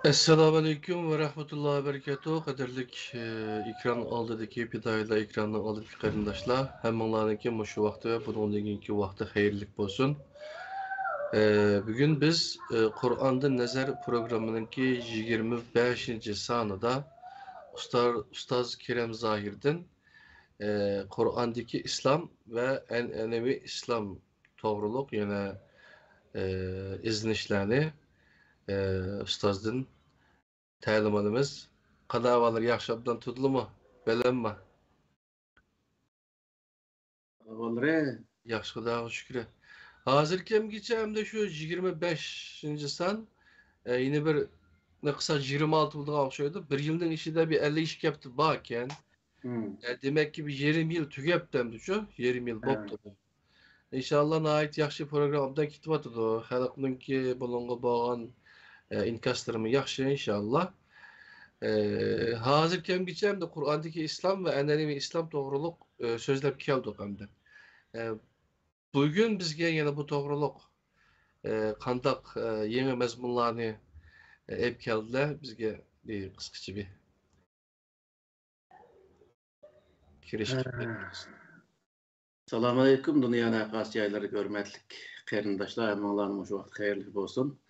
Assalamu alaikum ve rahmetullahi ve berekatuhu. Kaderlik ekran aldıdaki bidayla ekranın aldıdaki qarindaşlar. Hammalarınki muşu vaqti ve bunun deginki vaqti hayırlık bolsun. Bugün biz Kur'an'da Nazar programınınki 25. sanıda Ustaz Kerem Zahir'den Kur'an'daki İslam ve enevi İslam toğruluk yine iznişlerini Ustaz'dan təlimatımız qadavalar yaxşı abdan tutulmu? Belenme. Vallahi Yaxşı Xudağa şükür. Hazır kem geçemde şu 25. san yine bir ne kısa 26 bulduğu okşaydı. Bir yılın içinde bir 50 iş yaptı bakken. Demek ki bir 20 yıl tügeptemdi şu. 20 yıl boptu. İnşallah nait yaxşı programda kitwatıdı o. Halkının ki bulungu bağın inkastırımı yaxşı inşallah. Hazır kem geçemde Kur'an'daki İslam ve enenevi İslam doğruluk sözlep keldik hamda. Bugün bizge yine bu doğruluk kandak yeni mezmunlarını ep keldiler. Bizge bir kıskıcı bir kiriş. Selamun aleyküm dünyana karşı yayları görmetlik kerindaşlar emanlarım şu vakit hayırlı olsun.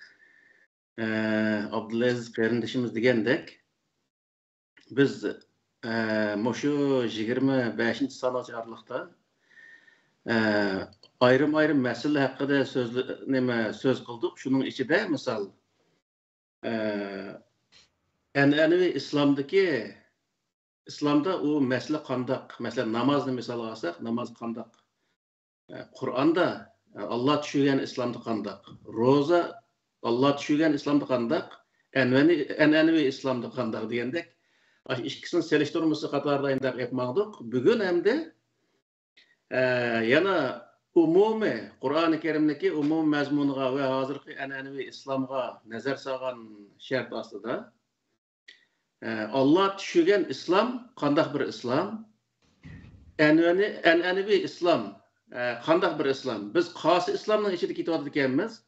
Abdülaziz kerindaşımız digendek biz şu 25. sanatçı arlıkta ayrım mesele hakkında söz kıldık. Şunun içinde misal İslam'da o mesele kandak. Mesela namazını misal alsak, namaz kandak. Kur'an'da Allah düşürgen İslam'da kandak. Roza Allah düşürgen İslam'da kandak. Enenevi İslam'da kandak diyendek. İkisinin seliştirmesi katarda yapmadık. Bugün hem de yana umumi Kur'an-ı Kerim'deki umum mezmununa ve hazırki enenevi İslam'a nazar sağan şart aslında. Allah düşürgen İslam kandak bir İslam. Enenevi İslam kandak bir İslam. Biz khası İslam'ın içinde kitap ekanmiz.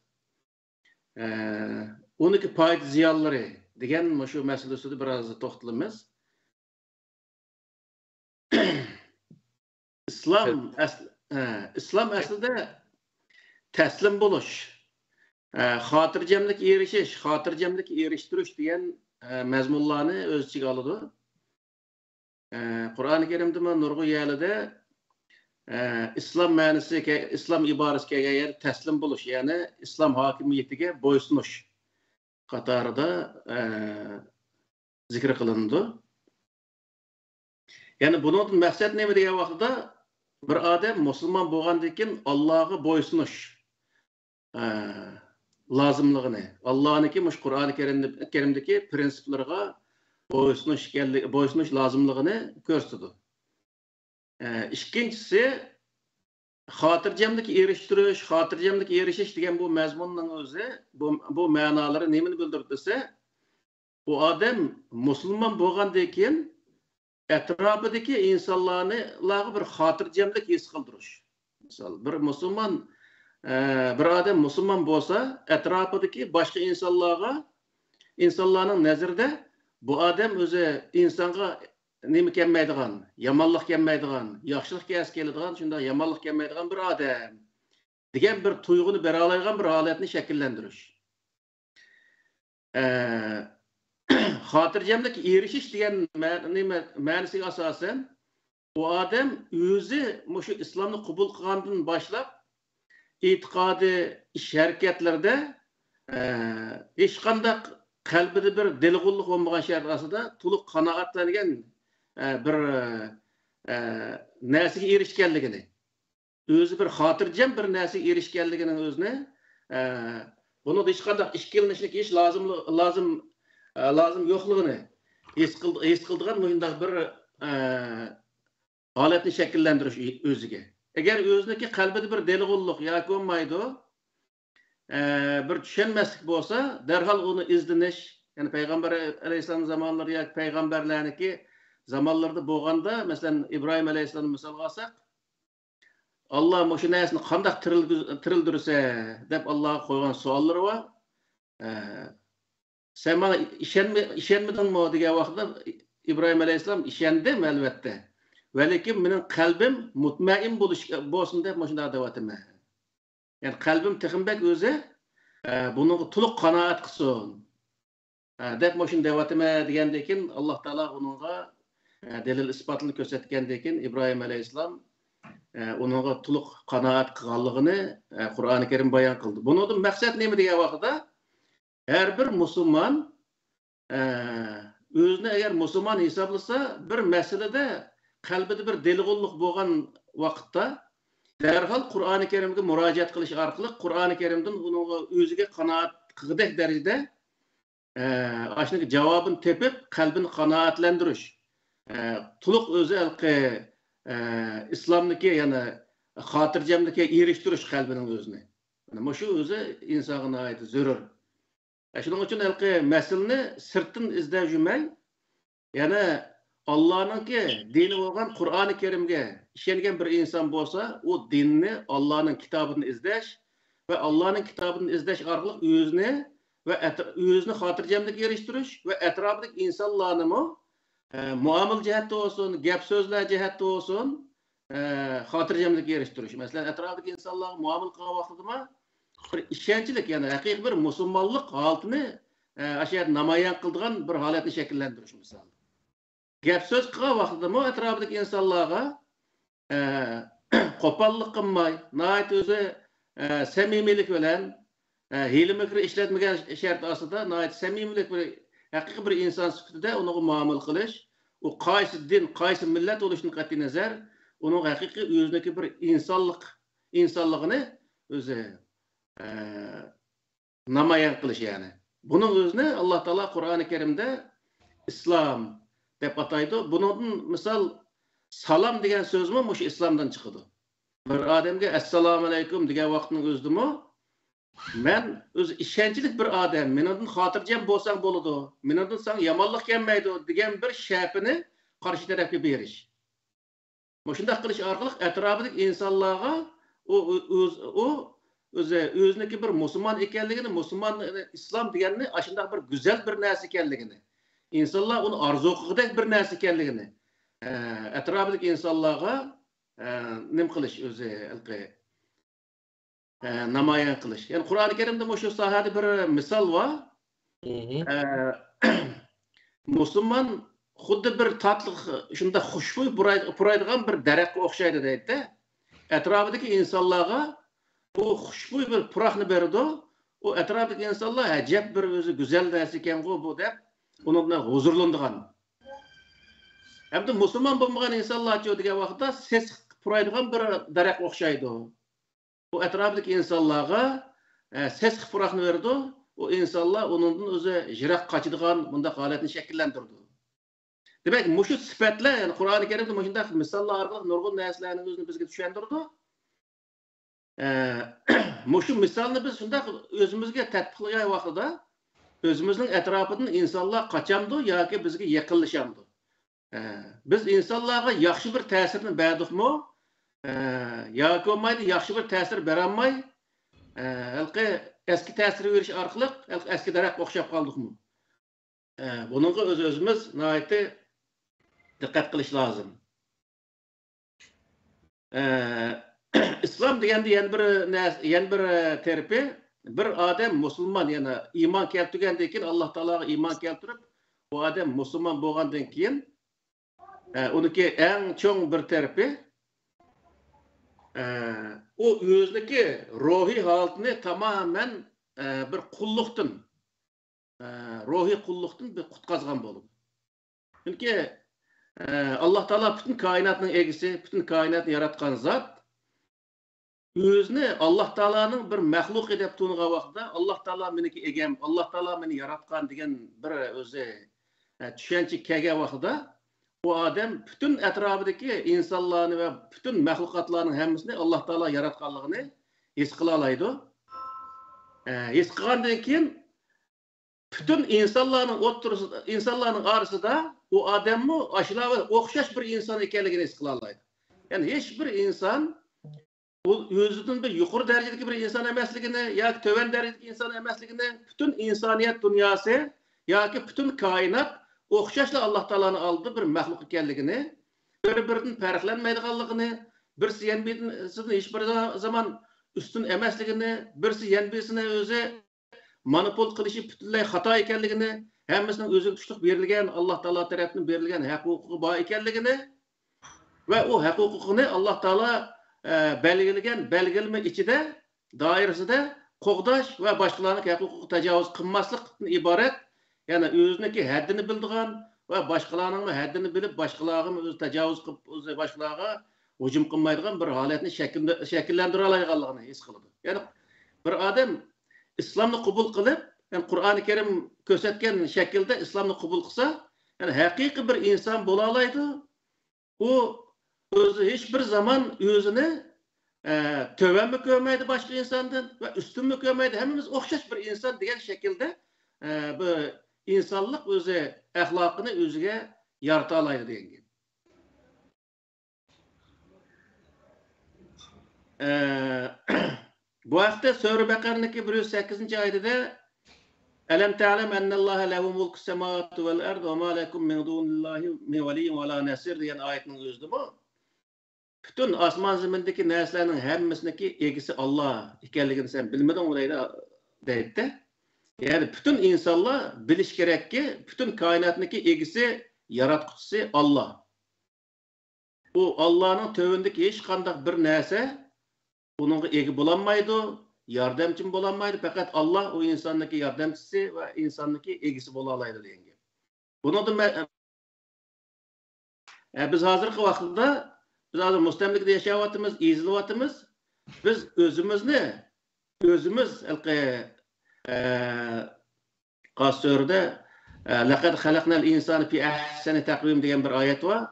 Onunki payda ziyalları degan şu meselesini biraz to'xtalamiz. İslam aslında teslim buluş, xotirjamlik erishish, xotirjamlik erishtirish degan mazmunlarni o'z ichiga oladi. Qur'oni Karimda nurg'u yerlarda İslam ma'nosi, İslam iborasi kelgan yer teslim buluş, ya'ni İslam hokimiyatiga bo'ysunish qatorida zikr qilindi. Yani bunun maksat nima degan vaqtda bir odam musulmon bo'lgandan keyin Allohga bo'ysunish lozimligini, Allohniki mush Qur'oni Karimdagi prinsiplarga bo'ysunish lozimligini ko'rsatdi. Ikkinchisi xotirjamlik erishish degan bu mazmunning o'zi, bu ma'nolari nimani bildirib desa, bu odam musulmon bo'lgandan keyin etrafındaki insanlarla bir xotirjamlik his qildirish. Misal bir musulmon bir adam musulmon bo'lsa, etrafındaki başka insanların nazarida bu adam o'zi insonga nima kelmaydigan, yomonlik kelmaydigan, yaxshilik keladigan, shunda yomonlik kelmaydigan bir odam degan bir tuyg'uni bera oladigan bir holatni shakllantirish. Xotirjamlik erishish degan ma'nosiga asosan bu odam o'zi shu islomni qabul qilgandan boshlab e'tiqodi, ish harakatlarda hech qanday qalbida bir dilg'ullik bo'lmagan shart ostida to'liq qanoatlangan bir narsaga erishganligini, o'zi bir xotirjam bir narsaga erishganligini o'zini buni hech qanday ishkilanishlik hech lazım yo'qligini his qildigan bunday bir holatni shakllantirish o'ziga. Agar o'ziniki qalbida bir delg'ullik yoki bo'lmaydi, bir tushunmaslik bo'lsa, darhol uni izlanish, ya'ni payg'ambar alayhisalom zamonlari yoki payg'ambarlarniki zamonlarda bo'lganda, masalan İbrahim alayhisalom misol olsak, Allah muşu näsini qandaq tirildirse dep Allah'a koygan suallary var. Sen bana işenmedin mi diye vaqtda İbrahim Aleyhisselam işendim elbette. Velakin menin kalbim mutmain bolsun dep muşunda devatime. Yani kalbim texinbek özü bunu tuluk kanaat kılsın. Dep muşun devatime degendekin Allah Taala onunğa delil isbatını körsatgendekin İbrahim Aleyhisselam onunğa tuluk kanaat kılganlygyny Kur'an-ı Kerim bayan kıldı. Bunun maksat neme diye vaqtda her bir Müslüman özüne eğer Müslüman hesaplasa bir meselede kalbide bir deligulluq bolgan vaqtda derhal Kur'an-ı Kerim'e müracaat kılış arkalı Kur'an-ı Kerim'den onun özüge kanaat kıgıdek derecede aşındaki cevabını tepip kalbini kanaatlendiriş. Tuluk özü elki İslam'daki yani hatırcamdaki eriştiriş kalbinin özüne. Yani şu özü insana ait zörür. Şunun için elki meselini sırtın izlejümey yani Allah'ınki dini olan Kur'an-ı Kerim'e işengen bir insan bolsa o dinini Allah'ın kitabını izleş ve Allah'ın kitabını izleş arkalık özüne ve özünü hatırcamdaki eriştiriş ve etrafındaki insanlarını muamel cihette olsun, gap sözler cihette olsun hatırcamdaki eriştiriş. Mesela etrafındaki insanlar muamel kılgan vaqtıda bir işençilik yani hakiki bir musulmonlik halatını aşağı namayan kıldıgan bir halatını şekillendiriş misal. Gap söz kılgan vaqtıda etrafındaki insanlarga qopallık kılmay, nayet özü samimilik bilen hile-mikri işletmegen şart asıda nayet samimilik bir hakiki bir insan süpütüde onu muamel kılış, o qaysı din, qaysı millet oluşunu qat'i nazar, onun hakiki özündeki bir insanlığını özü namayan kılış yani. Bunun özüne Allah Taala Kur'an-ı Kerim'de İslam dep ataydı. Bunun misal salam degen söz mü muş İslam'dan çıkıdı. Bir adamga assalamu alaykum degen vaqtının özdümü men öz işençilik bir adam, menodun hatırjam bolsang boludu, menodun sang yamanlık gelmeydi degen bir şäpini karşı tarafga beriş. Moşunda kılış arkalık etrafındaki insanlarga o özündeki bir Müslüman ekenligini, Müslüman İslam degenini aşında bir güzel bir narsa ekenligini, insanlar onu arzu kılgıdak bir narsa ekenligini etrafındaki insanlarga nim kılış özü namayan kılış. Yani Kur'an-ı Kerim'de şu sahada bir misal var. Müslüman xuddi bir tatlı, şunda xuşbo'y puraydigan bir daraxtga o'xshaydi deydi. Etrafındaki insanlarga o xuşbo'y bir puraqni berdi. O etrafındaki insanlar acayip bir özü güzel narsa ekan bu deb onu bilan huzurlandigan. Hem de Müslüman bo'lmagan insanlar degan vaqtda ses puraydigan bir daraxtga o'xshaydi. O etrafındaki insanlarga ses puraqni berdi. O insanlar onundan özü jiroq qaçıdigan bunda holatni shakllantirdi. Demek muşu sifatlar yani Kur'an-ı Kerim'de muşunda misallar arkalık nurgun narsalarning özünü bizga tushuntirdi. Muşu misalni biz şunda özümüzge tatbiqlagan vaqtida özümüzning etrafından insanlar qaçamdı yoki bizga yaqinlashamdi. Biz insanlarga yaxshi bir ta'sirini berdikmi? Yoki olmaydi yaxshi bir ta'sir berolmay eski ta'sir verish orqali eski daraxt o'xshab qoldikmi? Bununla özümüz nihayetde dikkat kılış lazım. İslam degende yan bir terpi bir adam Müslüman yani iman keltirgandan keyin Allah Taolaga iman keltirip o adam Müslüman bo'lgandan keyin onunki eng çoğ bir terpi o özündeki ruhi halatını tamamen bir qulluqdan ruhi qulluqdan bir qutqazgan bo'lib. Çünkü Allah Taala bütün kainatın egisi, bütün kainatını yaratkan zat özünü Allah Taala'nın bir mahluk edip tuğunğa vaqtda Allah Taala meniki egem, Allah Taala meni yaratkan degen bir özü düşençi kelgen vaqtda o adam bütün etrafındaki insanlarını ve bütün mahlukatlarının hemmisini Allah Taala yaratkanlığını his kıla alaydı. His kılgandan keyin bütün insanların arasında o adamı aşılağı okşaş bir insan ekenligini his kıla alaydı. Yani hiçbir insan o özüdün bir yukarı derecedeki bir insan emasligini ya töven derecedeki insan emasligini bütün insaniyet dünyası ya ki bütün kainat okşaşla Allah Taala'nın aldığı bir mahluk ekanligini, bir-birinden farqlanmaydiganligini, birisi yenbeyisini hiç bir zaman üstün emasligini, birisi yenbeysine özü monopol qilishi butunlay xato ekanligini, hammasining o'ziga tushliq berilgan Allah Taala tarafından berilgan haq huquqi bor ekanligini ve o haq huquqini Allah Taala belgilegen belgilme içinde dairesinde qoğdaş ve başkalarının hak huquqi tecavüz qılmaslıqdan ibaret. Yani özündeki haddini bildiğin ve başkalarının haddini bilip başkalarının öz tecavüz qılıp başkalarına hücum qılmaydigan bir halatni şekillendire alaydiganligini his qiladi. Yani bir adam İslam'ı kabul qılıp, yani Kur'an-ı Kerim ko'rsatgan şekilde İslam'ı kabul qilsa, yani haqiqiy bir insan bo'la oladi. O özü hiçbir zaman özünü töven mi görmeydi başka insandan ve üstün mü görmeydi. Hemimiz okşaş bir insan diyen şekilde bu insanlık özü ahlakını özüge yarata alaydı diyen gibi. Bu hafta Sure Bakara'nınki 108. ayetinde Elem ta'lem ennallaha lehu mulku semawati vel ard ve ma lekum min dunillahi min veliyyin ve la nasir diyen ayetin özü bu. Bütün asman zemindeki neslerin hemmisindeki egisi Allah ikenligini sen bilmedin mi deydi. Yani bütün insanlar biliş gerek ki bütün kainatındaki egisi yaratkucusu Allah. Bu Allah'ın tövündeki hiç kandak bir nese onun egi bulanmaydı, yardımcı bulanmaydı. Fakat Allah o insandaki yardımcısı ve insandaki egisi bulalaydı diyen gibi. Bunu da biz hazırki vakitte biz hazır müstemlikte yaşayatımız, izliyatımız, biz özümüz Qasır'da لَقَدْ خَلَقْنَا الْاِنْسَانِ فِي اَحْسَنِ takvim diyen bir ayet var.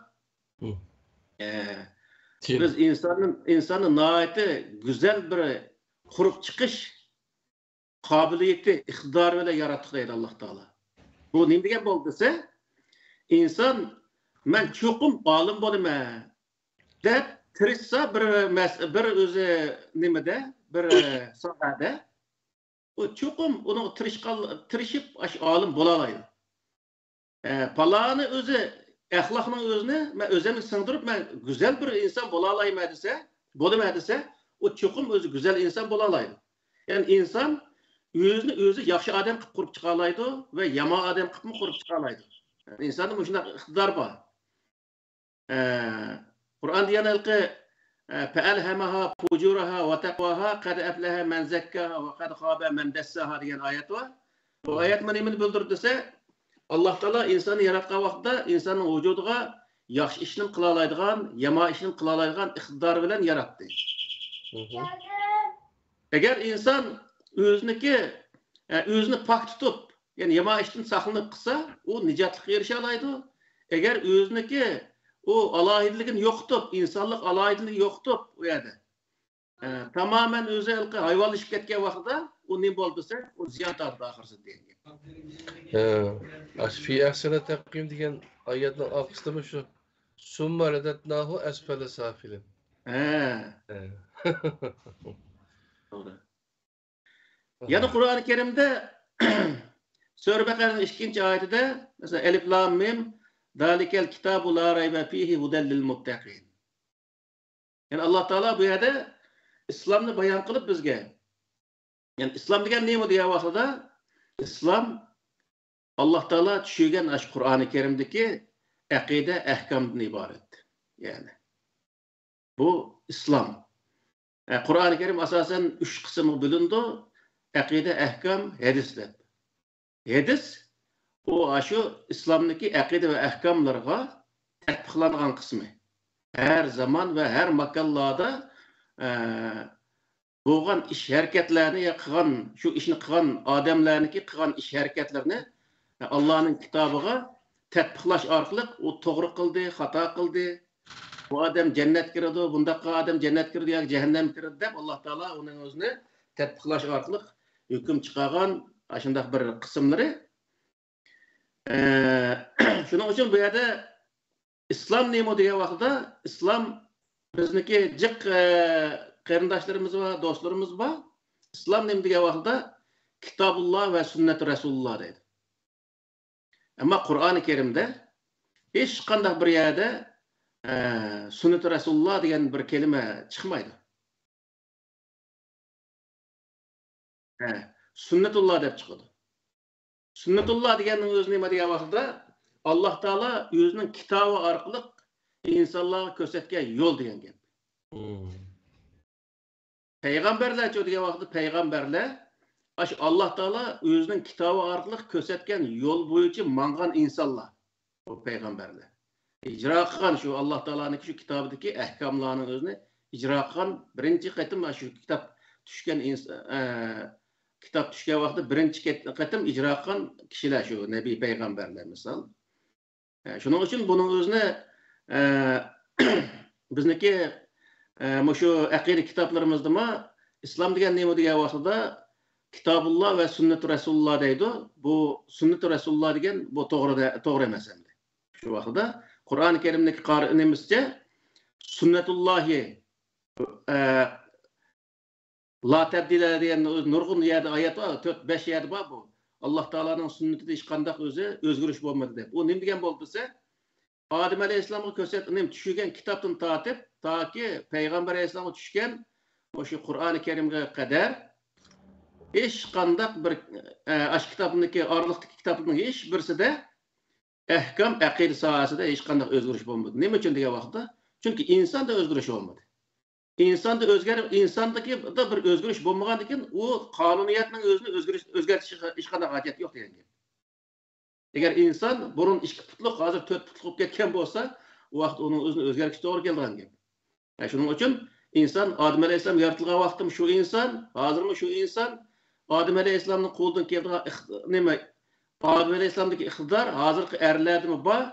Biz insanın naiti güzel bir kurup çıkış kabiliyeti, iktidarı ile yarattık deydi Allah Teala. Bu ne degan bo'ldi desa, insan men çokum alim bo'laman deb tirishsa bir o'zi nimada bir sohada o çokum onu tirishib alim bo'la oladi. Palani o'zi ahlakının özünü ben özümü sındırıp ben güzel bir insan bo'la dese o çokum özü güzel insan bo'la oladi. Yani insan özü yaxshi adam qilib qurib chiqa oladi ve yomon adam qilib qurib chiqa oladi. Yani insanın shunday iqtidor bor. Qur'on deganki فَأَلْهَمَهَا فُجُورَهَا وَتَقْوَاهَا قَدْ أَفْلَهَ مَنْ زَكَّاهَا وَقَدْ خَابَ مَنْ دَسَّاهَا diyen ayet var. Bu ayet nimani bildirdiyse Allah Teala insanı yaratgan vaqtda insanın vücuduga yaxshi ishni qila oladigan, yomon ishni qila oladigan iqtidor bilan yaratdi. Eğer insan özünü pak tutup, yani yomon ishdan saqlanib qilsa, o nijotlikka erisha oladi. Eğer özüniki o alayidligini yo'qotib, insonlik alayidligini yo'qotib u yerda tamamen o'zi hayvonlashib ketgan vaqtda u ne bo'ldi desa, u ziyon tortdi oxirisi degan. Fi ahsana taqvim degan oyatning oxirida shu summa radatnahu asfala safilin. Doğru. Yani Kur'an-ı Kerim'de Sure Bakara'nın 2. ayetinde mesela Elif Lam Mim Dalikel kitabu la raybe fihi huden lil muttaqin. Yani Allah Teala bu yerde İslam'ı bayan kılıp bizge. Yani İslam degen neymi diye vaqtida İslam Allah Teala tushirgan aş Kur'an-ı Kerim'deki akide ahkamdan ibaret. Yani bu İslam. Kur'an-ı Kerim asasen 3 kısmı bölündü. Akide, ahkam, hadis deb. Hadis o aşı İslam'daki akide ve ahkamlarga tatbiqlangan kısmı. Her zaman ve her makallada bo'lgan iş hareketlerini qilgan, şu işini qilgan adamlarniki qilgan iş hareketlerini Allah'ın kitabıga tatbiqlash orqali o to'g'ri qildi, xato qildi. Bu adam cennet kirdi, bundaqa adam cennet kirdi yoki cehennem kirdi deb Allah Teala onun özünü tatbiqlash orqali hüküm chiqargan shunday bir qismlari. Şunun için bu yerde İslam neymi degan vaqtda İslam bizniki jiq qarindoshlarimiz va do'stlarimiz bor. Islom nima degan vaqtda Kitobulloh va sunnat Rasululloh deydi. Ammo Qur'oni Karimda hech qanday bir yerda sunnat Rasululloh degan bir kelima chiqmaydi. Sunnatulloh deb chiqadi. Sunnatulloh deganning o'zi nima degan vaqtda Alloh taolo o'zining kitobi orqali insonlarga ko'rsatgan yo'l degan gap. Payg'ambarlar degan vaqtda payg'ambarlar Alloh taolo o'zining kitobi orqali ko'rsatgan yo'l bo'yicha mangan insonlar. Bu payg'ambarlar. İcra qilgan shu Alloh taoloning shu kitobidagi ahkomlarning o'zini ijro qilgan birinchi qatim shu kitob tushgan vaqtda birinchi qatim ijro qilgan kishilar shu nabiy payg'ambarlar misol. Shuning uchun buning o'zini bizniki shu aqida kitoblarimizda islom degan nima degan vaqtda Kitobulloh va sunnat Rasululloh deydi. Bu sunnat Rasululloh degan bu to'g'ri emas endi. Shu vaqtda Qur'oni Karimdagi qarinimizcha sunnatullohi la tabdila degan nurg'un yerda oyat bor, 4-5 yerda bor bu. Alloh taoloning sunnatida hech qanday o'zi o'zgarish bo'lmadi deb. U nima degan bo'ldi desa, Odam alayhissalomga ko'rsatilgan tushgan kitobdan tortib, toki payg'ambar alayhissalomga tushgan o'sha Qur'oni Karimga qadar hech qanday bir ash kitobniki orliqdagi kitobning hech birisida ahkam aqida sohasida hech qanday o'zgarish bo'lmadi. Nima uchun degan vaqtda? Chunki insonda o'zgarish bo'lmadi. İnsanda insandaki da bir o'zgarish bo'lmagandan keyin u qonuniyatning o'zini o'zgartirishga hech qanday hojat yo'q degan gap. Agar inson burun 2 putliq hozir 4 putliq bo'lib ketgan bo'lsa, u vaqt uning o'zini o'zgartirish to'g'ri keladigan gap. Shuning uchun inson Odam alayhissalom yaratilgan vaqtda shu inson, hozirmi shu inson Odam alayhissalomning qo'lidan kelgan nima Odam alayhissalomdagi iqtidor hozirgi erlardimi bor,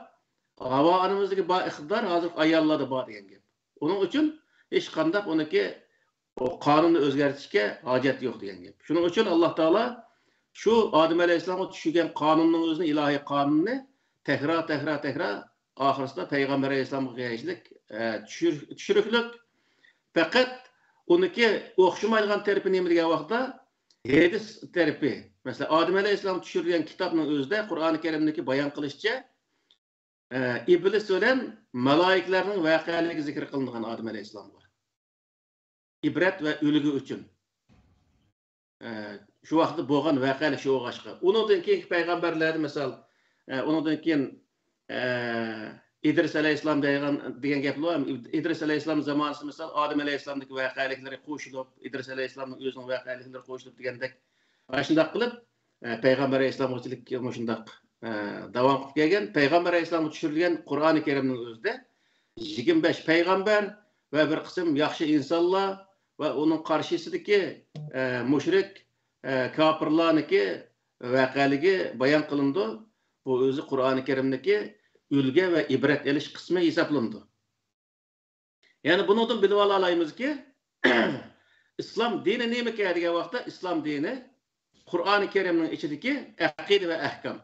Havo onamizdagi bor iqtidor hozirgi ayollarda bor degan gap. Uning uchun hech qanday uniki qonunni o'zgartirishga hojat yo'q degan gap. Shuning uchun Alloh taolo shu Odam alayhissalomga tushgan qonunning o'zini ilohiy qonunni tekrar oxirsida payg'ambar alayhissalomga qo'yishlik tushiriklik. Faqat uniki o'xshamaydigan tarafi nima degan vaqtda hadis tarafi. Masalan, Odam alayhissalom tushirgan kitobning o'zida Qur'oni Karimdagi bayon qilishicha iblis bilan malaiklarning voqealigi zikr qilingan Odam alayhissalomga. İbret ve ölügü üçün. Şu vaqtda bo'lgan voqealik shu o'g'ashqa. Undan keyin payg'ambarlar misol, undan keyin İdris alayhissalom degan gap bor. İdris alayhissalom zamonasida misol Odam alayhissalomdagi voqealiklari qo'shilib, İdris alayhissalomning o'zining voqealiklari qo'shilib degandek, mana shunday qilib payg'ambar alayhissalomchilik shunday davom qilib kelgan. Payg'ambar alayhissalomga tushirilgan Qur'oni Karimning o'zida 25 payg'ambar ve bir kısım yaxshi insonlar ve onun karşısındaki müşrik kafirlarniki voqealigi bayon qilindi. Bu o'zi Qur'oni Karimdagi ulga ve ibret elish qismi hisoblandi. Ya'ni bundan bilib olamizki, islom dini nima degan vaqtda islom dini Qur'oni Karimning ichidagi aqida ve ahkam.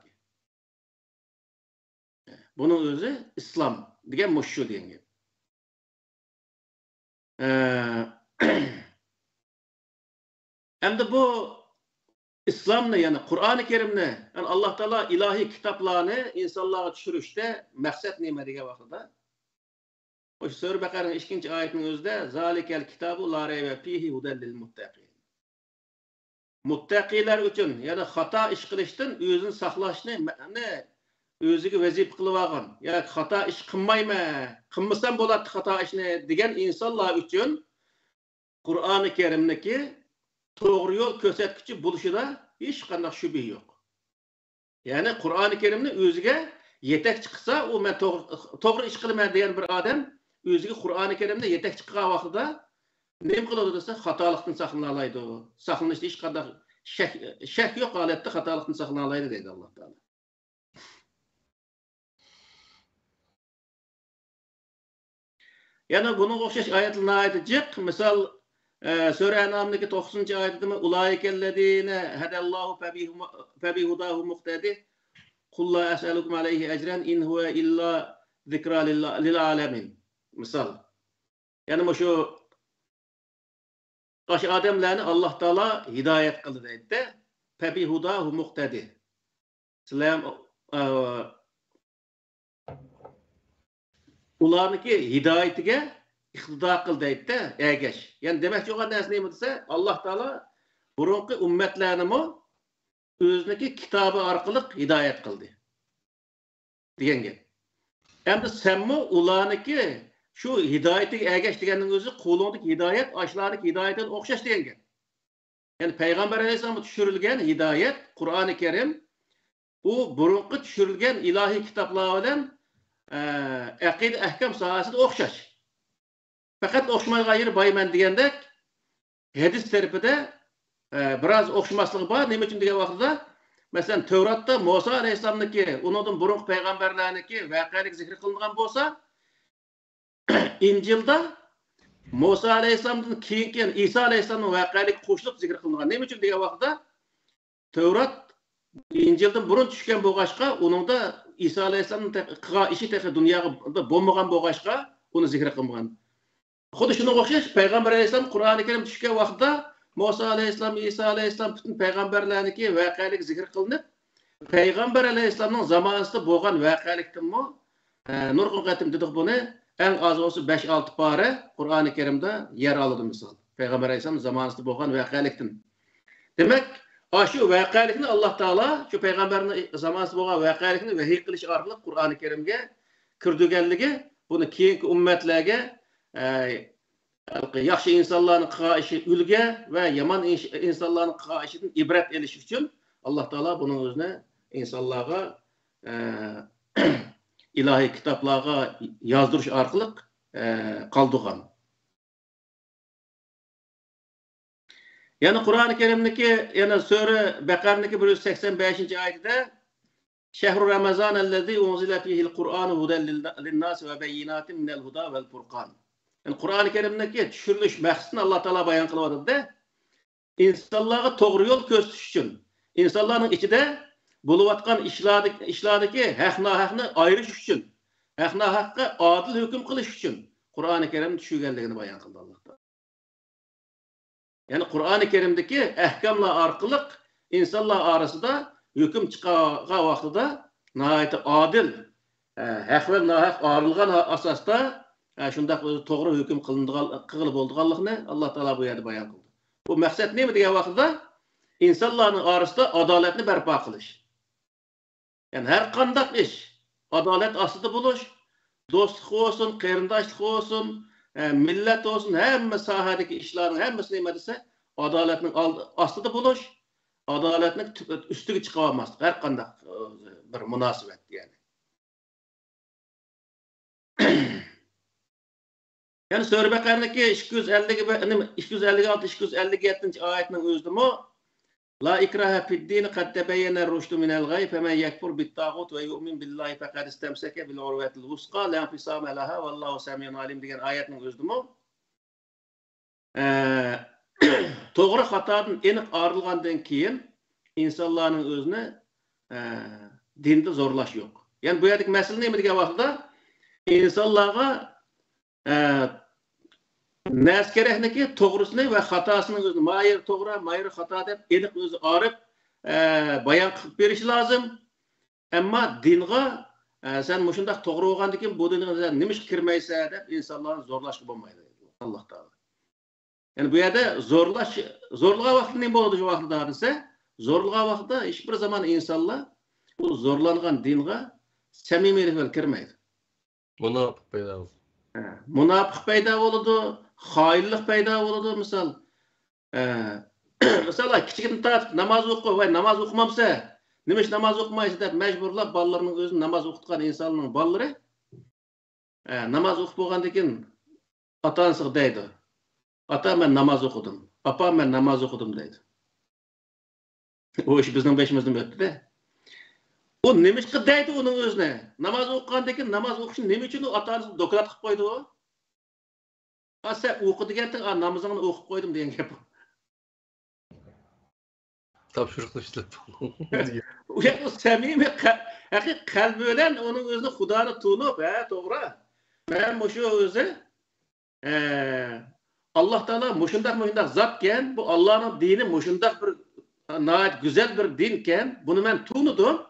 Bunun o'zi islom degan mushu degan gap. Hem de bu İslam'ını yani Kur'an-ı Kerim'ni yani Allah Teala ilahi kitaplarını insanlara düşürüşte maksat neyme diye vakıda. O Sure Bakara'nın 2. ayetinin özde zalikel kitabu la reybe fihi huden lil muttaqin. Muttaqiler için yani hata iş kılıştın özün saklaşını özüge vazip kılıp algan. Ya hata iş kılmayma, kılmasan bolat hata işini diyen insanlar için Kur'an-ı Kerim'deki doğru yol körsatkichi bo'lishida hech qanday shubha yo'q. Ya'ni Qur'oni Karimni o'ziga yetakchi qilsa, u men to'g'ri ish qilaman degan bir odam o'ziga Qur'oni Karimni yetakchi qilgan vaqtida nima qiladi desa, xatolikdan saqlanadi. Saqlanishda hech qanday shak yo'q holatda xatolikdan saqlanadi deydi Alloh taolo. Yana bunun o'xshash oyatlarni aytib, misol Sure En'am'daki 9. ayetinde ulaikellezine hedallahu febihudahu muhtedi kul la es'elukum aleyhi ecren in huve illa zikra lil alemin. Misal. Yani şu Aşı adamlarını Allah Teala hidayet kıldı deydi. Febihudahu muhtedi. Sizler ularniki hidayetiga iqtido qil deydi ergash. Yani demek ki o kadar ne dese Allah Teala burunki ümmetlerini o'ziniki kitobi orqali hidayet qildi degan gap. Endi senmi ularniki şu hidayetiga ergash deganning o'zi qo'lingdagi hidayet ashlarniki hidayetdan o'xshash degan gap. Yani Peygamber Aleyhisselam'a düşürülgen hidayet, Kur'an-ı Kerim, bu burunqi düşürülgen ilahi kitaplar bilan aqida ahkam sahasida o'xshash. Faqat o'xshamaydigan yeri bayman degandek, hadis tarafida biraz o'xshamaslik bor. Nima uchun degan vaqtda, masalan, Tevratda Musa Aleyhisselamniki, undan burunqi payg'ambarlarniki voqealik zikr qilingan bo'lsa, İncil'da Musa Aleyhisselam'dan keyin İsa Aleyhisselam'ın voqealik qo'shilib zikr qilingan. Nima uchun degan vaqtda, Tevrat İncil'den burun tushgan bo'lg'achqa, uningda İsa Aleyhisselam'ın qilgan ishi tehi dunyoga bo'lmagan bo'lg'achqa, uni zikr qilmagan. Xuddi shunga o'xshash Payg'ambar Aleyhisselam Qur'oni Karim tushgan vaqtda Musa Aleyhisselam, İsa Aleyhisselam bütün payg'ambarlarniki voqealik zikr qilinib, Payg'ambar Aleyhisselam'ın zamonasida bo'lgan voqealikdanmi nurg'un qatim dedik buni. En az olsa 5-6 pare Kur'an-ı Kerim'de yer aldı misal. Peygamber Aleyhisselam zamanında boğan vakaliktin. Demek şu vakalikini Allah Teala şu peygamberin zamanında boğan vakalikini vehiy qilish orqali Kur'an-ı Kerim'ge kirdiganligi bunu keyingi ummatlarga yaxshi insonlarning qilgan ishi ulga va yomon insonlarning qilgan ishidan ibrat elish uchun Allah Teala buning o'zini insonlarga ilahi kitaplarga yazdırış arqılıq qaldırgan. Yani Kur'an-ı Kerim'deki yani Sure Bekar'daki 185. ayette Şehru Ramazan ellezî unzile fîhil Kur'an huden linnâs ve beyinatin minel huda vel furqan. Yani Kur'an-ı Kerim'deki düşürülüş məqsədini Allah Teala bayan qılmadı. İnsanlara doğru yol gösteriş için, insanların içinde buluvatkan işlardaki haq-nahaqni ayırış üçün, haq-nahaqqa adil hüküm qilish üçün Kur'an-ı Kerim düşürgenligini bayan qıldı Allah Teala. Yani Kur'an-ı Kerim'deki ahkamlar arqılıq insanlar arasında hüküm çıqağa vaqtida nəhayət adil, haq və nahaq ayrılğan asasda şundaq doğru hüküm qılınıb olduğanlığını Allah Teala bu yerdə bayan qıldı. Bu məqsəd nədir degan vaqtida insanların arasında adaletni bərpa qilish. Yani her qandaq iş adalet asıda buluş, dostluk olsun, qeyrindaşlık olsun, millet olsun, hemme sahadaki işlerin hemmesi neyme dese adaletinin asıda buluş, adaletinin üstüge çıkamaz. Her qandaq bir münasibet yani. Yani Sure Bekar'daki 256-257. ayetinin özlemi La ikraha fid-din qad tabayyana ar-rushdu min al-ghayy faman yakfur bit-taghut ve yu'min billahi faqad istamsaka bil-urwatil wusqa la infisama laha vallahu samiun alim degan ayetning özlemi to'g'ri xatodan aniq ayrılgandan keyin insonlarning o'zini dinda zo'rlash yo'q. Yani bu yerdagi masala nima degan vaqtda insonlarga Nəs kerakniki to'g'risini va xatosini o'zini mayir to'g'ri, mayir xato deb aniq o'zi arib bayon qilib berish lozim. Ammo dinga sen mushundaq to'g'ri bo'lgandan keyin bu dinga sen nima ish kirmaysan deb insonlarni zo'rlashga bo'lmaydi. Alloh taolo. Yani bu yerda zo'rlagan vaqtda nima bo'ladi shu vaqtda desa, zo'rlagan vaqtda hech bir zaman insonlar bu zo'rlangan dinga samimiylik bilan kirmaydi. Munofiq paydo bo'ladi. Munofiq paydo bo'ladi. Xoinlik paydo bo'ladi misol. Mesela kichikni tortib namoz o'qi va namoz o'qimamsa, nima ish namoz o'qimaysiz deb majburlab bolalarning o'zini namoz o'qitgan insonning bolalari namoz o'qib bo'lgandan keyin ota-onasiga deydi. Ota men namoz o'qidim. Apa men namoz o'qidim deydi. O ish bizning beshimizdan o'tdi-da. O nima ish deydi uning o'zine? Namoz o'qigandan keyin namoz o'qishni nima uchun ota-onasi doklad qilib qo'ydi o? Sen o'qi degandan namozingni o'qib qo'ydim degan gap. Tapşırıqlı işlep. O samimiy qalbi bilan uning o'zini Xudoni tunib, to'g'ri. Men shu o'zi Allah Teala muşundak zatken, bu Allah'ın dini muşundak bir nayet güzel bir dinken, bunu ben tuğnudum.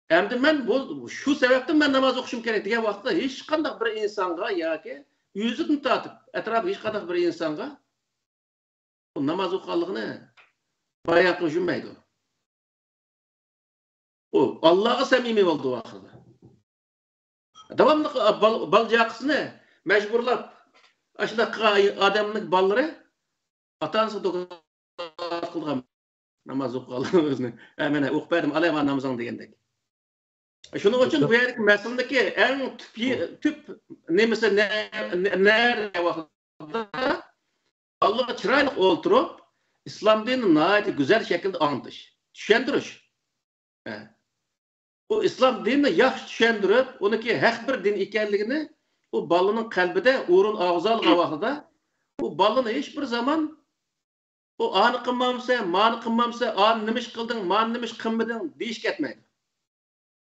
Endi ben bu şu sebepten ben namaz okuşum gerek diye vaxtda hiç kandak bir insanga ya ki yüzünü tatıp etrafı hiç kandak bir insanga bu namaz okukanlığını bayağı düşünmeydi. O Allah'a samimi oldu vaxtda. Devamlı balcaqısını mecburlap aşıda adamlık balları atansı dokulat kılgan namaz okukanlığını özünü. Hemen okupaydım alayım namazını degендek. Şunun için bu yerdeki meselindeki en tüp nemesi nerede vaxtda Allah'a çıraylık oturup İslam dinini nayeti güzel şekilde anlatış, düşendiriş. O İslam dinini yaxşı düşendirip, onu ki hak bir din ekenligini o balının kalbide uğrun ağzalığa vaxtda o balını hiçbir zaman o anı kılmamsa, manı kılmamsa, anı nimiş kıldın, manı nimiş kılmadın deyiş ketmeydi.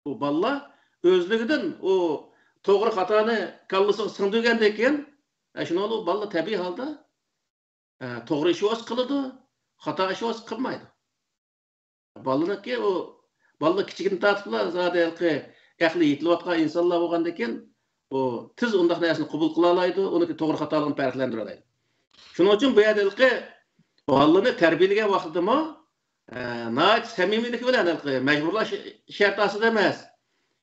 O balla özlüğüden o doğru hatanı kallısını sındırgendeyken şunu o balla tabii halda doğru işi öz kılıdı, hata işi öz kılmaydı. Ballını ki o balla kiçigini tartıpla zaten ki ehli yitilvatqa insanlar bolgandayken o tez ondaq narsani qabul qila olaydı, onu ki doğru hatalarını farqlandira olaydı. Şunun için bu yerda ballını terbiyelege vaqtida nayet samimiylik bilen mecburlaş şartası demez.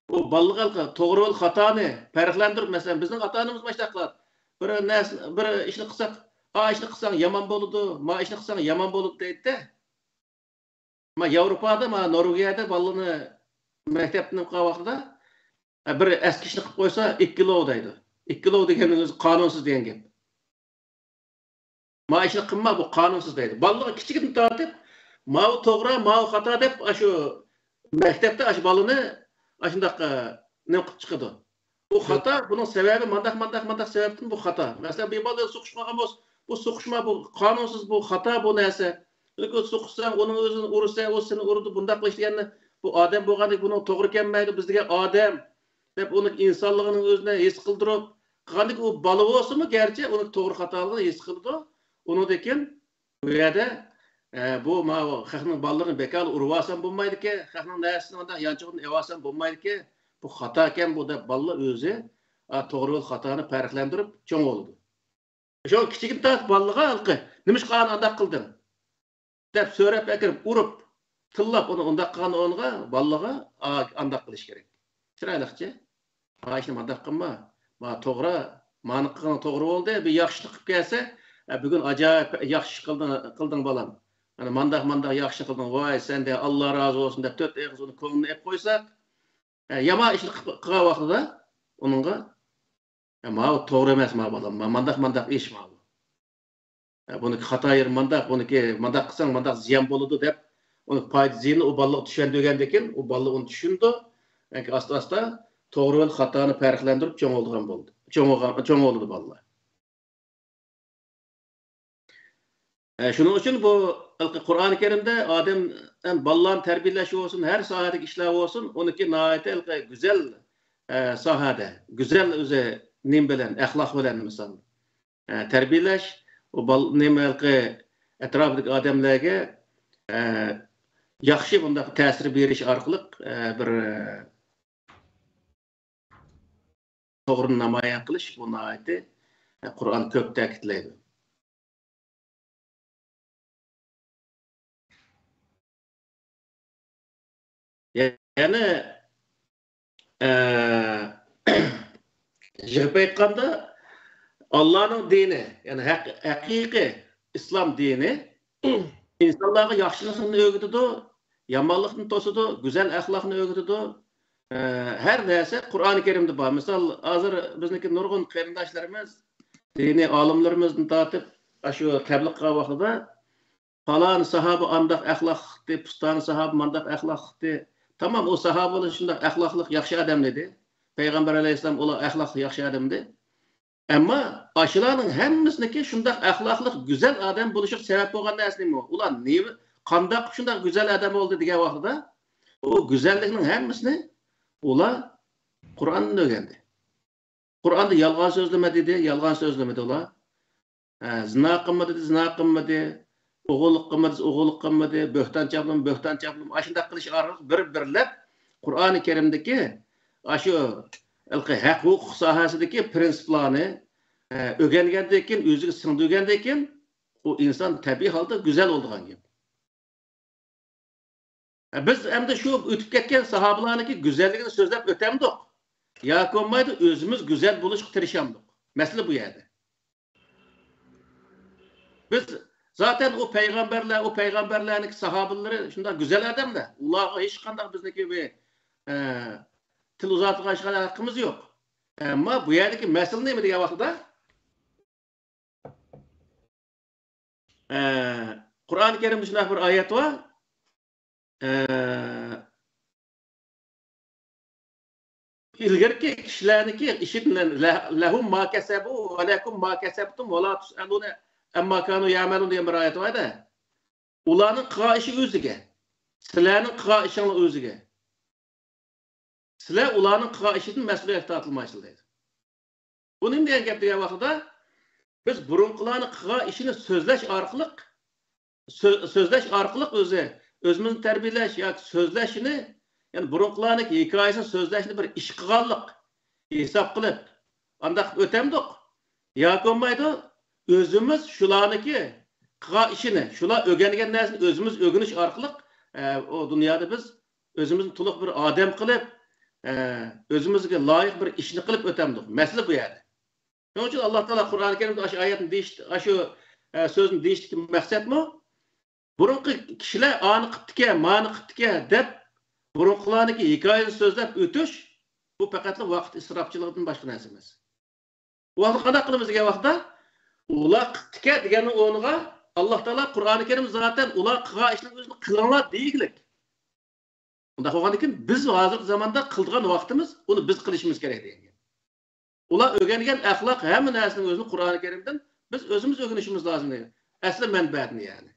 O ballığa doğru ol hatanı farqlandırıp mesela bizning hatanımız başlaqlar. Bir işni qilsak, işni qilsang yomon bo'ladi, ma ishni qilsang yomon bo'ladi deydi. Ma Yevropada, ma Norvegiyada ballını maktabning vaqtida bir eski ishni qilib qo'ysa 2 kilo deydi. 2 kilo deganing o'zi qonunsiz degan gap. Ma ishni qilma bu qonunsiz deydi. Ballığa kichigini tortib, ma to'g'ri, ma xato deb shu maktabda shu ballını aşındaq ne qilib chiqadi. Bu xato, bunun sebebi mandaq sebepten bu xato. Mesela bir balla so'qishmagan bo'lsa, bu so'qishma bu qonunsiz, bu xato bu narsa. Lekin so'qishsang, onun o'zini urursang, o seni urdi, bundaq qilish deganni bu odam bo'lgandek buni to'g'ri kelmaydi. Biz degan odam deb uni insonligining o'zini his qildirib, qanday u bola bo'lsa-mu, garchi uni to'g'ri xatoligini his qildi. Uni dekin bu yerda bu xalqning bolalarini bekor urvasan bo'lmaydi-ki, xalqning narsasini unda yanchig'ini evasan bo'lmaydi-ki, bu xato ekan bu deb bolalar o'zi to'g'ri yo'l xatoni farqlantirib cho'ng bo'ldi. Shu kichigini tortib bolalarga halqi, nima ish qilgan undaq qilding deb so'rab akirib, urib, tillab uni undaq qilgan o'nga bolalarga undaq qilish kerak. Chiroyliqcha, ishni undaq qilma, to'g'ri, mani qilgan to'g'ri bo'ldi, bir yaxshilik qilib kelsa, bugun ajoyib yaxshi qilding bolam. Hani mandaq yaxshi qilding, voy sen de Allah razı olsun deb 4 og'iz uni ko'nglini ep qo'ysak, yomon ishni qilgan vaqtida uningga ma to'g'ri emas ma bolam, mandaq ish ma bu. Buniki xato yer buniki mandaq qilsang mandaq ziyon bo'ladi deb uni foyda ziyonni u bolaga tushundirgandan keyin u bola uni tushundi. Asta to'g'ri va xatoni farqlantirib cho'ng olgan bo'ldi. Cho'ng oldi bolalar. Şunun için bu Kur'an-ı Kerim'de adam ballan terbiyeleşi olsun, her sahadaki işler olsun, onunki nayet güzel sahada, güzel öze nim bilen, ahlak bilen misal terbiyeleş, o nim etrafındaki adamlarga yaxshi bunda ta'sir berish orqali bir to'g'ri namoyon qilish bu nayeti Qur'on ko'p ta'kidlaydi. Yani jilp aytganda Allah'ın dini, yani hakiki İslam dini insanlarga yaxshilikni o'rgatadi, yomonlikni to'sadi, go'zal axloqni o'rgatadi. Her narsa Qur'oni Karimda bor. Misol, hozir bizniki nurg'un qarindoshlarimiz, diniy olimlarimizni tortib, shu tabliq qilgan vaqtida falan sahoba andaq axloqli, pustan sahoba mandaq axloqli. Tamam, o sahabalar şundak ahlaklık yaxşı adam dedi. Peygamber Aleyhisselam ola ahlaklı yaxşı adam dedi. Ama aşılarının hemimizdeki şundak ahlaklık güzel adam buluşup sebep olan nesli mi o? Ulan niye kandak şundak güzel adam oldu diye vaxtida o güzelliğinin hemisini ola Kur'an'ın öğrendi. Kur'an'da yalgan sözleme dedi, yalgan sözlemedi ola. Zina qilmadi, zina qilmadi, o'g'illik qilmadi, o'g'illik qilmadi, bo'hton chaplim, ashunday qilish orqali bir-birlab Qur'oni Karimdagi shu haq huquq sohasidagi prinsiplarni o'rgangandan keyin, o'ziga singdirgandan keyin u inson tabiiy holda go'zal bo'lgan gap. Biz endi shu o'tib ketgan sahobalarniki go'zalligini so'zlab o'tamdik. Yoki bo'lmaydi, o'zimiz go'zal bo'lishga tirishamdik. Masala bu yerda. Biz zaten o peygamberlerin sahabeleri şunda güzel adamlar. Ularga hiç kandak bizdeki bir til uzatığa işgal hakkımız yok. Ama bu yerdeki mesele ne mi diye vakitte? Kur'an-ı Kerim'de şuna bir ayet var. İlgirki kişilerdeki işitilen lehum ma kesebu ve lekum ma kesebtum ve la tus'alune emma kanu ya'melun diye bir ayet var da. Ularning qilgan ishi o'ziga. Sizlarning qilgan ishinglar o'ziga. Sizlar ularning qilgan ishidan mas'uliyat tortilmaysiz deydi. Bu nima degan gap degan vaqtda biz burunqilarning qilgan ishini so'zlash orqali o'zimizni tarbiyalash yoki so'zlashini, ya'ni burunqilarning hikoyasini so'zlashni bir ish qilganlik hisob qilib, undaq o'tamdik. Yoki bo'lmaydi, o'zimiz shularniki qilgan ishini, shular o'rgangan narsani o'zimiz o'rganish orqali o dunyoda biz o'zimizni to'liq bir odam qilib, o'zimizga loyiq bir ishni qilib o'tamdik. Masala bu yerda. Shuning uchun Alloh taolo Qur'oni Karimda shu oyatni deyishdi, shu so'zni deyishdiki maqsadmi? Burunqi kishilar ani qiptike, mani qiptike deb burunqilarniki hikoyani so'zlab o'tish bu faqat vaqt isrofchiligidan boshqa narsa emas. Bu vaqtda qanday qilamiz degan vaqtda ular qiptike deganni o'rniga Alloh taolo Qur'oni Karim zaten ular qilgan ishlarni o'zini qilinglar deylik. Unda bo'lgandan keyin biz hozirgi zamonda qilgan vaqtimiz uni biz qilishimiz kerak degan. Ular o'rgangan axloq hamma narsaning o'zini Qur'oni Karimdan biz o'zimiz o'rganishimiz lozim degan. Asli manbaatni ya'ni.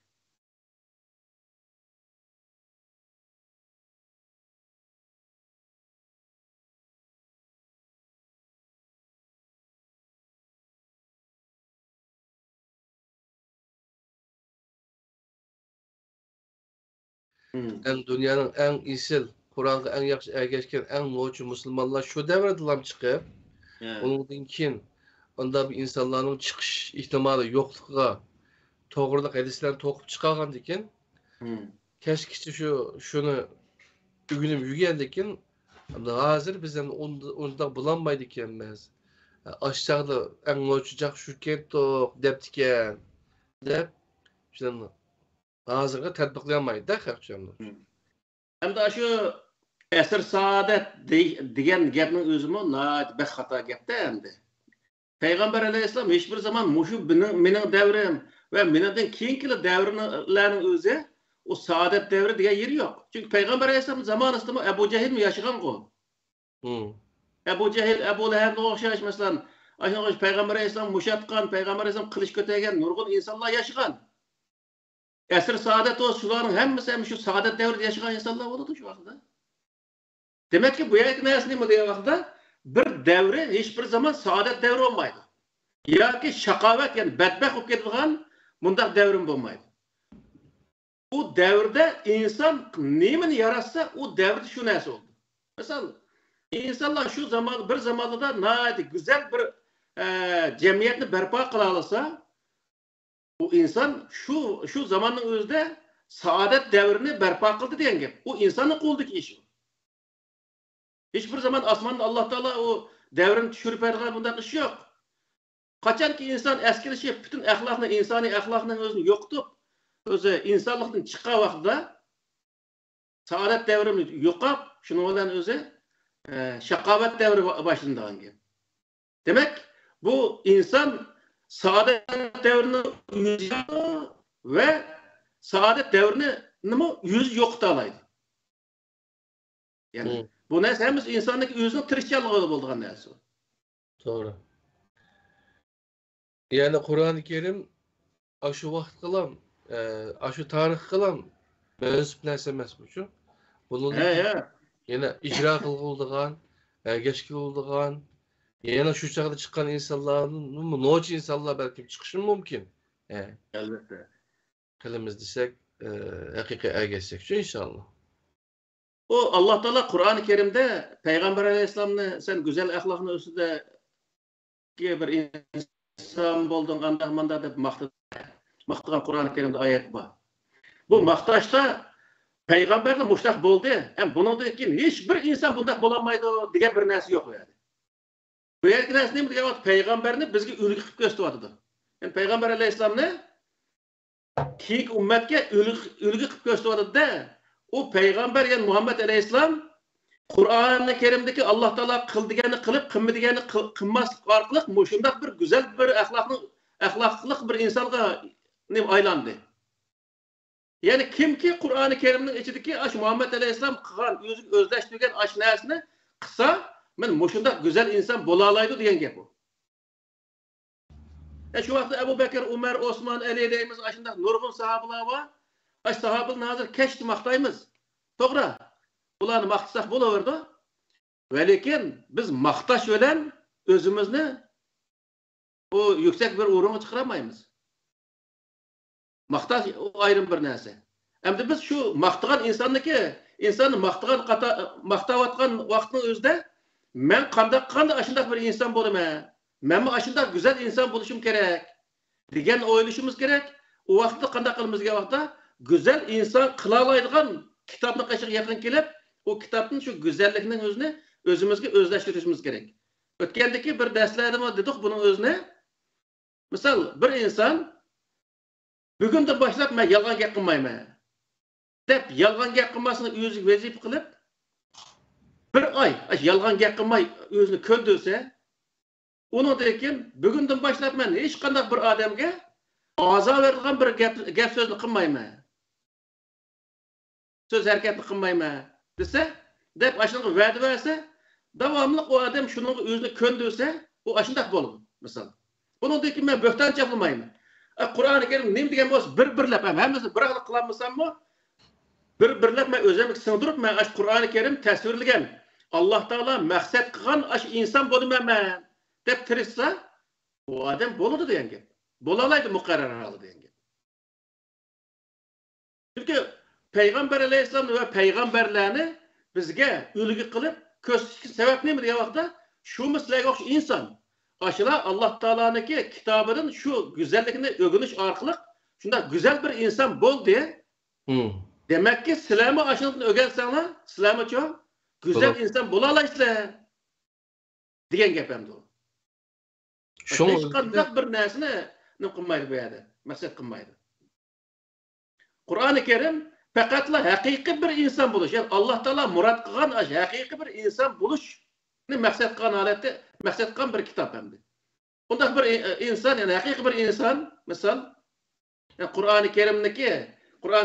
En dünyanın en isil, Kur'an'a en yaxşı ergeçken en noçu Müslümanlar şu devredilen çıkıp, onun için onda bir insanların çıkış ihtimali yokluğa doğruluk hadislerini tokup çıkargan diken, keşke şunu ügünüm yügendikin, hazır bizden onda bulanmaydı ikenmez. Aşağıda en noçucak şirket deptiken, dep, işte hazırga tatbiqlamaydı da hakçamlar. Hem de şu esir saadet degan gapning o'zimi nayt bir xato gapda endi. Peygamber Aleyhisselam hiçbir zaman muşu mening davrim ve meningdan keyingi davrlarning o'zi o saadet davri degan yeri yo'q. Çünkü Peygamber Aleyhisselam zamonasida Ebu Cehil mi yaşagan-ku? Ebu Cehil, Ebu Lehab'ga o'xshash masalan, aşağı Peygamber Aleyhisselam muşatgan, Peygamber Aleyhisselam kılıç ko'targan nurg'un insonlar yaşagan. Esir saadet o suların hemmisi şu saadet devrinde yaşayan insanlar oldu şu vaqtda. Demek ki bu yerki neresi mi diye vaqtda bir devri hiçbir zaman saadet devri olmaydı. Ya ki şakavet yani bedbaht olup ketgan bundaq devrim olmaydı. Bu devirde insan nemini yaratsa o devirde şu neresi oldu. Mesela insanlar şu zaman bir zamanda da nayet güzel bir cemiyetini berpa kılalasa bu insan şu zamanın özünde saadet devrini berpa kıldı diyen gap. O insanın qo'lidagi iş. Hiçbir zaman asmanda Allah Teala o devrini düşürüp vergan bundak iş yok. Kaçanki insan eskilişip bütün ahlakını, insani ahlakının özünü yoktup, özü insanlıktan çıkan vaxtda saadet devrini yokap, şunu olan özü şakavet devri başlandığı gibi. Demek bu insan saadet devrini yüz ve saadet devrini yüz yoktu alaydı. Yani bu neresi hemiz insandaki özünün tirişçalığı olduğu neresi. Doğru. Yani Kur'an-ı Kerim aşı vaqt kılam, aşı tarih kılam mevzup nerse emas bu şu. Bunun yine icra kılgıldığan, geçki kılgıldığan Yana şu çağda çıkan insanların noç insanlar belki çıkışı mümkün. Elbette. Kılımız desek, hakikaya geçsek şu inşallah. O Allah Teala Kur'an-ı Kerim'de Peygamber Aleyhisselam'ın sen güzel ahlakını üstünde bir insan buldun andahmanda deb maqtagan Kur'an-ı Kerim'de ayet var. Bu maqtashda Peygamberle muştaq boldu. Hem bundan keyin hiçbir insan bundaq bolamaydı degan bir narsa yok yani. Bu yerki narsa nima degan Peygamberni bizga ulgu qilib ko'rsatyapti. Yani Peygamber Aleyhisselam'ni keyingi ummatga ulgu qilib ko'rsatyapti-da. O Peygamber yani Muhammed Aleyhisselam Kur'an-ı Kerim'deki Allah Teala kıldıganı kılıp kılmadıganı kılmaslık arkalık muşundaq bir güzel bir ahlaklık bir insanga aylandı. Yani kim ki Kur'an-ı Kerim'in içindeki aş Muhammed Aleyhisselam kılgan özleştirgen aş nersini kısa men muşundaq güzel insan bolalaydı diyen gap bu. Şu vaqtda Ebu Bekir, Ömer, Osman, Ali deymiz aşındaq nurgun sahabalar var. Aş sahabalarni hazır keşti maqtaymiz. To'g'ri. Bularni maqtasak bo'laverdi. Lekin biz maqtash bilan o'zimizni o yüksek bir o'ringa chiqaramaymiz. Maqtash o ayrım bir narsa. Endi biz şu maqtagan insonni maqtayotgan vaqtning o'zida men qanday ashundaq bir inson bo'laman. Men ashundaq güzel inson bo'lishim kerak degan o'ylashimiz kerak. O vaqtda qanday qilmizga vaqtda güzel insan qila oladigan kitobni qashiq yaqin kelib, o kitobning shu go'zallikning o'zini o'zimizga o'zlashtirishimiz kerak. O'tgandagi bir darslarda dedik buning o'zini. Misol bir inson bugundan boshlab men yolg'on gap qilmayman deb yolg'on gap qilmasini o'zi vazifa qilib bir oy yolg'on gap qilmay o'zini ko'ndirsa, undan keyin bugundan boshlab men hech qanday bir odamga azob beradigan bir gap so'zni qilmayman. Söz hareketini qilmayman desa, deb ashunga va'da bersa, davomli o odam shuni o'zini ko'ndirsa, u ashundaq bo'ladi. Misol. Bundan keyin men bo'xton chaqilmayman. Qur'oni Karim nima degan bo'lsa, bir-birlab hammasi bir xil qilmasammi, bir-birlab men o'zimga singdirib, men ash Qur'oni Karim tasvirlagan Alloh taolo maqsad qilgan ash inson bo'laman deb tirishsa, u odam bo'ladi degan gap. Bo'la oladi muqarrar holda degan gap. Chunki Peygamber Aleyhisselam ve peygamberlerini bizge ulgu qilib ko'rsatishga sabab nima degan vaqtda shu mislarga o'xshash inson aşıla Allah Teala'nınki kitabının şu güzellikini öğreniş orqali shunday güzel bir inson bo'l diye. Demek ki sizlarni aşılarini o'rgansanglar, sizlarni uchun güzel inson bo'la olasizlar degan gap ham bu. Hech qanday bir narsani nima qilmaydi bu yerda, maqsad qilmaydi. Qur'oni Karim faqatla haqiqiy bir inson bo'lish, yani Alloh taolo murod qilgan haqiqiy bir inson bo'lishni maqsad qilgan holatda, maqsad qilgan bir kitob hamdi. Bunday bir inson, yani haqiqiy bir inson, misol, yani Qur'oni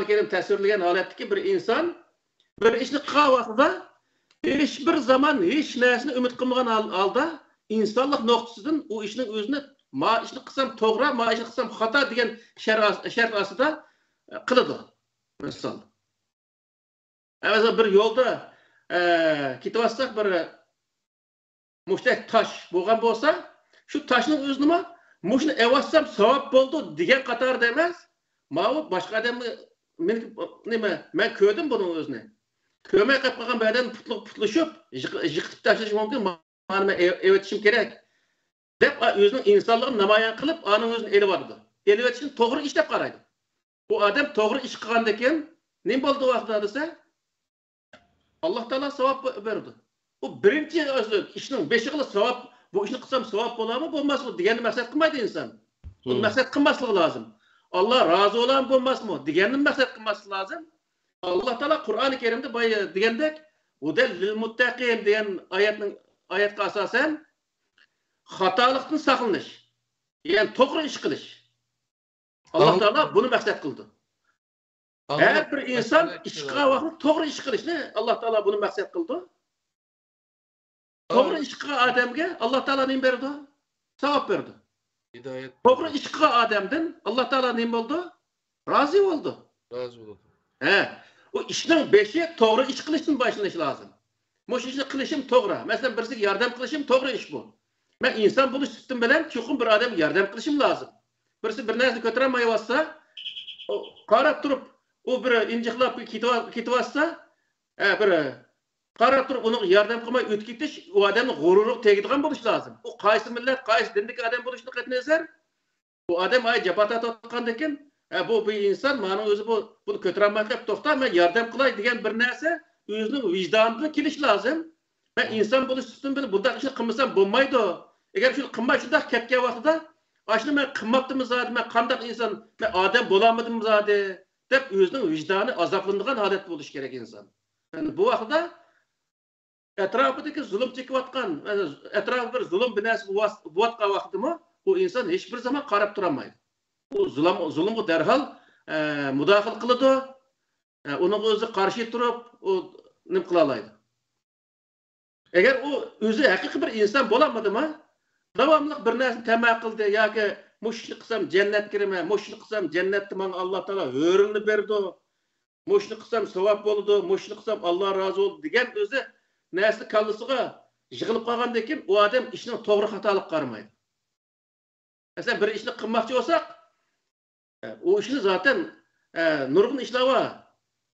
Karim tasvirlagan holatdagi bir inson bir ishni qilgan vaqtida hech bir zaman hech narsani umid qilmagan holda insonlik nuqtasidan u ishning o'zini ma ishni qilsam to'g'ri, ma ishni qilsam xato degan shart ostida qiladi. Misol. Mesela bir yolda ketayotsak bir mushtak tosh bo'lgan bo'lsa, shu toshning o'zini mushni evatsam savob bo'ldi degan qatorda emas, mana boshqa odamni men ko'rdim buning o'zini. Ko'rmay qolib qolgan bir odam putlashib, yiqitib tashlash mumkin, mana men evatishim kerak deb o'zining insonligini namoyon qilib, uning o'zini elib oladi. Elib etishni to'g'ri ish deb qaraydi. Bu odam to'g'ri ish qilgandan keyin nima bo'ldi vaqtida desa, Allah Teala savab berdi. O birinchi ishning beshiqli savab, bu ishni qilsam savab bo'ladimi, bo'lmasmi deganni maqsad qilmaydi inson. Bu maqsad qilmasligi lozim. Allah rozi bo'ladimi, bo'lmasmi deganni maqsad qilmasligi lozim. Allah Teala Qur'oni Karimda boya degandek, "Hudal lil muttaqin" degan oyatga asosan xatolikdan saqlanish, ya'ni to'g'ri ish qilish. Allah Teala bunu maqsad qildi. Her bir insan iş qilgan vaqtda to'g'ri ish qilishni Allah Teala bunu maqsad qildi. To'g'ri ish qilgan odamga Allah Teala nima berdi? Savob berdi. Hidayet. To'g'ri ish qilgan odamdan Allah Teala nima bo'ldi? Rozi bo'ldi. Rozi bo'ldi. O ishning beshi to'g'ri ish qilishdan boshlanishi lozim. Mush ishni qilishim to'g'ri. Masalan, birisiga yordam qilishim to'g'ri ish bu. Ben insan buluş sütüm bilen çokum bir adam yardım kılışım lazım. Birisi bir nerede götüremeye varsa o karap durup o bir inciklap kitvassa bir karap durup onu yardım kılmay ötkitiş o adamın gururluk tegdiğen buluş lazım. O kaysı millet kaysı dindik adam buluşunu katnezer. Bu adam ay cebata tutkandaken bu bir insan manın özü bunu götüremezlik tokta ben yardım kılay diyen bir nerse özünün vicdanını kiliş lazım. Ben insan buluş sütüm bilen bunda işini kılmasam bulmaydı o. Eğer şunu kılmay şunda ketke vaxtıda aslında ben kımmaktım zaten, ben kandak insan, ben adam bulamadım zaten. Dep özünün vicdanı azaplandığan halet buluş gerek insan. Yani bu vaxtıda etrafındaki zulüm çekip atkan, etrafı bir zulüm binası bu atkan vaxtı mı, o insan hiçbir zaman karab duramaydı. O zulümü derhal müdahil kılıdı, onun özü karşı durup, o nim kılalaydı. Eğer o özü hakiki bir insan bulamadı mı, davamlıq bir nərsini təmək qıldı, ya ki, muşni qısam cennet girme, muşni qısam cennetті bana Allah Teala öğrenini berdi, muşni qısam sevap oldu, muşni qısam Allah razı oldu degen özü nəsli kallısıga yığılıp qalğandan keyin o adam işinin toğru hatalık qarmaydı. Mesela bir işini qılmaqçı olsak, o işini zaten nurgun işlava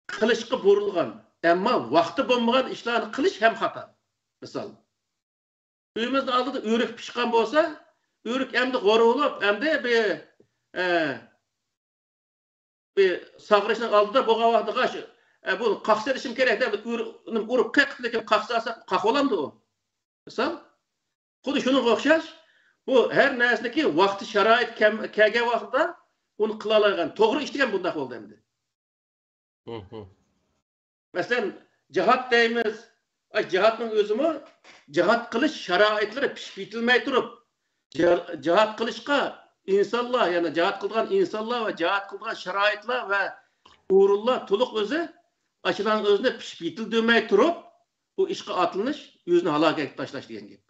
qilishqa burilgan, ama vaqti bo'lmagan ishlarni qilish ham xato. Misal Üyümüzün aldığı ürük pişkan olsa, ürük hem de koru olup, hem de bir sağırışını aldı da boğa vaxtı kaşı. Bunu kaksa edişim gerek de, ürük kaksa kak olamdı o. Misal, kudu şunun okşaş, bu her nesindeki vakti şarait kege vaxtıda onu kılalaygan, doğru işleyen bundak oldu hem de. Mesela cihat deyimiz, cihatın özümü, cihat kılış şaraitleri pişpitilmey durup, cihat kılışka insanlar, yani cihat kılgan insanlar ve cihat kılgan şaraitler ve uğurlar tuluk özü, açılan özüne pişpitilmey durup, bu işe atılmış, yüzünü halaka taşlaş diyen gibi.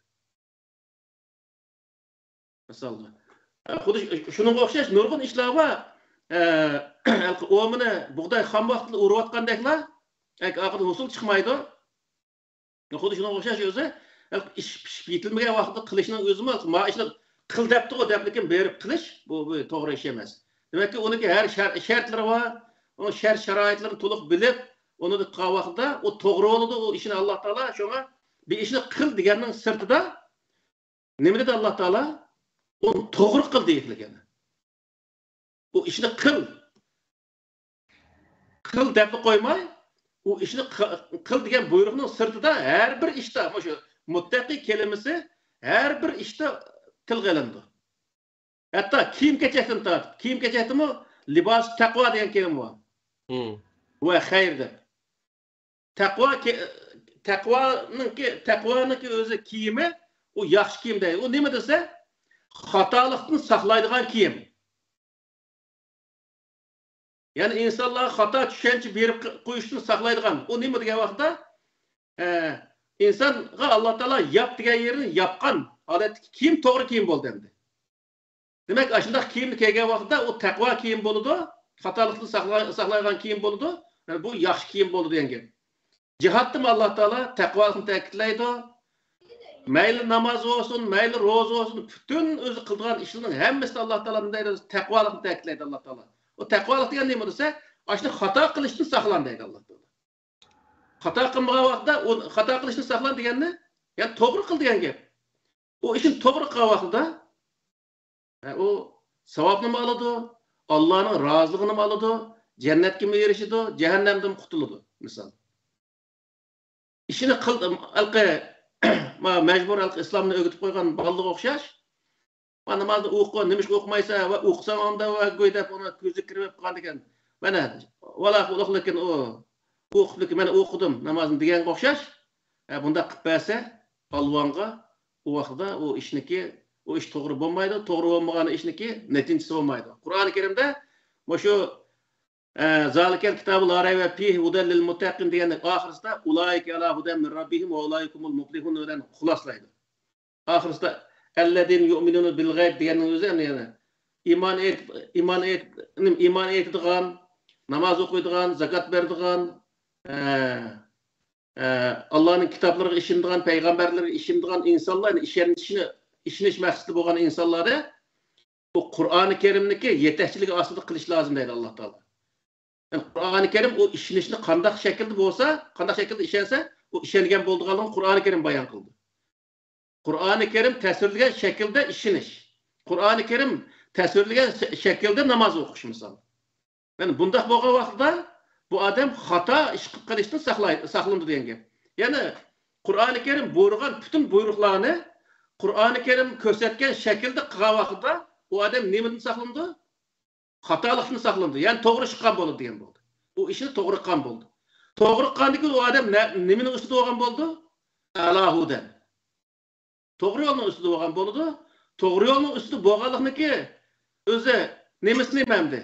Mesela, şunun okşaş, nurgun işlava, o mene buğday ham vaxtlı uğruvatkandaklar, akıda usul çıkmaydı. Xudu şuna okşaş özü, iş pişpitilmegen vaxtda qilishning özü ma ishni qil depti o deplikin berip qilish, bu to'g'ri ish emas. Demek ki onunki her şartları var, o şaraitlerini to'liq bilip, onu da qilgan vaxtda o to'g'ri bo'ladi, o ishini Allah Taala şoňa bir ishni qil deganning sirtida nima dedi Allah Taala? Onu to'g'ri qil deyilgan. O ishni qil deb qo'ymay, o işini kıl diyen buyruğunun sırtında her bir işte, şu muttaki kelimesi her bir işte tilgılındı. Hatta kim geçecektin tartıp, kim geçecekti mi? Libas takva diyen kelime var. Ve hayırdır. Takvanın ki özü kiyimi, o yaxşı kiyim değil. O ne mi dese? Hatalıktan saklaydıgan kiyim. Yani insanlar hata düşençi berip koyuşunu saklaydıgan. O ne mi diye vaxtda? İnsan Allah Teala yap diye yerini yapkan. Adet kim doğru kim bol dendi. Demek aşında kim diye vaxtda o takva kim boludu? Hatalıkını saklaygan kim boludu? Yani bu yaxşı kim boludu diyen gibi. Cihattım Allah Teala takvalını tekitleydi. Meyli namaz olsun, meyli roz olsun, bütün özü kıldıgan işinin hemmesi Allah Teala'nın takvalını tekitleydi Allah Teala. O takvalık diyen neyim olursa, aslında hata kılışını saklan deydi Allah Teala. Hata kılmağa vaxtda, o hata kılışını saklan diyen ne? Yani doğru kıl diyen gibi. O işin doğru kıl vaxtda, o sevabını mı alıdı, Allah'ın razılığını mı alıdı, cennet kimi erişidi, cehennemden kurtuludu, misal. İşini kıldım, mecbur İslam'ını öğütüp koygan ballık okşaş, namazda oku, nemiş okumaysa, okusam onda ve göydep ona gözü kirip kaldı diken. Bana, valla okularken o okudum, ben okudum namazını diyen okşaş, bunda kıpbese, alvanğa, o vaxtda o işniki, o iş doğru olmaydı, doğru olmayan işniki netincesi olmaydı. Kur'an-ı Kerim'de, şu Zalikel kitabı la raybe fihi huden lil muttaqin diyen ahiriste, ulaike ala huden min rabbihim ve ulaikumul muflihun öden hulaslaydı. Ahiriste, ellezine yu'minun bil gayb diyenin özü yani iman etdigan, namaz okuydigan, zakat berdigan, Allah'ın kitapları işindigan, peygamberleri işindigan insanların işinin işiniş maqsadi bo'lgan insonlarni bu Qur'oni Karimniki yetakchiligi ostida qilish lozim deydi Alloh taolo. Yani Qur'oni Karim o işinishni qanday shaklda bo'lsa, qanday shaklda ishlansa, o ishlangan bo'lganligini Qur'oni Karim bayon qildi. Qur'oni Karim tasvirlagan shaklda ishinish. Qur'oni Karim tasvirlagan shaklda namoz o'qish misol. Yani bundaq bo'lgan vaqtda bu odam xato ish qilib qilishdan saqlanadi degan gap. Ya'ni Qur'oni Karim buyurgan bütün buyruqlarni Qur'oni Karim ko'rsatgan shaklda qilgan vaqtda o odam nimadan saqlanadi? Xatolikdan saqlanadi. Ya'ni to'g'ri chiqqan bo'ldi degan bo'ldi. U ishni to'g'ri qilgan bo'ldi. To'g'ri qilgandan keyin u odam nimaning ustida bo'lgan bo'ldi? Allohudan. To'g'ri yo'lning ustida bo'lgan bo'ldi. To'g'ri yo'lning ustida bo'lganlikniki o'zi nemisini memdi.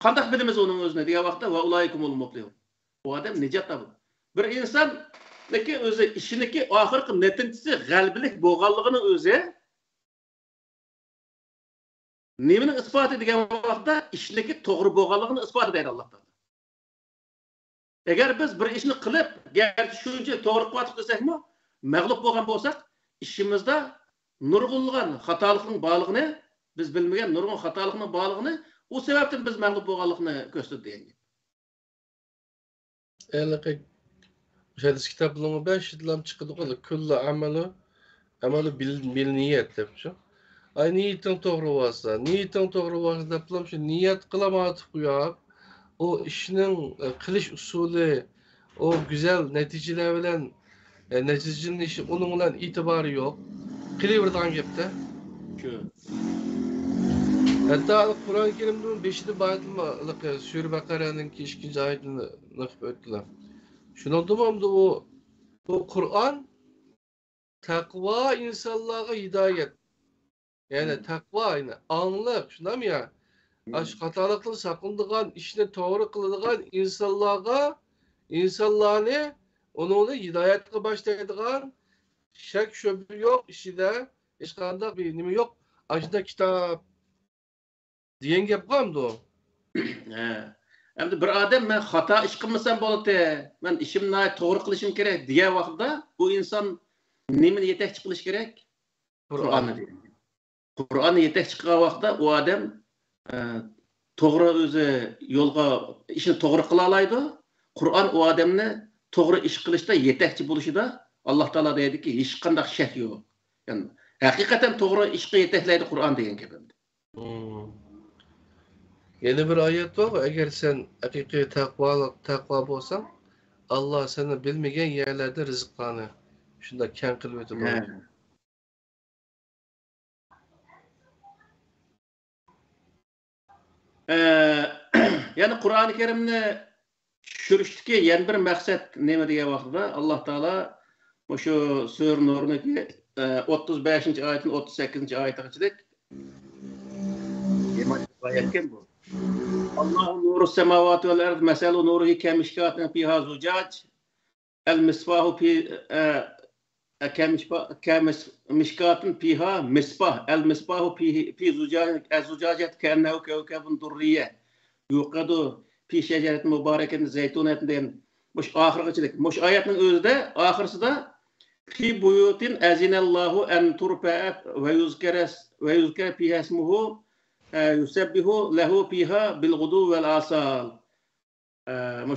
Qanday bilamiz onun o'zini degan vaqtda va ulaykumul muflihun. Bu odam nijot topdi. Bir inson niki o'zi ishiniki oxirgi natijasi g'albilik bo'lganligini o'zi nimani isbot etgan vaqtda ishniki to'g'ri bo'lganligini isbot etadi Alloh taolo. Agar biz bir ishni qilib, garchi shuncha to'g'ri qilyapti desakmi, mag'lub bo'lgan bo'lsak, ishimizda nurg'unlagan xatolikning borligini, biz bilmagan nurg'un xatolikning borligini, o sebepten biz mag'lub bo'lganlikni ko'rsatdi degan. Eğer şahadis kitaplarının 5 yıllam çıkıdı kullu amalı bil niyet depçi. Ay niyetin doğru varsa, deplam şu niyet kılamadı kuyap. O işinin kılış usulü, o güzel neticeler bilen neticenin işi onunla itibarı yok. Kılıverdan gepte. Şu. Hatta Kur'an-ı Kerim'in 5'de bayatılmalık Sure Bakara'nın 2. ayetini nakip ettiler. Şunu dememdi o Kur'an takva insanlığa hidayet. Yani takva aynı anlık şuna mı ya? Aş hatalıklı sakındığın işini doğru kıldığın insanlarını onu hidayetle başlaydıgan şek şöbü yok işide işkanda bir nimi yok. Acıda kitap diyen gap qamdı o. Endi bir odam men xato ish qilmasam bo'ladi, men ishimni to'g'ri qilishim kerak degan vaqtda bu inson nimani yetakchi qilish kerak? Qur'onni yetakchi qilgan vaqtda u odam to'g'ri o'zi yo'lga ishni to'g'ri qila oladi. Qur'on u odamni to'g'ri ish qilishda yetakchi bo'lishida Alloh taolo deydiki, hech qanday shak yo'q. Ya'ni haqiqatan to'g'ri ishga yetaklaydi Qur'on degan gap. Yeni bir ayet var. Eğer sen hakiki takva olsan Allah sana bilmegen yerlerde rızıklarını şunda ken kılıp ötüyor. Yani Qur'oni Karimni tushirishdagi yana bir maqsad nima degan vaqtda Alloh taolo o'sha Sura Nur'niki 35-oyatning 38-oyatigacha aytgan bu. Allahu nuru semavati vel ard mesalu nuruhi kemishkatin fiha zucac el misbahu fi kemishkatin fiha misbah el misbahu fi zucacet kennehu kevkebun durriye yuqadu fi şeceretin mübareketin zeytunetin deyen muş ahirgachilik muş ayetning o'zida oxirsida fi buyutin azinallahu en turfa'a ve yuzkara fiha ismuhu yusabbihu lehu fiha bil gudu vel asal.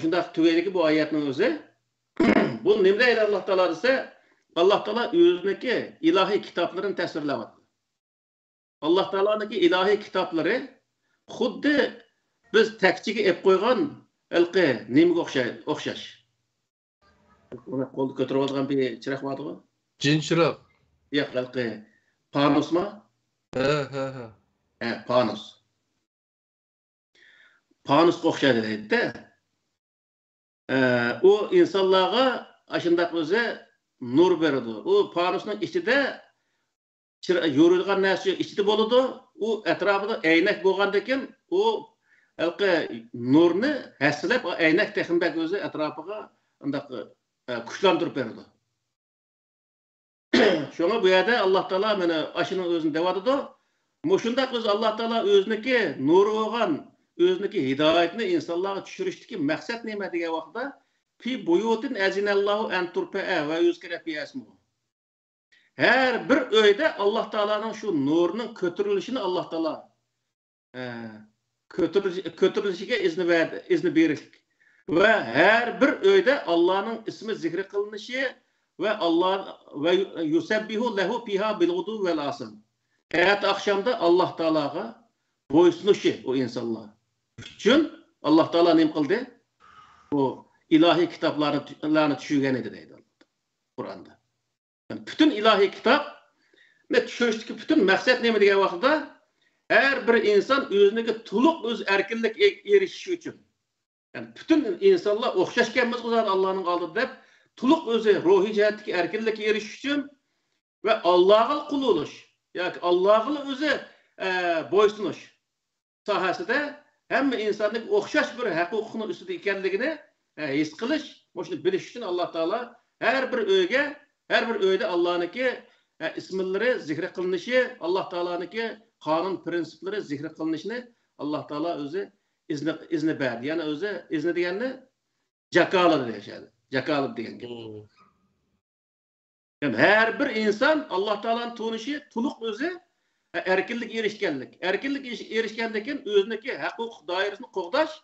Şundaq tügeydeki bu ayetning o'zi. Bu nima deydi Alloh taolo desa, Alloh taolo o'ziniki ilohiy kitoblarini tasvirlayapti. Alloh taoloning ilohiy kitoblari xuddi biz takchiga ep qo'ygan ilqi nimaga o'xshash. Uni qo'lda ko'tarib olgan bir chiroq bormi? Jin chiroq. Yo'q, ilqi panusmi? Ha. Panus. Panusga o'xshaydi deydi-da. O insonlarga ashundaq o'zi nur beradi. O panusning ichida yo'rilgan narsa ichida bo'ladi. U atrofida aynak bo'lgandan keyin u alqi nurni haslab aynak texmbak o'zi atrofiga undaq kuchlantirib beradi. Şuna bu yerda Alloh taolo mana ashuni o'zini deyotdi. Moşundaq o'zi Alloh taolo o'ziniki nuri bo'lgan o'ziniki hidoyatni insonlarga tushirishdagi maqsad nima degan vaqtda fi buyutin azinallohu an turfa'a va yuzkara fi ismuhu. her bir öyde Allah Teala'nın şu nurunun kötürülüşünü Allah Teala kötürülüşüge izni verir. Ve her bir öyde Allah'ın ismi zikri kılınışı ve Allah ve yusebbihu lehu fiha bil gudu vel asıl. Hayat akşamda Allah Teala'ga boysunuşu o insanlar. Üçün Allah Teala ne kıldı? O ilahi kitaplarını düşürgenidir deydi Kur'an'da. Yani bütün ilahi kitap ne düşürüşteki bütün maksat ne mi diye vaxtda her bir insan özündeki tuluk öz erkinlik erişişi için. Yani bütün insanlar okşaşkenmiz kızar Allah'ın aldığında hep tuluk özü ruhi cihetteki erkinlik erişiş için ve Allah'a kul oluş. Yani Allah'a özü boysunuş sahasında hem insanlık okşaş bir hukukunu üstünde ikenligini his kılış, boşuna biliş için Allah Teala her bir öyde Allah'ınki ismilleri zikre kılınışı, Allah Teala'nınki kanun prensipleri zikre kılınışını Allah Teala özü izni verdi. Yani özü izni diyenle cakalı yaşadı. Cakalı diyen gibi. Yani her bir insan Allah Teala'nın tunuşu, tuluk özü erkinlik erişkenlik. Erkinlik erişkenlikin özündeki hukuk dairesini qoğdaş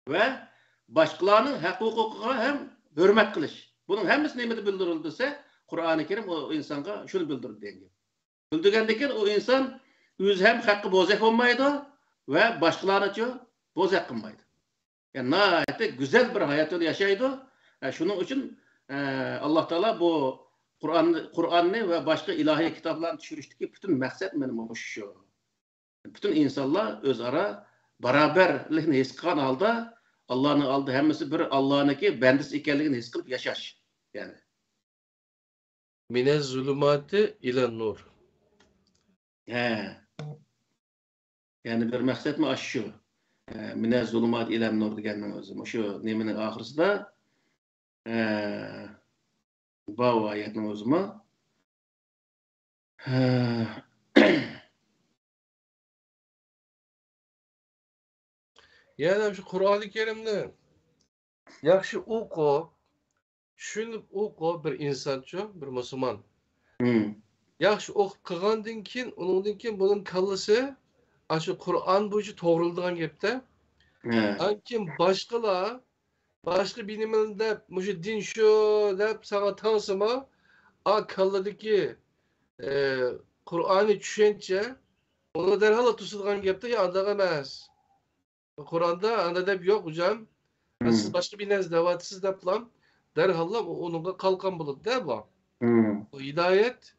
ve başkalarının hukukuğa hem hürmet kılış. Bunun hemisi nemeti bildirildiyse Kur'an-ı Kerim o insana şunu bildirdi diyen. Bildirgendekin o insan öz hem hakkı bozak olmaydı ve başkalarına bozak kılmaydı. Yani nahayete güzel bir hayat yolu yaşaydı. Şunun için Allah Teala bu Kur'an'ı ve başka ilahi kitaplarını düşürüşteki bütün maksat benim şu. Bütün insanlar öz ara beraberliğini his kılan halda Allah'ın aldığı hemisi bir Allah'ınki bendisi ikenliğini his kılıp yaşaş. Yani. Minez zulümati ile nur. Yani bir maksat mı aşı? Minez zulümati ile nur degenin özü. Şu neminin ahırsı da bu ayetin özü mü? Yani şu Kur'an-ı Kerim'de yaxşı oku, şunu oku bir insançı, bir Müslüman. Yaxşı okup kılgandan keyin, onundan keyin bunun kallası aşı Kur'an boyunca toğrulduğun gepte. Ankin başka biliminde muşu din şu dep sana tansıma kalladaki Kur'an'ı düşünce onu derhal tutulgan gepte ya andağa emas. Kur'an'da anda dep yok hocam. Siz başka bir nez devatsız deplam derhal onunla kalkan bulur der bu. O hidayet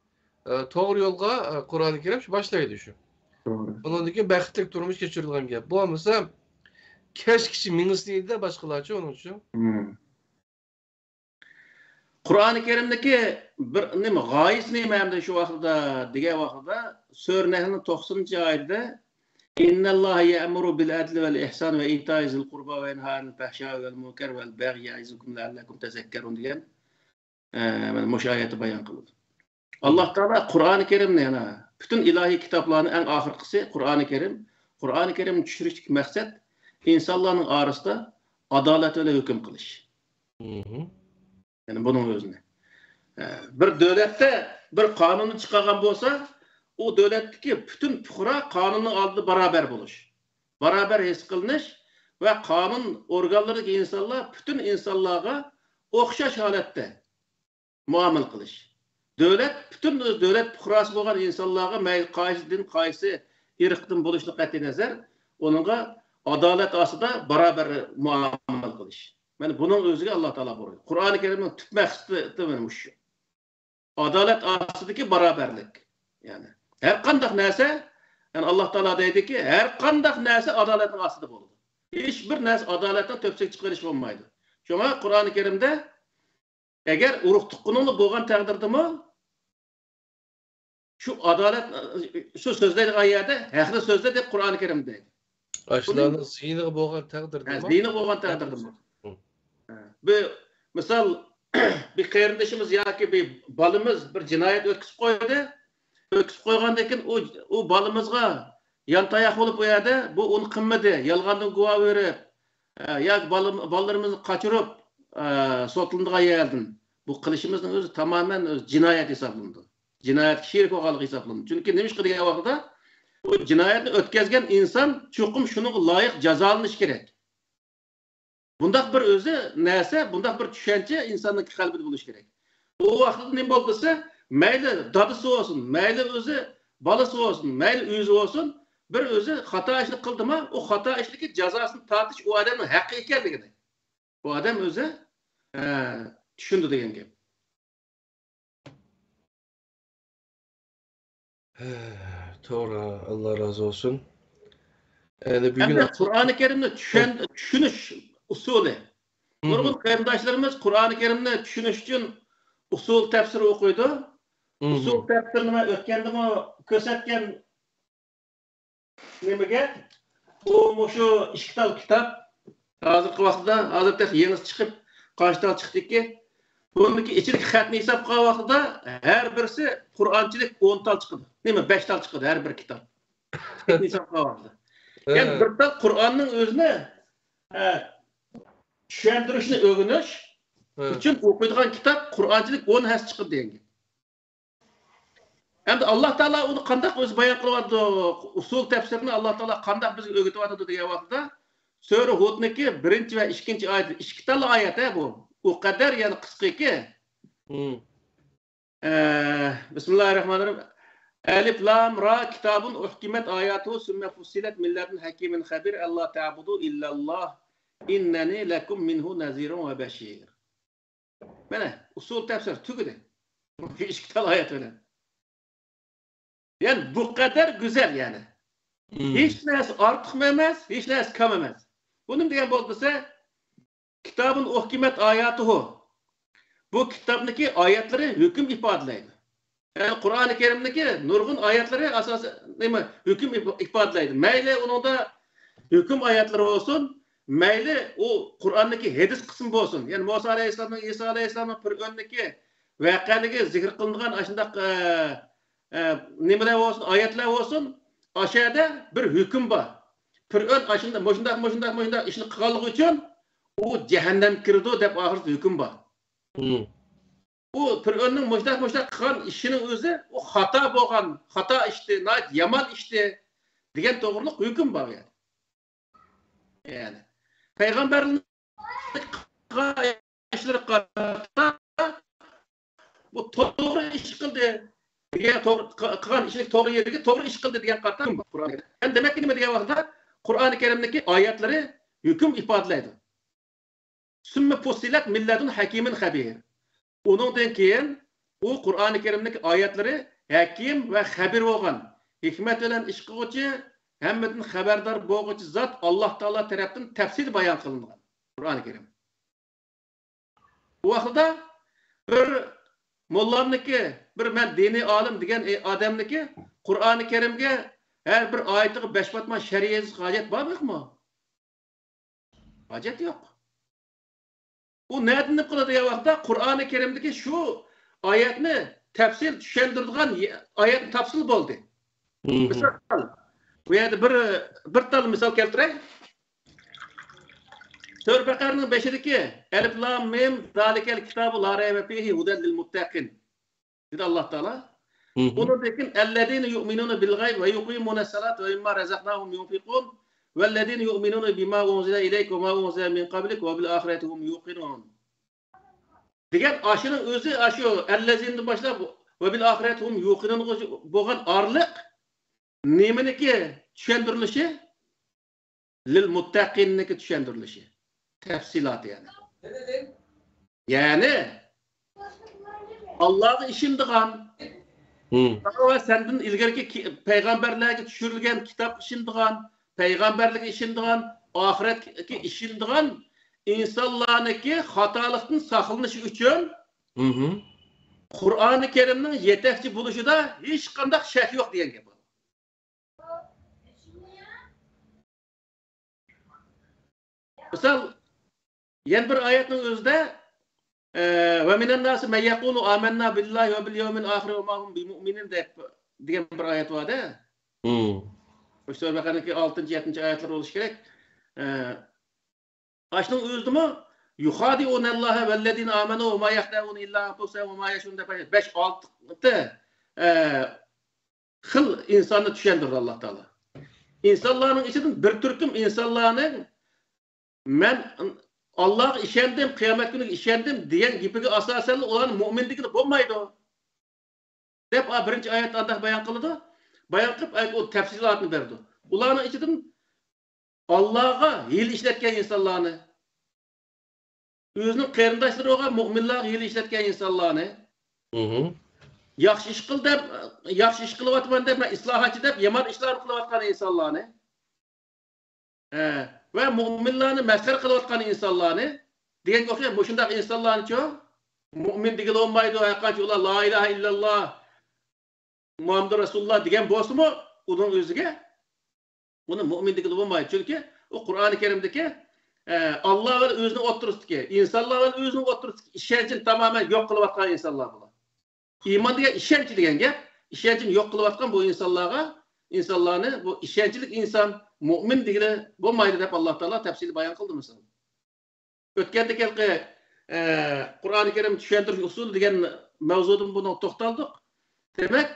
doğru yolga Kur'an-ı Kerim başlaydı şu. Ondan keyin baxtlik turmuş keçirilgan gap. Bu olmasa keşkişi mingisliği de başkalarca onun için. Kur'an-ı Kerim'deki bir nime gayis nime hem de şu vaxtda dige vaxtda Sure Nehl'in 90. ayette İnnallâhe ye'muru bil adli vel ihsan ve ita'i zil kurba ve yenhâ'anil fahşâ'i vel münker vel bagyi ya'izukum leallekum tezekkerun diyen bu ayeti bayan kıldı. Allah Teala Kur'an-ı Kerim'le yani bütün ilahi kitaplarının en ahırkısı Kur'an-ı Kerim. Kur'an-ı Kerim'in düşürüşteki maksat insanların arasında adalet ile hüküm kılış. Yani bunun özüne. Bir devlette bir kanunu çıkargan bolsa o devletteki bütün fuqara kanunun aldı beraber buluş. Beraber his kılınış ve kanun organlarındaki insanlar bütün insanlara okşaş halette muamele kılış. Devlet bütün devlet fuqarası olan insanlara qaysı din, qaysı irqdan buluşluq qat'i nazar onunla adalet asıda beraber muamele kılış. Yani bunun özüge Allah Teala buyuruyor. Kur'an-ı Kerim'in tüp maksatı benim şu. Adalet asıdaki beraberlik. Yani her kandak neyse yani Allah Teala dedi ki her kandak neyse adaletin asıdı bulur. Hiçbir neyse adaletten töpsek çıkarış olmaydı. Şuna Kur'an-ı Kerim'de eğer uruk tukkunulu boğan takdirdi mi şu adalet şu sözleri ayette haklı sözde de Kur'an-ı Kerim'de. Aşılarının zihni boğan takdirdi mi? Zihni boğan takdirdi mi? Misal bir kardeşimiz ya ki bir balımız bir cinayet ötküsüp koydu. Ötküsüp koygandakin o balımızga yantayak olup koydu. Bu onu kımmedi. Yalgandan guva verip ya ballarımızı kaçırıp sotulduğuna geldin. bu qilishimizning o'zi tamamen jinoyat hisoblanadi. Jinoyat sherik bo'lganlik hisoblanadi. Chunki nima ish qilgan vaqtida bu jinoyatni o'tkazgan inson chuqum shunga loyiq jazolanish kerak. Bundaq bir o'zi narsa, bundaq bir tushuncha insonning qalbida bo'lishi kerak. O vaqtda nima bo'ldisa, mayli dadisi olsun, mayli o'zi balası olsun, mayli o'zi olsun, bir o'zi xato ishlik qildimi, o xato ishligi jazosini tortish o odamning haqqi ekanligini. Bu odam o'zi tushundi degan gap. To'g'ri, Alloh razı olsun. Endi bugun Qur'oni Karimni tushunish usuli. Nurg'un qarindoshlarimiz Qur'oni Karimni tushunish uchun usul tafsir o'qiydi. Usul tafsirini o'tganda ko'rsatgan nimaga? Bu shu ishqital kitob hozirgi vaqtda hozirda yangi chiqib, qarshıdan chiqdiki, buniki ichidagi xatni hisob qilgan vaqtida har birisi Qur'onchilik 10 tal chiqadi. Nima 5 tal chiqadi har bir kitob. Hisob qilgan vaqtida. Yani bir tal Qur'onning o'zini tushuntirishni o'rganish uchun o'qiydigan kitob Qur'onchilik 10 has chiqadi degan. Endi Alloh taolo uni qanday o'zi bayon qilyapti, usul tafsirini Alloh taolo qanday bizga o'rgatyapti degan vaqtda Sura Hudniki 1 va 2 oyat, 2 tal oyat bu. O kadar yani qisqaki. Bismillahirrahmanirrahim. Alif lam ra kitabun uhkimat ayatuhu summa fussilat min ladun hakimin khabir Allah ta'budu illallah innani lakum minhu nazirun ve beşir. Mana usul tafsir tugudi. 2 tal ayat öyle. Yani bu kadar güzel yani. Hiç narsa ortiq emas, hiç narsa kam emas. Bunun degan bo'ldisa kitabın uhkimat ayatuhu. Bu kitapdaki ayetleri hüküm ifadelaydi. Yani Kur'an-ı Kerim'deki nurgun ayetleri asası neymi hüküm ifadelaydi. Meyle onun da hüküm ayetleri olsun, meyle o Kur'an'daki hadis kısmı olsun. Yani Musa Aleyhisselam'ın, İsa Aleyhisselam'ın bir öndeki vakaligi zikr kılıngan aşındak nimeler olsun, ayetler olsun, aşağıda bir hüküm var. Bir ön aşında moşundak işini kıkalığı için o cehennem kirdi dep ahirde hüküm var. O Fir'aun'un moşdak kılan işinin özü o hata bo'lgan, hata işte, yaman işte degan to'g'riliq hüküm var yani. Yani peygamberlik işleri qarata bu to'g'ri ish qildi degan qilgan ishlik to'g'ri yerga to'g'ri ish qildi degan qarata Qur'onga. Yani demek ki nima degan vaqtda Qur'oni Karimdagi oyatları hüküm ifadelaydi. Summa fussilat min ladun hakimin khabir. Onundan keyin o Qur'oni Karimdagi oyatları hakim ve xabir bo'lgan, hikmat bilan ish qiluvchi, hammadan xabardor bo'luvchi zot Alloh taolo tarafdan tafsil bayon qilingan Qur'oni Karim. Bu vaqtda bir mollarniki, bir men diniy olim degan odamniki Qur'oni Karimga her bir oyatiga 5 batman shariat hojat bormi? Hojat yo'q. O nereden qiladi degan vaqtda Qur'oni Karimdagi shu oyatni tafsil tushuntiradigan oyat tafsil bo'ldi. Misol, bu yerda bir tal misol keltiray. Sura Baqaraning 5-dagi Alif lam mim zalikal kitabu la rayba fihi hudan lil muttaqin. Dedi Alloh taolo. Bunundakin ellezine yu'minuna bil gayb ve yuqimuna salat ve mimma razaqnahum yunfiqun. وَالَّذِينَ يُؤْمِنُونَ بِمَا أُنْزِلَ إِلَيْكَ وَمَا أُنْزِلَ مِنْ قَبْلِكَ وَبِالْآخِرَةِ هُمْ يُوقِنُونَ. Degan aşının özü aşu ellezinde başlap وَبِالْآخِرَةِ هُمْ يُوقِنُونَ bo'lgan arliq nemeniki tushuntirilishi lil muttaqin'niki tushuntirilishi. Tafsilat yani. Yani Allah'ın işindigan ve senden ilgirki peygamberlerge düşürülgen kitap işindigan peygamberlik işindigan, ahiretki işindigan insanlarniki hatalıktan saklanışı üçün Kur'an-ı Kerim'nin yetekçi buluşu da hiç kandak şek yok diyen gibi. Misal, yen bir ayetin özde ve minen nasi men yekulu amennâ billahi ve bil yevmil ahire ve mahum bi mu'minin diyen bir ayet var da. Sura Baqara'daki 6. 7. ayetler oluş gerek. Aşının özü mü? yuhadi'unallaha vellezine amenu ve ma yahda'un illa anfusahum ve ma yeşun dep 5-6 xil insanı düşendir Allah Teala. İnsanların içinden bir türküm insanların men Allah'a işendim, kıyamet günü işendim diyen gibi asasen olan müminlikte olmaydı. Dep birinci ayet Allah bayan kıldı. Bayan kılıp ayet o tefsilatını verdi. Ulanın içinden Allah'a hil işletken insanlarını, özünün kıyırdaşları oğa müminler hil işletken insanlarını, yaxşı iş kıl dep, yaxşı iş kılıvatman dep, islahatçı dep, yaman işler kılıvatkan insanlarını, ve müminlerini mesler kılıvatkan insanlarını, diyen okşayın, bu şundak insanlarını çoğu, mümin digil olmaydı, ayakancı ola, la ilahe illallah, Muhammed Resulullah diyen bosu mu, onun özüge, onun mümin digil olmaydı. Çünkü o Kur'an-ı Kerim'deki Allah ve özünü otururuz ki, insanlar ve özünü otururuz ki, işencini tamamen yok kılıvatkan insanlar bu. İman diye işenci diyen gep, işencini yok kılıvatkan bu insanlarını, bu işencilik insan, mümin digili olmaydı dep Allah Teala tefsili bayan kıldı mısın? Ötkendeki Kur'an-ı Kerim düşendiriş usulü diyen mevzudun bunu toxtaldık. Demek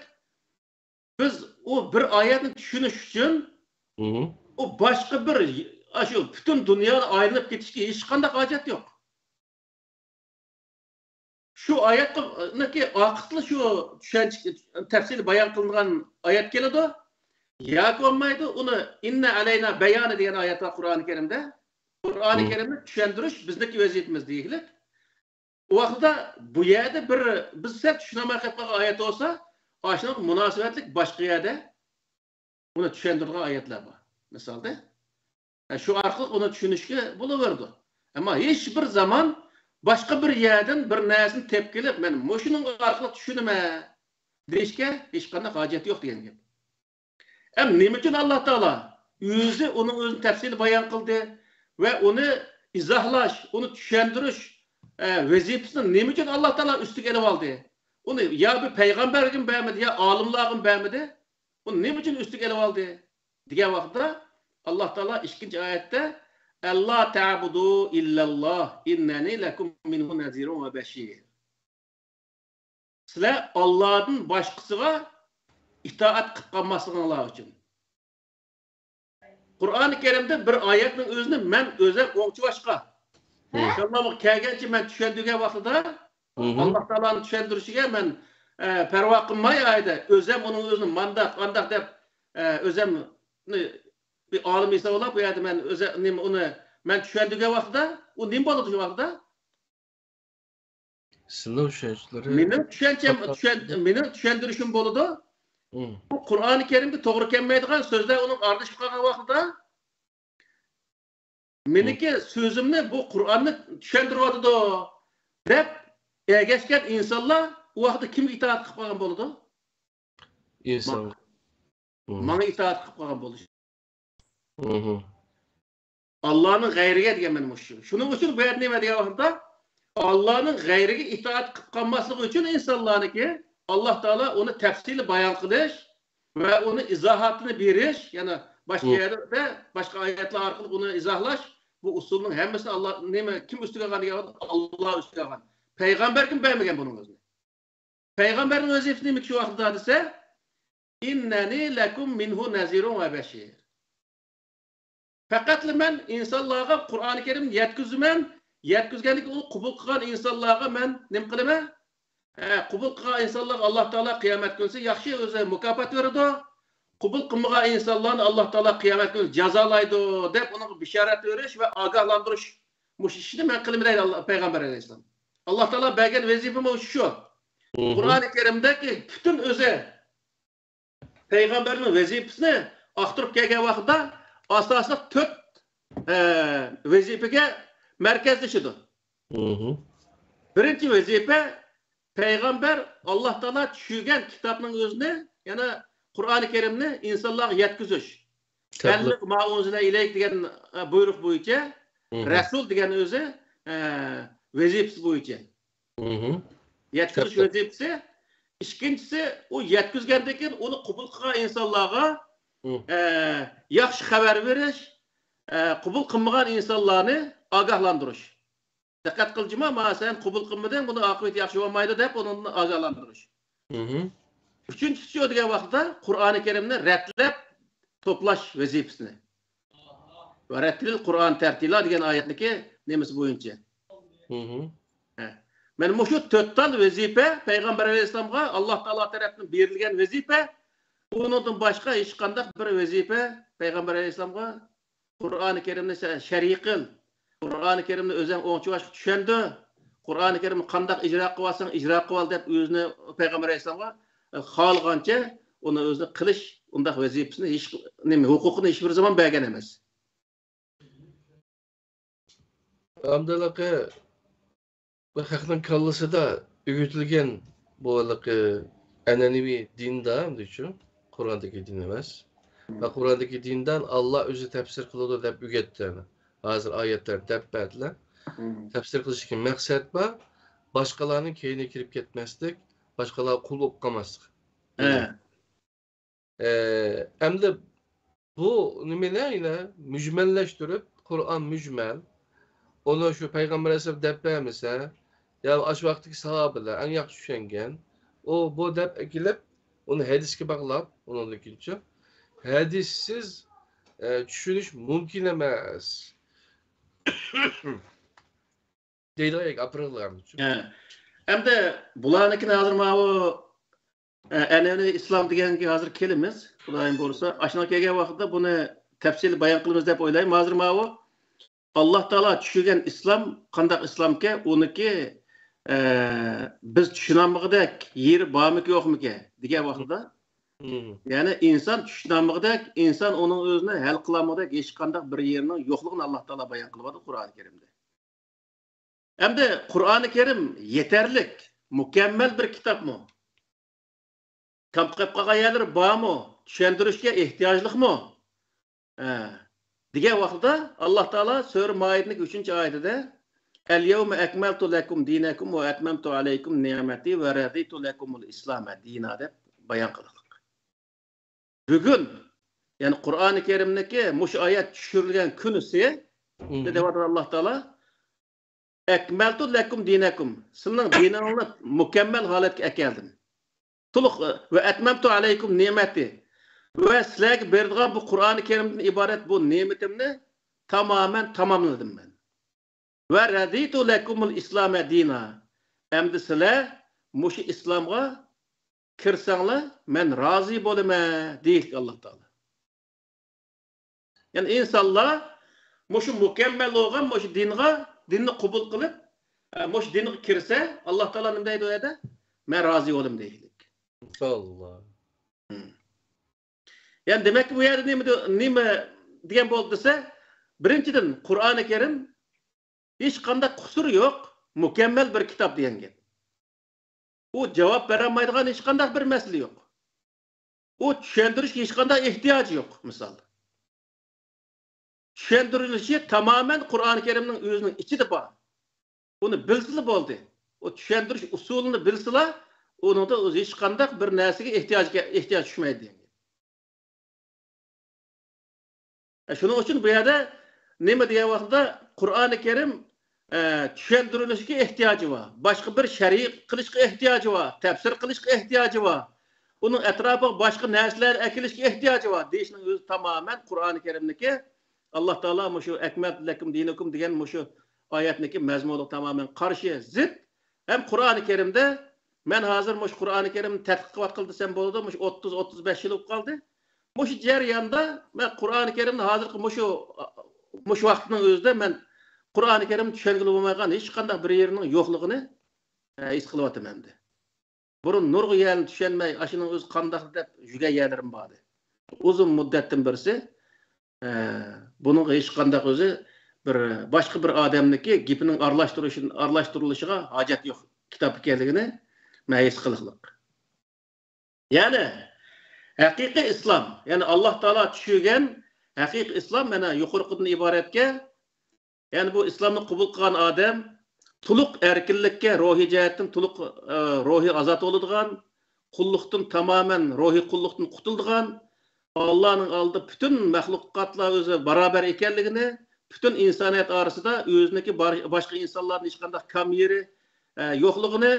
biz o bir ayetin düşünüş için o başka bir şu bütün dünyanın ayrılıp gitişki hiç kandak hacet yok. Şu ayetteki akıtlı şu tefsiri bayan kılınan ayet geldi. Ya olmaydı onu inne aleyna beyanı diyen ayet var Kur'an-ı Kerim'de. Kur'an-ı Kerim'de düşündürüş bizdeki vaziyetimiz değillik. O vakitte bu yerde biz hep düşünemek ayet olsa aşırı münasebetlik başka yerde onu düşündürülen ayetler var. Mesela şu arkalık onu düşünüşke buluverdi. Ama hiçbir zaman başka bir yerden bir nesin tepkilip benim şunun arkalık düşünme deyişke hiç kandak hacet yok diyen gibi. Hem ne için Allah Teala onun özünün tefsiri bayan kıldı ve onu izahlaş, onu düşündürüş vazifesini ne için Allah Teala üstü gelip aldı. Onu ya bir peygamberin beğenmedi ya alimlerin beğenmedi. Onu ne için üstü gelip aldı diye vakitte Allah Teala ikinci ayette Allah ta'budu illallah inneni lekum minhu nezirun ve beşir. Sizler Allah'ın başkasına itaat kılmasınlar için. Kur'an-ı Kerim'de bir ayetin özünü men özel oğçu başka. İnşallah kelgençi men düşündüğü vakitte Allah Teala'nın düşündürüşüge men perva kılmay ayda özem onun özünü mandak dep özem bir alim ise ola bu yerde men onu men düşündüğü vakitte o nim boludu şu vakitte? Sınav düşünceleri. Benim düşündürüşüm boludu. Bu Kur'an-ı Kerim'de doğru kelmeydiğen sözler onun ardışıp kalgan vakitte meniki sözümle bu Kur'an'ı düşündürüyordu dep geçken insanlar o vakitte kim itaat kılıp kalgan boludu? İnsan. Bana itaat kılıp kalgan boludu. Allah'ın gayrige diyen benim hoşum. Şunun için bu yer neyme diye vakitte Allah'ın gayrige itaat kılıp kalması için insanlarını ki Allah Teala onu tefsirli bayan kılış ve onu izahatını biriş, yani başka yerde başka ayetler arkalık onu izahlaş. Bu usulün hemesini Allah kim üstüne kalıyor? Allah üstüne kalıyor. Peygamber kim beğenmegen bunun özünü? Peygamberin vazifesi mi şu vakitte ise inneni lekum minhu nezirun ve beşir. Fakat men insanlara Kur'an-ı Kerim yetkizgenlik onu kubul kılan insanlara men nim kılma? Kubul kılan insanlar Allah Teala kıyamet günü yaxşı öze mükafat verirdi. Kubul kılmagan insanlarını Allah Teala kıyamet günü cezalaydı dep onun bişaret veriş ve agahlandırış. Bu işini men kılmaydı Allah Peygamber Aleyhisselam. Allah Teala belgen vazifemi şu. Kur'an-ı Kerim'deki bütün öze Peygamberin vazifesini aktarıp gelgen vakitte asasında 4 vazifeye merkezleşiyor. Birinci vazife Peygamber Allah Teala düşürgen kitabının özüne yani Kur'an-ı Kerim'ni insanlara yetkizmiş. Bellik ma'unzile ileyk diyen buyruk boyunca Resul diyen özü vazifesi boyunca. Yetkiziş vazifesi. İkincisi o yetkizgendeki onu kubul kılan insanlara yaxşı haber veriş, kubul kılmagan insanlarını agahlandırış. diqqat qilchima, ma sen qabul qilmading, buni oqibati yaxshi bo'lmaydi deb uni azalantirish. Üçüncüsü şu degan vaqtda Qur'oni Karimni ratlab to'plash vazifasini. Va rattil Qur'on tartila degan oyatniki nemisi bo'yicha. Mana bu shu to'rttal vazifa Payg'ambar alayhisolamga Alloh taolo tomonidan berilgan vazifa, undan boshqa hech qanday bir vazifa Payg'ambar alayhisolamga Qur'oni Karimni shar'iy qil, Qur'oni Karimni o'zing o'ngchivash tushundi, Qur'oni Karimni qanday ijro qilsang ijro qil deb o'zini Payg'ambar alayhisolamga xohlagancha uni o'zini qilish undaq vazifasini hech nima huquqini hech bir zaman bergan emas. Amdalaqa bu haqning kallasida öğütülgen bu annenevi dinde diyor. Kur'an'daki din emas. Ve Kur'an'daki dinden Allah özü tefsir kılıyordu dep ügettiğini. Hazır ayetler dep berdiler. Tefsir kılış için maksat var. Başkalarının keyine girip ketmezdik. Başkaları kul okkamazdık. Hem de bu nimelerle mücmelleştirip Kur'an mücmel. Onu şu Peygamber Aleyhisselam dep vermese ya aş vaktiki sahabeler en yaxşı düşüngen o bu dep ekilip onu hadisке bağlap onun ikinci hadissiz düşünüş mümkün emas. Deyilek apırlarını. Hem de bularnikini hazır mı annenevi İslam degan ki hazır kelimiz. Xudoyim bo'lsa, aşına kelgan vaqtda buni tafsil bayon qilamiz deb o'ylayman. Hazır mı Allah Taala tushirgan islom qanday islomga uniki biz tushunamig'idek yeri bormiki yo'qmiki degan vaqtda ya'ni inson tushunamig'idek inson uning o'zini hal qilamig'idek hech qanday bir yerning yo'qligini Alloh Taolo bayon qilyapti Qur'oni Karimda. Hamda Qur'oni Karim yetarlik, mukammal bir kitobmi? Kamqib qolgan yerlari bormi? Tushuntirishga ehtiyojliqmi? Diğer vaqtda Allah Taala Sure Maidning 3-oyatida "El-yevme ekmeltu lekum dinakum ve etmemtu aleykum ni'meti ve raditu lekumul İslam'e dina" deb bayon qildi. Bugun, ya'ni Qur'oni Karimdagi mush oyat tushirilgan kunisi dedi Allah Taala "Ekmeltu lekum dinakum" sizning diningizni mukammal holatga keldim. To'liq ve etmemtu aleykum ni'meti ve sizlarga berdiğim bu Qur'oni Karimdan ibaret bu ne'matimni tamamen tamamladım ben. Ve raditu lekumul İslam'e dina. Endi sizlar mushi İslamga kirsanglar men rozi bo'laman deydi Allah Taala. Yani insonlar mushu mukammal bo'lgan mushu dinni qabul qilib, mushu dinga kirsa Allah Taala nima deydi o yerda? Men rozi bo'laman deydi. Allah. Yani demek ki bu yerde nime diyen bo'ldi desa, birinchidan Qur'oni Karim hech qanday kusur yok, mukammal bir kitap degan gap. U javob berolmaydigan hech qanday bir masala yok. U tushuntirishga hech qanday ehtiyoj yok misol. Tushuntirilishi tamoman Qur'oni Karimning o'zining ichida bor. Uni bilsizlar bo'ldi. O tushuntirish usulini bilsizlar, uningda o'zi hech qanday bir narsaga ehtiyoj tushmaydi. Şunun için bu yerde nima degan vaqtda Qur'oni Karim tushuntirilishga ehtiyojı var. Başka bir shar'iy qilishga ehtiyojı var. Tafsir qilishga ehtiyojı var. Uning atrofiga boshqa narsalar ekilishga ehtiyojı var. Deyishning o'zi tamoman Qur'oni Karimniki Allah Taala shu akmat lakum dinakum degan shu oyatniki mazmuni tamoman qarshi zid. Hem Qur'oni Karimda men hozir Qur'oni Karimni tadqiqot qildi desam bo'ladi. 30-35 yil bo'lib qoldi. Muş jarayonda men Qur'oni Karimni hozirgi mush vaqtning o'zida men Qur'oni Karim tushungili bo'lmagan hech qanday bir yerining yo'qligini his qilyapman endi. Burun nurg'a yerni tushunmay, ashining o'zi qanday deb juga yerlarim bor. Uzun muddatdan birisi buning hech qanday o'zi bir boshqa bir odamniki gapining aralashtirilishiga hojat yo'q kitob ekanligini men his qiliqliq. Ya'ni haqiqiy islom, yani Allah Taala tushirgan haqiqiy islom mana yuqoridan iboratga, yani bu islomni qabul qilgan odam to'liq erkinlikka, ruhiy jihatdan to'liq ruhiy ozod bo'ladigan, qulluqdan tamoman ruhiy qulluqdan qutuladigan, Allohning oldida butun maxluqotlar o'zi barobar ekanligini, bütün insaniyet arasında özündeki başka insanların hiç qanday kam yeri yo'qligini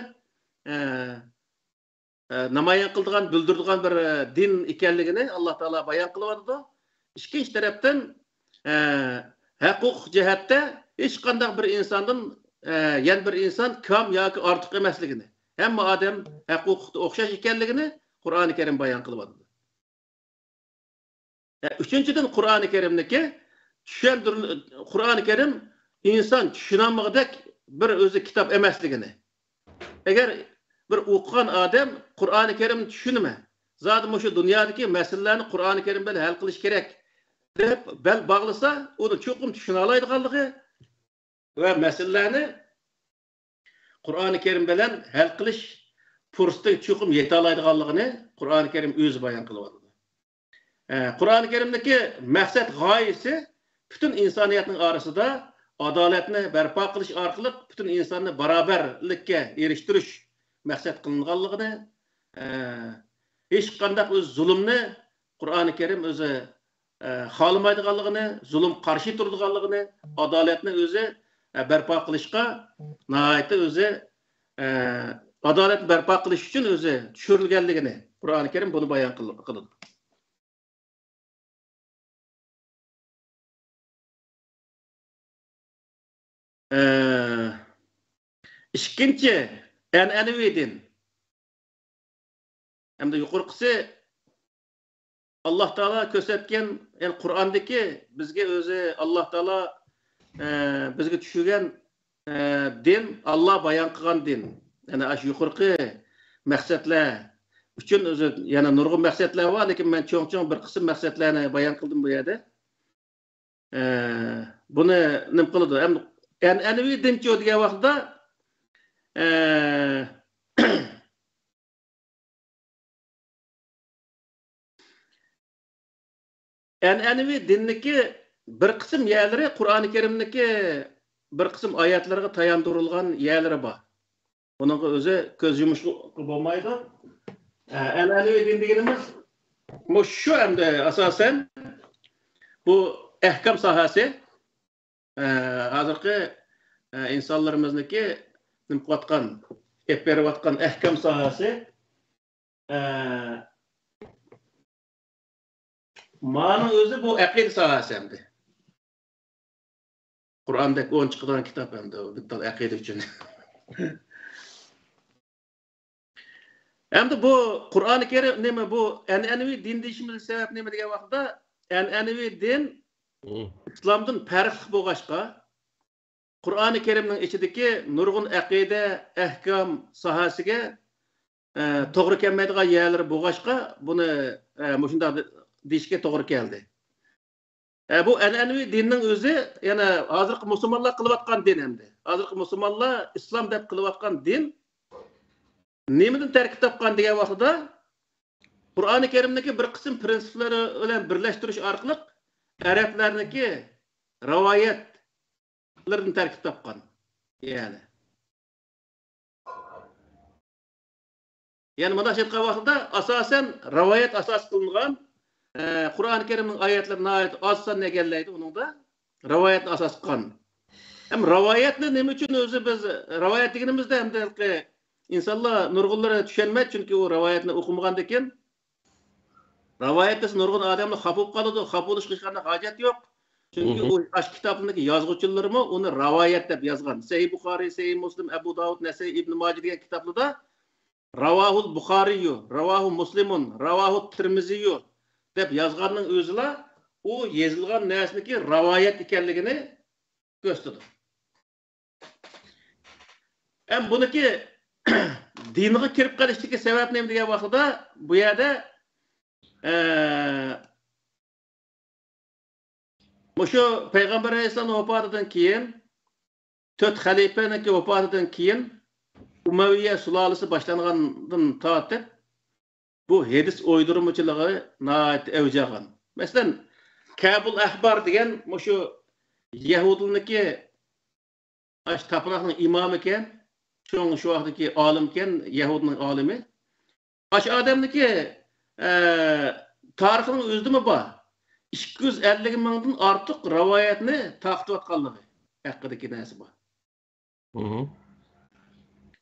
namoyon qildigan, bildirdigan bir din ekanligini Alloh taolo bayon qilyapti. İkinci tarafdan huquq jihatda hech qanday bir insondan yan bir inson kam yoki ortiq emasligini, hamma odam huquqda o'xshash ekanligini Qur'oni Karim bayon qilyapti. Üçüncüden Qur'oni Karimniki Qur'oni Karim inson tushunolmag'idek bir o'zi kitob emasligini. Agar bir o'qigan odam Qur'oni Karimni tushunma, zaten shu dunyodagi masalalarni Qur'oni Karim bilan hal qilish kerak deb bel bağlasa, onu çokum tushuna oladiganligi va masalalarni Qur'oni Karim bilan hal qilish fursati çokum yeta oladiganligini Qur'oni Karim o'zi bayon qilyapti. Qur'oni Karimdagi maqsad g'oyasi bütün insoniyatning orasida adolatni barpo qilish orqali bütün insonni barobarlikka erishtirish maqsad qilinganligini, hech qanday o'z zulmni Qur'oni Karim o'zi xohlamaydiganligini, zulm qarshi turadiganligini, adolatni o'zi barpo qilishga, nihoyatda o'zi adolat barpo qilish uchun o'zi tushirilganligini Qur'oni Karim buni bayon qiladi. İkinci an'anaviy din. Hem de yuqorqisi Allah Taala ko'rsatgan, yani Qur'ondagi bizga o'zi Allah Taala bizga tushirgan din, Allah bayon qilgan din. Yani ash yuqorqi maqsadlar uchun o'zi yana nurg'un maqsadlar bor, lekin men cho'ng-cho'ng bir qism maqsadlarni bayon qildim bu yerda. Buni nim qiladi? An'anaviy dinchi degan vaqtda an'anaviy dinniki bir qism yerlari Qur'oni Karimniki bir qism oyatlarga tayandirilgan yerlari bor. Buningga o'zi ko'z yumish bo'lmaydi. An'anaviy din deganimiz shu hamda asosan bu ahkam sohasi hozirgi insonlarimizniki nim qilayotgan, ep berayotgan ahkam sohasi ma'ni o'zi bu aqida sohasi hamda. Qur'ondagi 10 chiqadigan kitob hamda bitta aqida uchun. Hamda bu Qur'oni Karim nima bu an'anaviy din deyishimiz sabab nima degan vaqtda an'anaviy din İslamdan farqli bo'lg'achqa Qur'oni Karimning ichidagi nurg'un aqida, ahkam sohasiga to'g'ri kelmaydigan yerlar bo'lg'achqa buni shunday deyishga to'g'ri keldi. Bu an'anaviy dinning o'zi yana hozirgi musulmonlar qilayotgan din hamda. Hozirgi musulmonlar islom deb qilayotgan din nimadan tarkib topgan degan vaqtda Qur'oni Karimdagi bir qism prinsiplari bilan birlashtirish orqali Araplarniki rivoyatlardan tarkib topgan. Yani bunda aytgan vaqtda asosan rivoyat asos qilingan Qur'oni Karimning oyatlari nihoyat oz sonda egallaydi uningda rivoyatni asos qilgan. Ham rivoyatni nima uchun o'zi biz rivoyat deganimizda hamda insonlar nurg'unlari tushunmaydi, chunki u rivoyatni o'qimagandan keyin rivoyatda nurg'un odamlar xafa bo'lib qoladi, xafa bo'lishga hech qanday hojat yo'q. Chunki u ash kitobdagi yozuvchilarimi uni rivoyat deb yozgan. Sahih Buxoriy, Sahih Muslim, Abu Davud, Nasai, Ibn Majah degan kitoblarda Ravahul Buxoriy, Ravahu Muslimun, Ravahu Tirmiziy deb yozganning o'zila u yozilgan narsaniki rivoyat ekanligini ko'rsatadi. Ham buniki dinga kirib qolishdagi sabab nima degan vaqtda bu yerda Muşu Peygamber Aleyhisselam vafatıdan keyin 4 xalifanın vafatıdan keyin Umayye sulalisi başlanğandan tartib bu hadis uydurmachılığı nəhayət evcagan. Məsələn, Kabul Ahbar degan muşu Yahudlarniki aş tapınaqның imamı ekan, şu vaqtdagi olim ekan, Yahudning olimi. Aş odamniki tarixining o'zida bor. 250 mingdan ortiq rivoyatni taqtiyotganligi haqidagi narsa bor.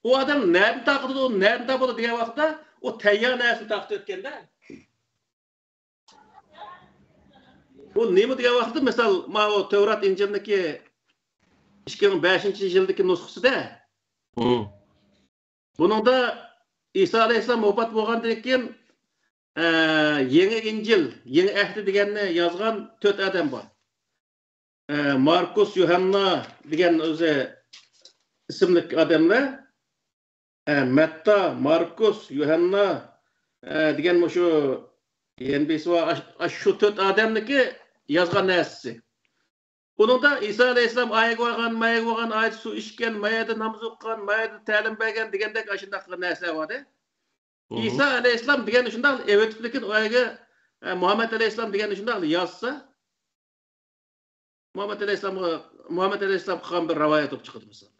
O adam nerede taqtidi, nerede topadi degan vaqtda o tayyor narsani taqtib o'tganda o nima degan vaqtda misol mana o Tevrat Injilniki 2005-yildagi nusxasida buningda İsa alayhissalom vafot bo'lgandan keyin yangi Injil, yangi ahd deganni yozgan 4 odam bor. Markus, Yuhanna degan o'zi ismli odamlar, Matta, Markus, Yuhanna degan shu endi shu 4 odamniki yozgan narsasi. Buningda İsa alayhissalom ayga olgan, mayga olgan, ayt suv ichgan, mayada namoz o'qigan, mayada ta'lim bergan degandek ashunday narsa bor-da. İsa alayhissalom degan shunday evetiblekin oyga Muhammad alayhissalom degan shunday yozsa Muhammad alayhissalom qilgan bir rivoyat olib chiqadi misol.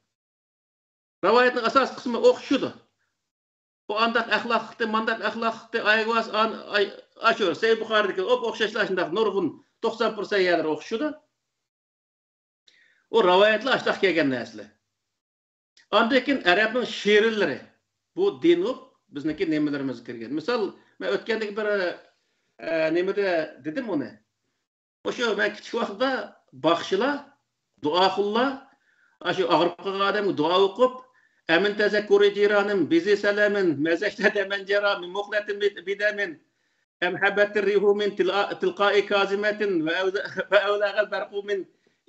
Rivoyatning asosiy qismi o'qishudir. Bu andaq axloqli, mandaq axloqli ayg'as ashur Sahih Buxoridagi o'xshashlar shunday nurg'un 90% yerlar o'qishudir. O rivoyatlar ashtaq kelgan narsalar. Ondan keyin arabning she'rlari bu din o'q bizniki nimalarimiz kirgan. Misol men o'tgandagi bir nimada dedim uni. O'sha men kichik vaqtda baxshilar, duoxullar, shu og'rib qolgan odamga duo o'qib, amin tazakkuri jiranim, bizi salamin, mazakta damanjara, min muqlatin bidamin, amhabatir rihu min tilqa'i kazimatin va awlagal barqu min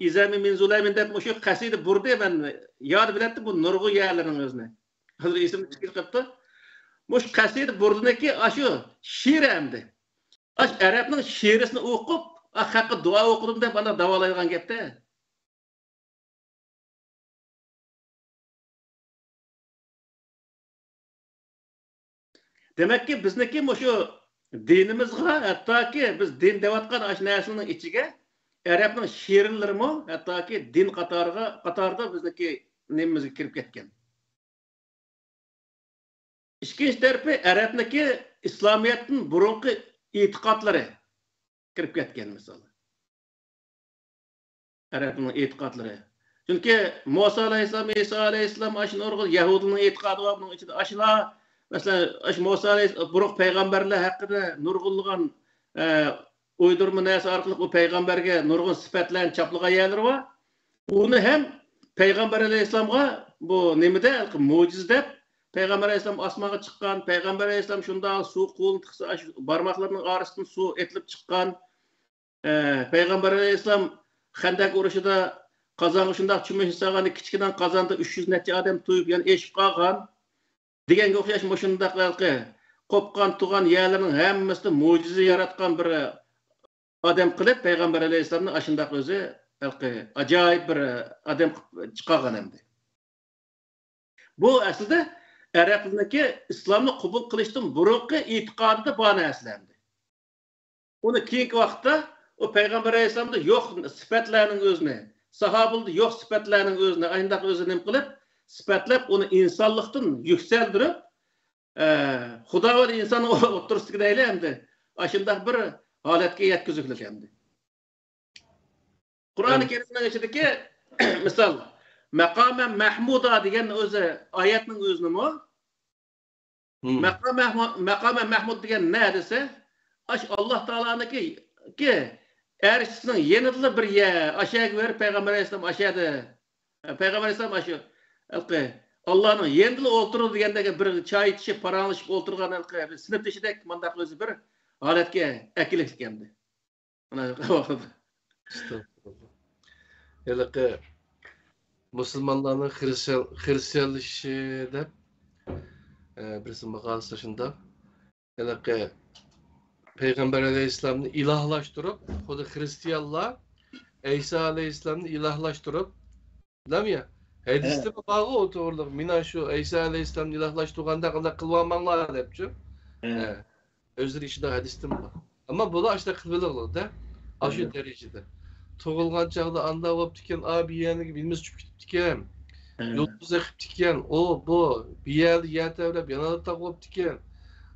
izami min zulamin deb o'sha qasida burdi men yod bilatdi bu nurg'u yerlarning o'zini. Hozir esimga chiqibdi. Mush qasida burdiniki shu she'r hamdi. Arabning she'risini o'qib, haqqa duo o'qidim deb ana davolaydigan gapda. Demakki bizniki shu dinimizga hattoki biz din deyotgan ash narsaning ichiga Arabning she'rlarimi hattoki din qatorida bizniki nimamizga kirib ketgan. İkinci tarafı Arapniki İslamiyet'in burunqi e'tiqodlari kirib ketgan misol. Arapning e'tiqodlari. Chunki Musa alayhissalom, İsa alayhissalom ashuni nurg'un Yahudining e'tiqodi bor buning ichida. Ashlar masalan Musa alayhissalom buruq payg'ambarlar haqida nurg'unlagan uydurma narsa orqali o payg'ambarga nurg'un sifatlarni chaplagan yerlar bor. Uni ham payg'ambar alayhissalomga bu nimada mo'jiz deb Peygamber Aleyhisselam asmağa çıkan, Peygamber Aleyhisselam şunda su kolunu tıksa, parmaklarının arasından su etilip çıkan, Peygamber Aleyhisselam Xandaq urushida qozonga shundoq chumish sog'ani kichkinadan qozonda 300 necha odam to'yib, ya'ni eshib qolgan deganga o'xshash shundoq qopqan tug'an yerlarning hammasida mo'jiza yaratgan bir odam qilib Payg'ambar alayhissalomni ashundoq o'zi ajoyib bir odam chiqargan endi. Bu aslida Arabniki islomni qabul qilishdan burungi e'tiqodida bor narsalardi. Uni keyingi vaqtda o Payg'ambar alayhissalomda yo'q sifatlarning o'zini, sahobalarda yo'q sifatlarning o'zini ayndaq o'zini qilib, sifatlab uni insonlikdan yuksaltirib, Xudo va inson o'rtasidagi deyiladi. Ashundaq bir holatga yetkazilgandi. Qur'oni Karimning ichidagi misol Maqama Mahmuda degan o'zi oyatning o'zinimi? Maqama Mahmud degan nima desa, Alloh taolaniki erishisining yanada bir aşağı ver Peygamber Aleyhisselam aşağıda. Peygamber Aleyhisselam aşağı. Allah'ın yanında oturur degandagi bir çay içip paranlaşıp oturgan sinfdeshidek mandaq o'zi bir holatga akillik endi. Mana vaqtida. Yalaqi Müslümanların Hristiyanlışı deb birisi maqolasi shunda. Yalaqi Peygamber Aleyhisselam'ı ilahlaştırıp, o da Hristiyanlar İsa Aleyhisselam'ı ilahlaştırıp, değil mi ya? Hadiste bağı otururlar. Mina şu İsa Aleyhisselam'ı ilahlaştırganda kadar kılvanmanlar hepçi. Özür işinde hadiste var. Ama bu da işte kılılır da. Aşı derecede. Toğulgan çağda anda olup diken, abi yani bilmez çıkıp diken. Yolumuz ekip diken, o bu. Bir yerde yer devlep, yanalıp takılıp diken.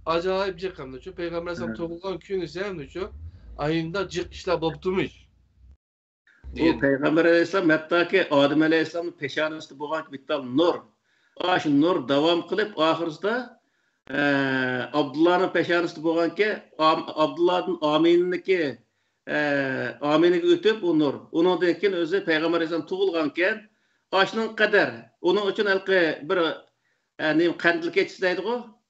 Acayip bir şey. Peygamber Aleyhisselam toğulgan köyünü sevdi. ayında cık işler boptumuş. Bu Peygamber Aleyhisselam hatta ki Adem Aleyhisselam'ın peşanesi boğan bittal nur. Aşı nur devam kılıp ahırızda Abdullah'ın peşanesi boğan ki Abdullah'ın aminindeki aminini ötüp o nur. Onun dekin özü Peygamber Aleyhisselam tuğulganken aşının kadar. Onun için elki bir kandil keçisi deydi o.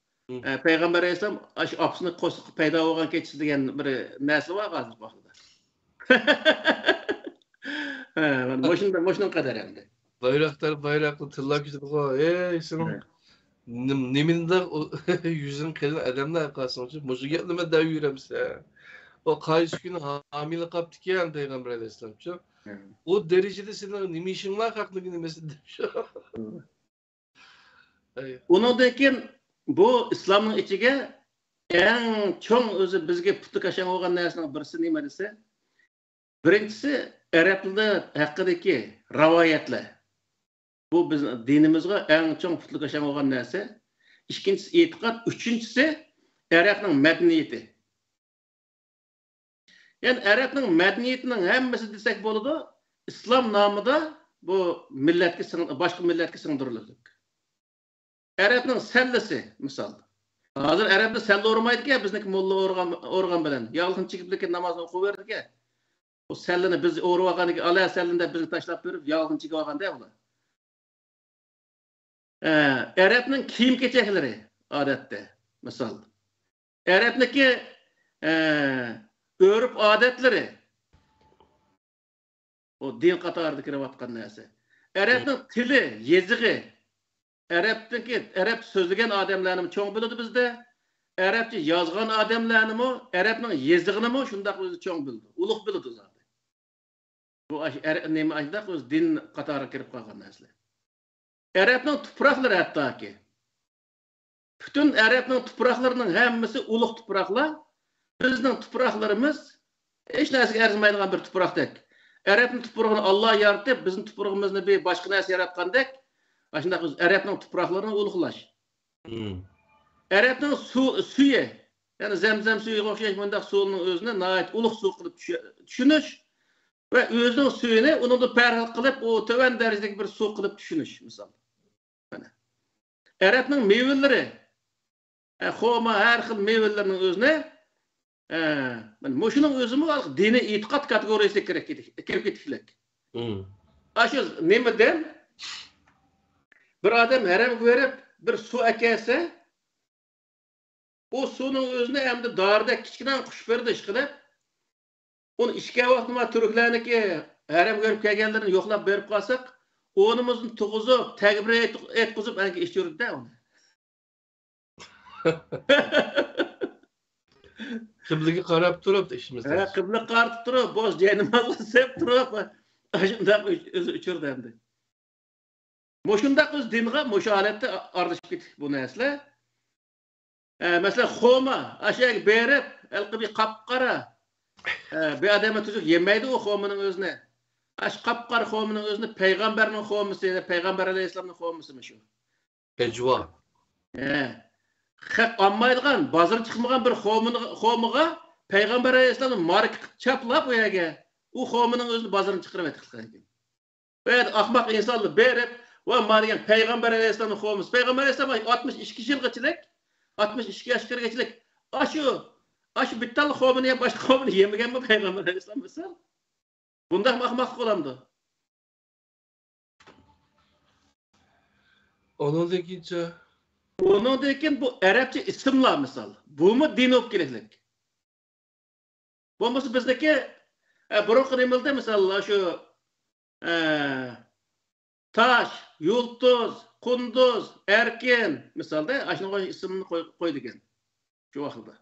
Peygamber Aleyhisselam aşı apsını koşup peyda olgan keçisi degen bir nesli var hazır vakıda. Moşunun kadar hem de. Bayraklı tırlak yüzü bu. Senin neminde yüzün kelin adamlar kalsın. Moşu getlime dev yüremse. O kayış günü hamile kaptı ki yani Peygamber Aleyhisselam. O derecede senin nemi işin var haklılığı nemesi demiş. Onun dekin bu İslam'ın içige en çoğun özü bizge putu kaşan olgan nersinin birisi nime dese? Birincisi Araplıda hakkındaki ravayetle. Bu bizim dinimizde en çok putu kaşan olgan nerse. İkincisi itikat, üçüncüsü Arap'ın medeniyeti. Yani Arap'ın medeniyetinin hemmesi desek boludu, İslam namıda bu milletki başka milletki sığdırılırdık. Arap'ın sellesi misal. Hazır Arap'da selle ormaydı ki bizdeki molla organ bilen. Yalgın çıkıp namaz okuverdi ki. O sellini biz orvaganı ki alaya sellinde bizi taşlap verip yalgın çıkıp vagan değil mi? Arap'ın kiyim keçekleri adette misal. Arap'daki örüp adetleri o din katardı kiravatkan neyse. Arap'ın tili, yeziği Arap sözlügen adamlarını çoğun bildi bizde. Arapça yazgan adamlarını Arap'ın yeziğini şundak özü çoğun bildi. Uluk bildi zaten. Bu neymi ajdak öz din katarı kirip kalkan nesli. Arap'ın tuprakları hatta ki. Bütün Arap'ın tupraklarının hemmisi uluk tupraklar. Bizning tupraklarımız hiç narsaga arzimaydigan bir tuprakdek. Arapning tuprog'ini Alloh yaratib, bizning tuprog'imizni bir boshqa narsa yaratgandek, shunday biz Arapning tuproqlarini ulug'lash. Arapning suvi, ya'ni Zamzam suviga o'xshash bunday suvning o'zini nihoyat ulug' suv qilib tushunish va o'zining suvini uningda farq qilib, o tovan darajadagi bir suv qilib tushunish, misol. Mana. Arapning mevalari, xoma har xil mevalarning o'zini Moşunun özümü dini itikat kategorisi kirip ketiklik. Aşız nemeden bir adam herem verip bir su ekese o sunun özüne hem de darda kiçkiden kuş verdi işkilip onu işke vaxtıma Türklerini ki herem görüp kelgenlerini yoklap verip kalsak onumuzun tuğuzu tekbir etkuzup belki işliyoruz da onu. Kıbligi qarab turib işimizde. Kıbla qartib turib, boz ceynimazı sep turib, aşındaq özü uçurdu hem de. Moşundaq öz dinğa, moşu aletde ardışıp gittik bu nesle. Mesela xoma, aşağı berip, elqi bir qapqara, bir adama tüzük yemeydi o xomanın özüne. Aş qapqara xomanın özüne peygamberinin xomisi, Peygamber Aleyhisselam'ın xomisi mi şu? Pecva. Hep anmaydıgan, bazır çıkmagan bir xomuğa Peygamber Aleyhisselam'ın mark çaplap o yege. O xomunun özünü bazırını çıkarıp etkiledik. Ve ahmak insanlı berip ve mariyen Peygamber Aleyhisselam'ın xomusu. Peygamber Aleyhisselam 62 yıl geçilik, 62 yaş kere geçilik. Aşı bittal xomunu ya başka xomunu yemegen mi Peygamber Aleyhisselam misal? Bundan ahmak olamdı. Onun dekince Onun dekin bu Arapça isimler misal. Bu mu din olup gelecek? Bu olması bizdeki burun emilde misal şu taş, yıldız, kunduz, erken misalda aşına isimini koyduken şu vakıda.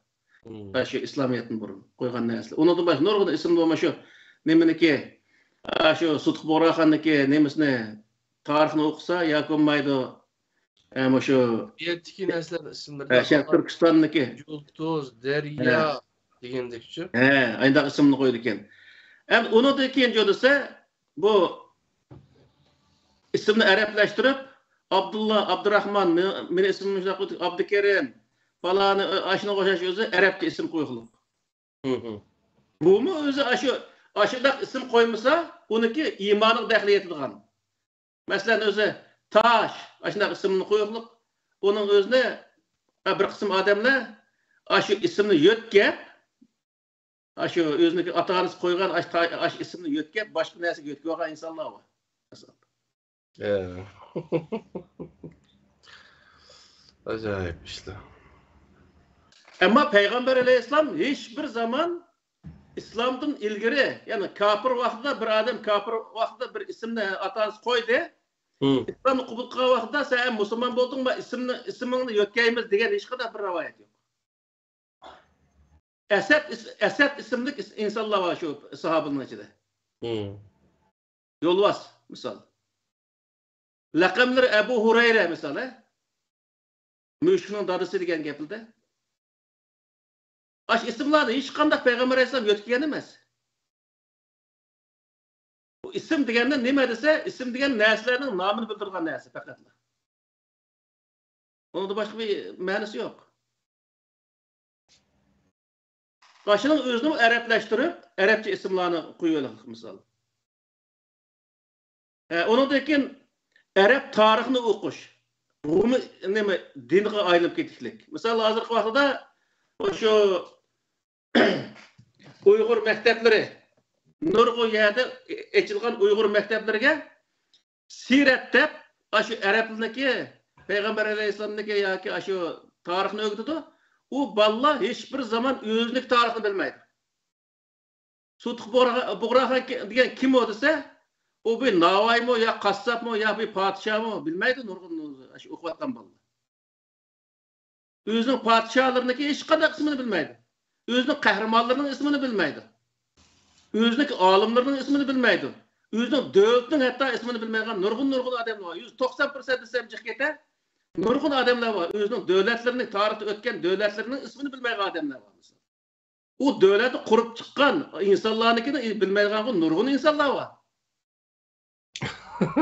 Şu İslamiyet'in burun koygan nesli. Onu da baş nurgun isimli olma şu neminiki şu Sutku Borakan'daki nemisine tarihini okusa yakınmaydı. Ama şu Yetki nesler isimleri. Türkistan'daki Yıldız, Derya degendikçe. Aynı isimini koyduken. Onu da ikinci olursa bu isimini Araplaştırıp Abdullah, Abdurrahman, benim ismim Abdükerim falan aşına koşaş özü Arapça isim koyulur. Bu mu özü aşıdak isim koymasa onunki imanı dahil etadigan. Mesela özü taş aşıdak isimini koyuyorluk. Onun özüne bir kısım adamlar aşı isimni yötkep aşı özüneki atağınız koygan aş isimni yötkep başka narsa yötkep olgan insanlar var. Acayip işte. Ama Peygamber Aleyhisselam hiçbir zaman İslam'dan ilgiri, yani kafir vaxtida bir adam kafir vaxtida bir isimni atağınız koydu. İslam'ı kubul kılgan vaxtida sen Müslüman boldun mu ismini yötkeyimiz degan hiç kadar bir rivayet yok. Esed isimlik insanlar var şu sahabenin içinde. Yolvas misal. Lakımları Ebu Hureyre misal. Müşrik'in dadısı degan gapildi. Aş isimlarni hiç kandak Peygamber Aleyhisselam yötkiyen emas. Bu isim degende nima dese, isim degen narsalarning nomini bildirgan narsa faqat. Onun da başka bir manası yok. Başının özünü Araplaştırıp, Arapça isimlerini koyuyorlar misal. Onundakin Arap tarixini okuş. Bunu nima dinga aylanıp ketishlik. Misal hozirgi vaqtda şu Uyghur mektepleri nurg'un yerda echilgan Uyghur mektepleriga sirat deb shu arab tilidagi Peygamber Aleyhisselam'daki yoki shu tarixni o'rgatadi. U balla hiçbir zaman o'zining tarixini bilmaydi. Sutq Bug'raxon degan kim o desa, o bir Navoiymi yo qassobmi yo bir podshohmi bilmaydi nurg'un shu o'qiyotgan balla. O'zining podshohlariniki hech qanday ismini bilmaydi. O'zining qahramonlarining ismini bilmaydi. Özünük alimlerinin ismini bilmeydi. Özünün devletinin hatta ismini bilmeyen nurgun adamlar var. 190% desem çıkete nurgun adamlar var. Özünün devletlerinin tarihte ötken devletlerinin ismini bilmeyen adamlar var. O devleti kurup çıkan insanlarınkini bilmeyen nurgun insanlar var.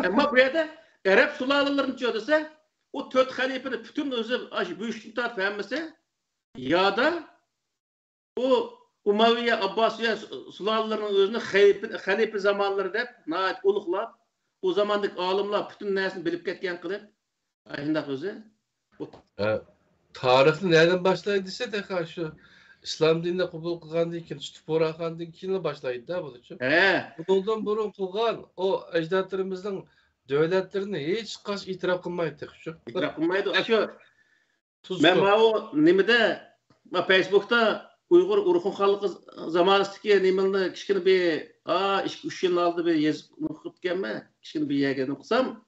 Ama bu yerde Arap sulalalarını çözdüse o 4 halifenin bütün özü büyüşlükten tartışması ya da o Umayye, Abbasiye sulalalarının özünü halife zamanları dep, nahayet uluqlap, o zamandaki alimler bütün nesini bilip ketken kılıp, ayındak özü. Tarihni nereden başlaydıysa da karşı İslam dinine kubul kılgan deyken, Bug'raxon deyken başlaydı da bu için. Bundan burun kılgan o ecdatlarımızın devletlerini hiç kaç itiraf kılmaydı. İtiraf kılmaydı. Ben o nimede, Facebook'ta Uyghur Urxun halkı zamanıstaki nimelde kişinin bir 2-3 yıl aldı bir yazıp okup gelme kişinin bir yerden okusam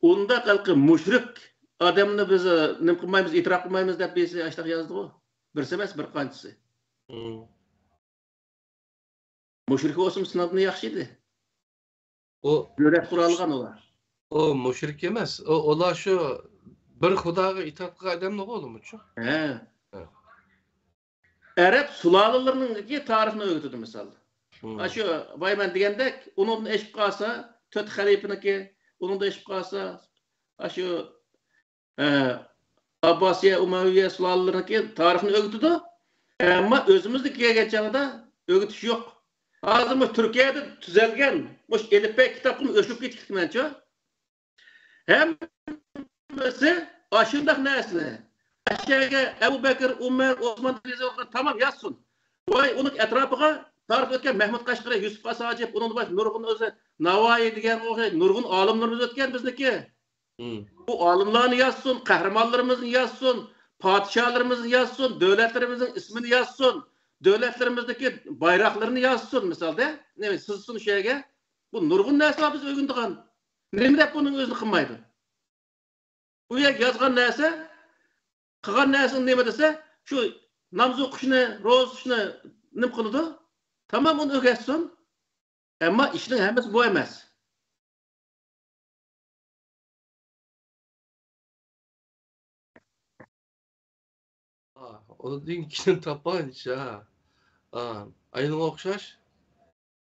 onda kalkı müşrik adamını biz nim kılmayımız itiraf kılmayımız dep bizi aşağı yazdı o. Birisi emas bir qanchası. Müşrik olsun sınavını yaxşıydı. O devlet kuralgan olar. O müşrik emas. Olar şu bir Xudoga itoat qilgan odamlar bo'limi chu? Arap sulalalarının tarixini öğütüdü misal. Şu Bayman degandek, onun da eşip qalsa, 4 halifeniki, onun da eşip qalsa, şu Abbasiye, Umayye sulalalarının tarixini öğütüdü. Ama özümüzdeki geçeninde öğütüş yok. Hazır Türkiye'de tüzelgen, boş elifbe kitabını ölçüp gittik bence. Hem aşındak nesli. Aşağıya Ebu Bekir, Ömer, Osman tamam yazsın. Vay onun etrafına tarif etken Mehmet Kaşgari, Yusuf Asacip, onun baş Nurgun özü, Navayi degen Nurgun alimlerimiz ötken bizdeki. Bu alimlerini yazsın, kahramanlarımızın yazsın, padişahlarımızın yazsın, devletlerimizin ismini yazsın, devletlerimizdeki bayraklarını yazsın misalda. Ne sızsın şeye. Bu Nurgun nesli biz ögündüğün. Nemrep bunun özünü kılmaydı. Bu yazgan neyse qilgan narsani nima desa, shu namoz o'qishni, ro'za tutishni nim qiladi. Tamam uni o'rgatsin. Ammo ishning hammasi bu emas. Onu deyin kişinin tapanca. Aynen o'xshash.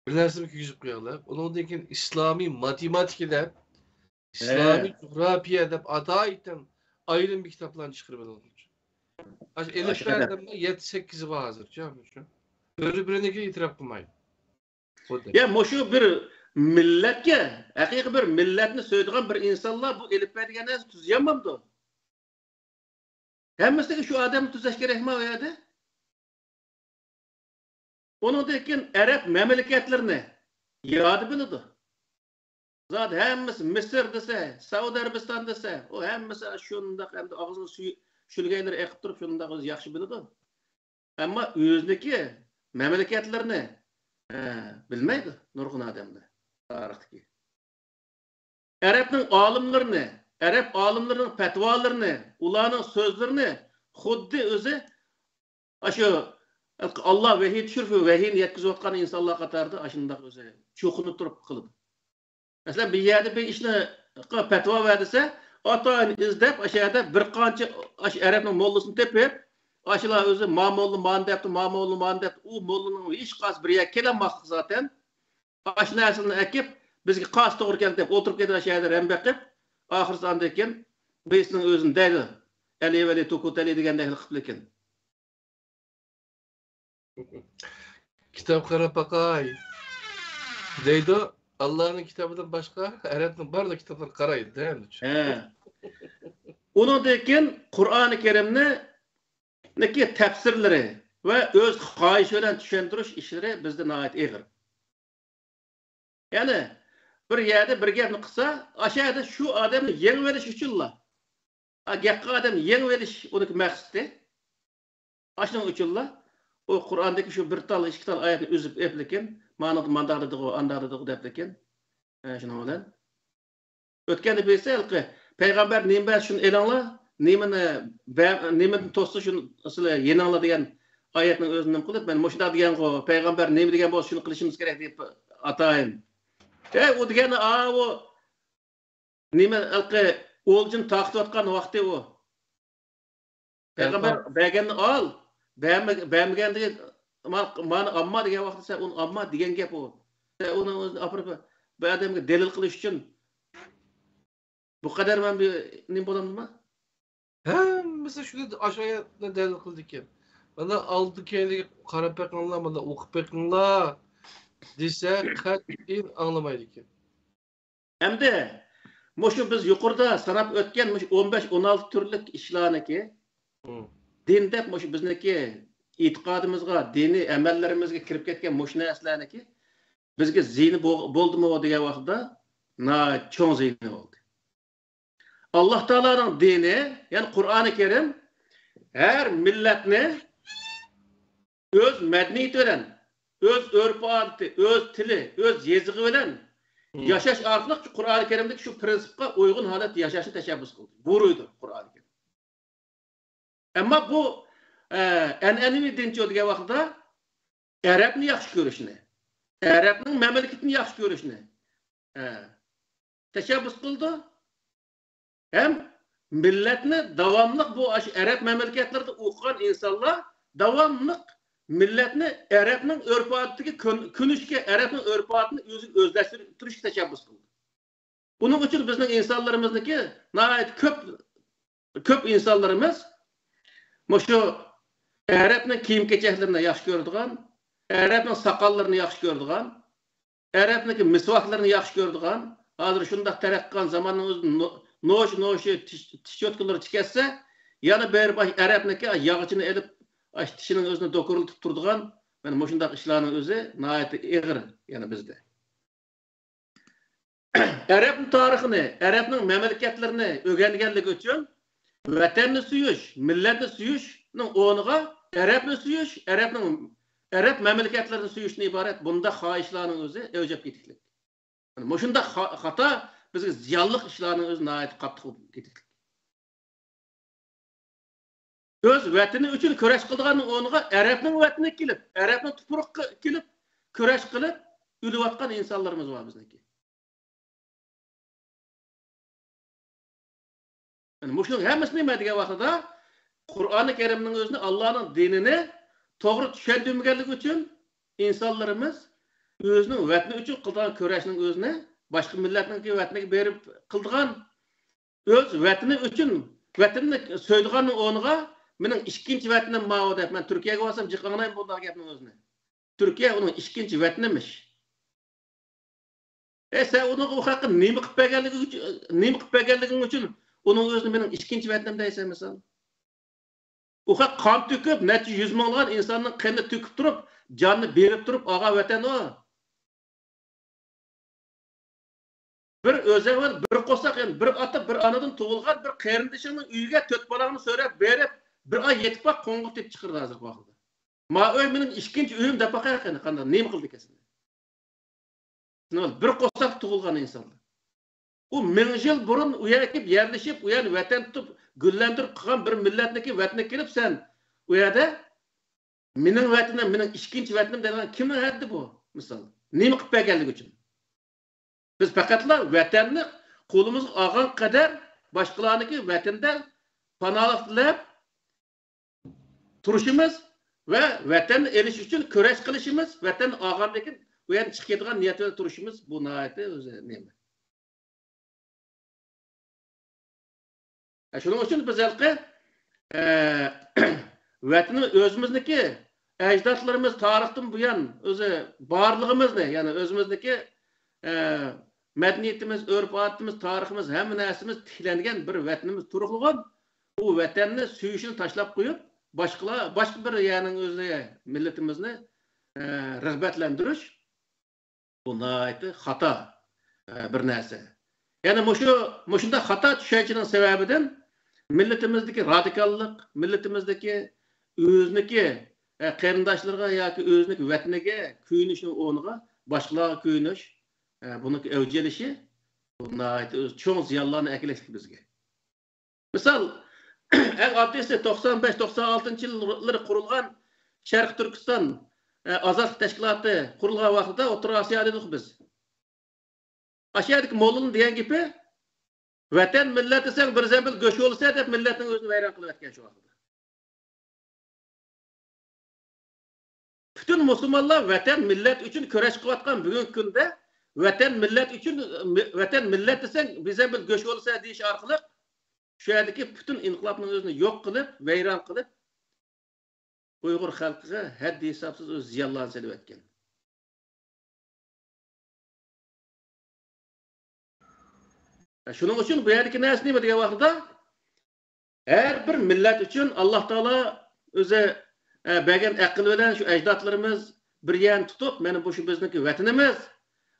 Bir narsani kuyizib qo'yinglar. Onu deyin İslami matematik deb, İslami coğrafya deb atoydan ayrim bir kitaplarni chiqarib olgan. Eliflerden 7-8'i var hazır. Bir-biriniga e'tirof qilmaydi. Ya moşu bir milletke, haqiqiy bir milletni söylediğin bir insanlar bu elip verdiğin narsa tuzayamamdı. Hemmesi şu adamı tuzaş gerek mi o yerde? Onun dekin Arap memleketlerini yadı bildi. Zaten hemmesi Mısır dese, Saudi Arabistan dese, o hemmesi şunda hem de ağzını suyu şülgeyleri ekip durup şunda öz yaxşı bildi. Ama özdeki memleketlerini bilmeydi nurgun adamlar tarihteki. Arap'ın alimlerini, Arap alimlerinin fetvalarını, ulanın sözlerini xuddi özü aşı Allah vahiy düşürüp vahiy yetkizip atkan insanlar katardı aşında özü çoğunup durup kılıp. Mesela bir yerde bir işine fetva verdiyse atayın izlep aşağıda bir kança Arap'ın mollasını tepip aşılar özü mamollu mandepti, mamollu mandepti. O mollunun hiç kas bir yer kelemezdi zaten. Aşı nersini ekip bizge kas doğurken dep oturup gelir aşağıda rembekip ahir sandayken birisinin özünü deydi. Eli tukut eli degende kıplıken. Kitap qarab bakay. Deydi Allah'ın kitabından başka Arap'ın barda kitaplar qaraydı değil mi? Onun dekin Kur'an-ı Kerim'ni neki tefsirleri ve öz xahiş bilen düşündürüş işleri bizden ait eğir. Yani bir yerde bir gapni qilsa, aşağıda şu adamni yeng verish uchunla. Gapga adam yeng verish uniki maqsadi. Aşının uchunla o Kur'an'daki şu bir tal, iki tal ayetni üzüp eplikin, mandağıdığı, andağıdığı deplikin. Şunu olan. Ötkende bilse, Peygamber neyim şunu elanla, neyimin tostu şunu asılı yenanla diyen ayetinin özünden kılıp, ben moşuna diyen Peygamber neyim diyen boz şunu kılışımız gerek deyip atayım. O degeni o neyim olcun tahtı atkan vakti o. Peygamber beğenini al, beğenmeyen diye bana amma diyen vakti sen onu amma diyen gap o. Onu apırıp bir adamı delil kılış için bu kadar ben bir neyim bulamdım mı? Mesela şurada aşağıya ne delil kıldık ya. Bana aldı kendini kara pek anlamadı, okup pek anla dese kat'in anlamaydı ki. Hem de moşu biz yukarıda sanap ötken 15-16 türlük işlerini ki din dep moşu bizniki itiqadımızga, dini emellerimizge kirip ketken moşu näslerini ki bizge zihni boldu mu diye vaqtda na çoğ zihni oldu. Allah Teala'nın dini, yani Kur'an-ı Kerim her milletni öz medeniyeti bilen, öz örf adeti, öz tili, öz yezigi bilen yaşaş arqılıq Kur'an-ı Kerim'deki şu prinsipka uygun halet yaşaşı teşebbüs kıldı. Buruydu Kur'an-ı Kerim. Ama bu en'enevi dinci olduğu vaqtda Arap'ni yaxşı görüşünü, Arap'ın memleketini yaxşı görüşünü teşebbüs kıldı. Hem milletini davamlıq bu Arap memleketlerde okuyan insanlar davamlıq milletini Arap'ın örf adetindeki künüşke Arap'ın örf adetini özleştiriş teşebbüs kıldı. Bunun için bizim insanlarımızdaki nahayet köp insanlarımız şu Arap'ın kiyim keçeklerini yaxşı gördüğün, Arap'ın sakallarını yaxşı gördüğün, Arap'ın misvaklarını yaxşı gördüğün, hazır şundak terakkan zamanın noş tişörtleri tiketse, yani bir baş Arap'naki yağıcını elip tişinin özüne dokurulup turduğun, ben moşundaki işlerin özü nahayet eğir yani bizde. Arap'ın tarihini, Arap'ın memleketlerini öğrengenlik için vatanını suyuş, milletini suyuş'nun onuğa Arap'ını suyuş, Arap memleketlerini suyuş'un ibaret. Bunda xahişlerin özü öcep getiklik. Yani moşunda hata bizge ziyallık işlerin özü nahayet qattiq getiklik. Öz vatani üçün köreş kıldığının onuğa Arap'ın vatani kilip, Arap'ın tupuruq kilip, köreş kılıp ülüp atkan insanlarımız var bizdeki. Yani muşunun hemesini mediğe vaqtida Kur'an-ı Kerim'nin özünü Allah'ın dinini doğru düşendüğümgenlik için insanlarımız özünün vatani üçün kıldığın köreşinin özüne başka milletinin vatani berip kıldığın öz vatani üçün vatanini söylediğinin onuğa menin ikinci vatanim mağu dep men Türkiye'ye varsam jıqanayım bu gapning özüne. Türkiye onun ikinci vatanimiş. Sen onun o hakkı nemi qilib berganliging uchun onun özünü benim ikinci vatanım deysen misal. O hak kan töküp, neçe yüz minglagan insanın qanini töküp turup, canını berip turup, ağa vatan o. Bir öze var, bir qo'saq, yani bir ota, bir anadan tug'ilgan bir qarindishingning uyiga 4 balani so'rab berib, bir oy yetib baq qo'ng'iq deb chiqirdi hozir vaqtida. Ma uy mening ikkinchi uyim deb baqay qani qanday nima qildi ekan? Bir qo'saq tug'ilgan insonlar. U 1000 yil burun u yerga kelib yerlashib, u yerni vatan tutib, gullantirib qilgan bir millatniki vatanga kelib sen u yerda mening vatanim, mening ikkinchi vatanim degan kimning haddi bu? Misol, nima qilib berganligi uchun? Biz faqatla vatanni qo'limiz olgan qadar boshqalarniki vatanda panoh tilab turishimiz va vatanni elish uchun kurash qilishimiz, vatan olgandan u yerdan chiqib ketgan niyat bilan turishimiz bu nihoyatda o'zi nima? Shuning uchun biz halqi vatanni o'zimizniki ajdodlarimiz tarixdan buyon o'zi borlig'imizni, ya'ni o'zimizniki madaniyatimiz, urf-odatimiz, tariximiz, hamma narsamiz tiklangan bir vatanimiz turg'ilgan. Bu vatanni suyishini tashlab qo'yib, boshqa bir ya'ni o'zi millatimizni rag'batlantirish bu nihoyatda xato bir narsa. Ya'ni shunda xato tushunchaning sababidan millatimizdagi radikallik, millatimizdagi o'zniki qarindoshlarga yoki o'zniki vataniga kuyinishning o'rniga boshqalarga kuyinish, buniki avjelishi bunday cho'ng ziyonlarni akilashlik bizga. Misol, eng oddiysi 95-96 yillarda qurilgan Sharq Turkiston ozodlik tashkiloti qurilgan vaqtida O'rta Osiyoda edik biz. Aşağıdaki Moğol'un diyen gibi vatan milleti sen bir zembil göçü olsa hep milletin özünü veyran kılıp etken şu vakıda. Bütün Müslümanlar vatan millet için köreş kıvatkan bugün günde vatan millet sen bir zembil göçü olsa deyiş arkalık şu yerdeki bütün inkılapının özünü yok kılıp, veyran kılıp Uygur halkıga haddi hesapsız öz ziyallarını selip etken. Şunun için bu yerdeki neresi neymi diye vakıda her bir millet için Allah Teala öze bergen akıl veren şu ecdatlarımız bir yen tutup benim bu şu bizdeki vatanımız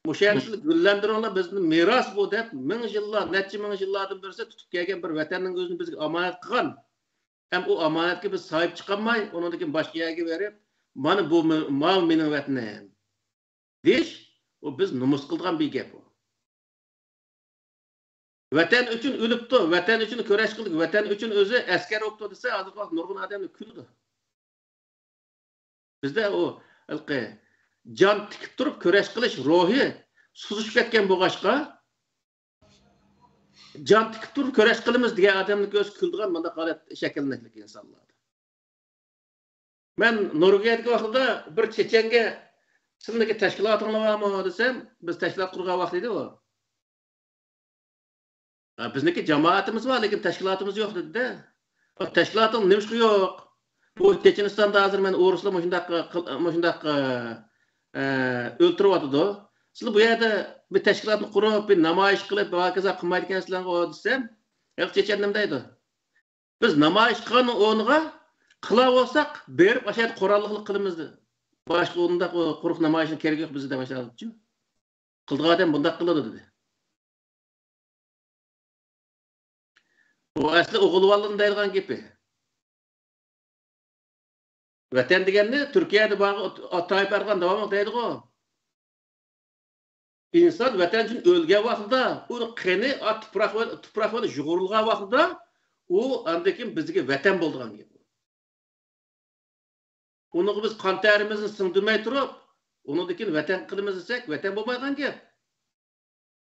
bu şehirli güllendirenler bizim miras bu deyip 1000 yıllar, neçe 1000 yıllardan birisi tutup gelgen bir vatanın özünü bizge amanet kılan. Hem o amanetke biz sahip çıkamayız, onundaki başka yerge verip bana bu mal benim vatanım. Deyiş, o biz numus kıldıgan bir gep o. Vatan üçün ölüptü, vatan üçün köreş kıldık, vatan üçün özü asker oldu dese azıcık vakit nurgun adamı küldü. Bizde o can tikip durup köreş kılış ruhi susuşup ketken bu kaşka can tikip durup köreş kılımız diye adamlık öz küldüğün bana kalet şekilleneklik insanlardı. Ben Norveç'teki vaxtda bir Çeçenge sındaki teşkilatını var mı desem, biz teşkilat kurgan vaxtıydı o. Bizdeki cemaatimiz var, lekin teşkilatımız yok dedi de. O teşkilatın neymiş ki yok. Bu Çeçenistan'da hazır ben Uğrus'la moşundak öldürüp atıdı. Siz bu yerde bir teşkilatını kurup, bir namayiş kılıp, bir vakıza kılmaydıken sizden o desem, yok Çeçenimdeydi. Biz namayiş kılanın onuğa kılav olsak, berip aşağıda korallıklık kılımızdı. Başka onunda kuruk namayişin kerek yok bizi de başladık için. Kıldığı adam bunda kıladı dedi. O asli oğulvalının deyilgan gibi. Vatan degenni Türkiye'de bağı Tayyip Erdoğan devam deydik o. İnsan vatan için ölge vaxtida, o qani tuprak ve juğurulga vaxtida, o andakin bizge vatan bolduğan gibi. Onu biz kan terimizni sindırmay turup, onu dekin vatan qilimiz desek, vatan bolmaygan gap.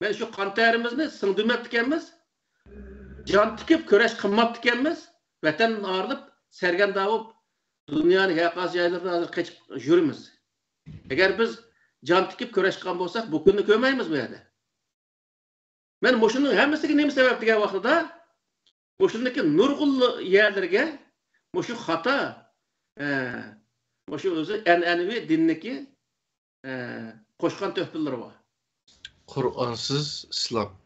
Ben şu kan terimizni sindırmay dikenmiz, can tikip köreş qilmap dikenmiz, vatan ağırlıp, sergen davıp, dünyanın haqaz yerlerine hazır kaçıp yürümüz. Eğer biz can tikip köreş qilgan bolsak, bu günni kömeymiz bu yerde. Ben moşunun hemmesiga nemi sebep digen vaxtida, moşundaki nurgul yerlerge, moşu hata, Oşu özü en'enevi dinniki koşkan töhbülleri var. Kur'ansız İslam.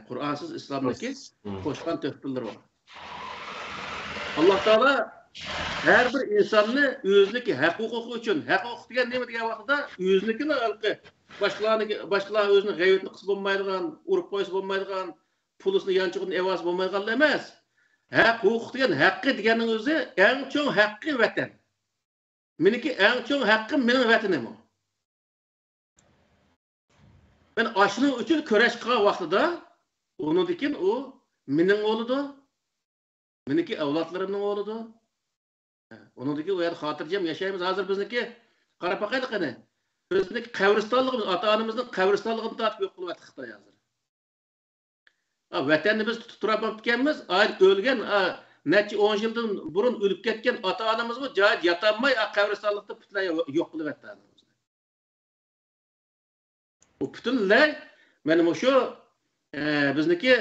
Kur'ansız İslam'daki Hmm. koşkan töhbülleri var. Allah Teala her bir insanını özündeki hak hukuku için, hak hukuk degen neme degen vaqtda özündekini alqı başkalar özünün gayretini qısıp olmaydigan, urup qoysa olmaydigan, pulusunu yançıqını evası olmaydigan emas. Hak hukuk degen haqqı degenin özü en çoğ haqqı vatan. Meniki en çoğ haqqım mening vatanim o. Ben aşının üçün köreş qilgan vaqtida onu dikin o mening o'lidi. Meniki avlodlarimning o'lidi. Onu dikin o yer xotirjam yaşaymiz. Hazır bizniki qarab baqaylik qani. Bizniki qabristonligimiz, ata-onamizning qabristonligini tatib yo'q qilyapti Xitoy hozir. Vatanni biz tutib turib ekanmiz, o'lgan necha 10 yildan burun o'lib ketgan ata-onamizmi joyida yotolmay qabristonlikda butunlay yo'q qilyapti. Bu butunlay mana shu bizniki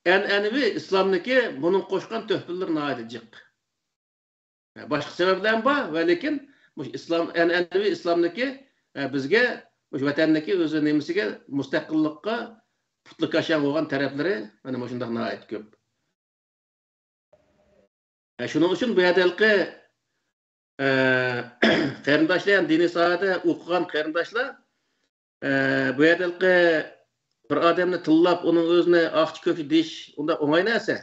en'enevi İslam'daki bunun qo'shgan töhbirlerini aytacak. Başka sebepler var ve lekin İslam en'enevi İslam'daki bizge vatandaki o'zi nemisiga mustaqillikqa putlik aşan olgan tarafları mana shunday ait ko'p. Shuning uchun bu yerdagi qarindoshlar, diniy sohada o'qigan qarindoshlar bu yerdagi bir odamni tillab uning o'zini oqchi ko'pchi deyish unda o'ng'ay narsa.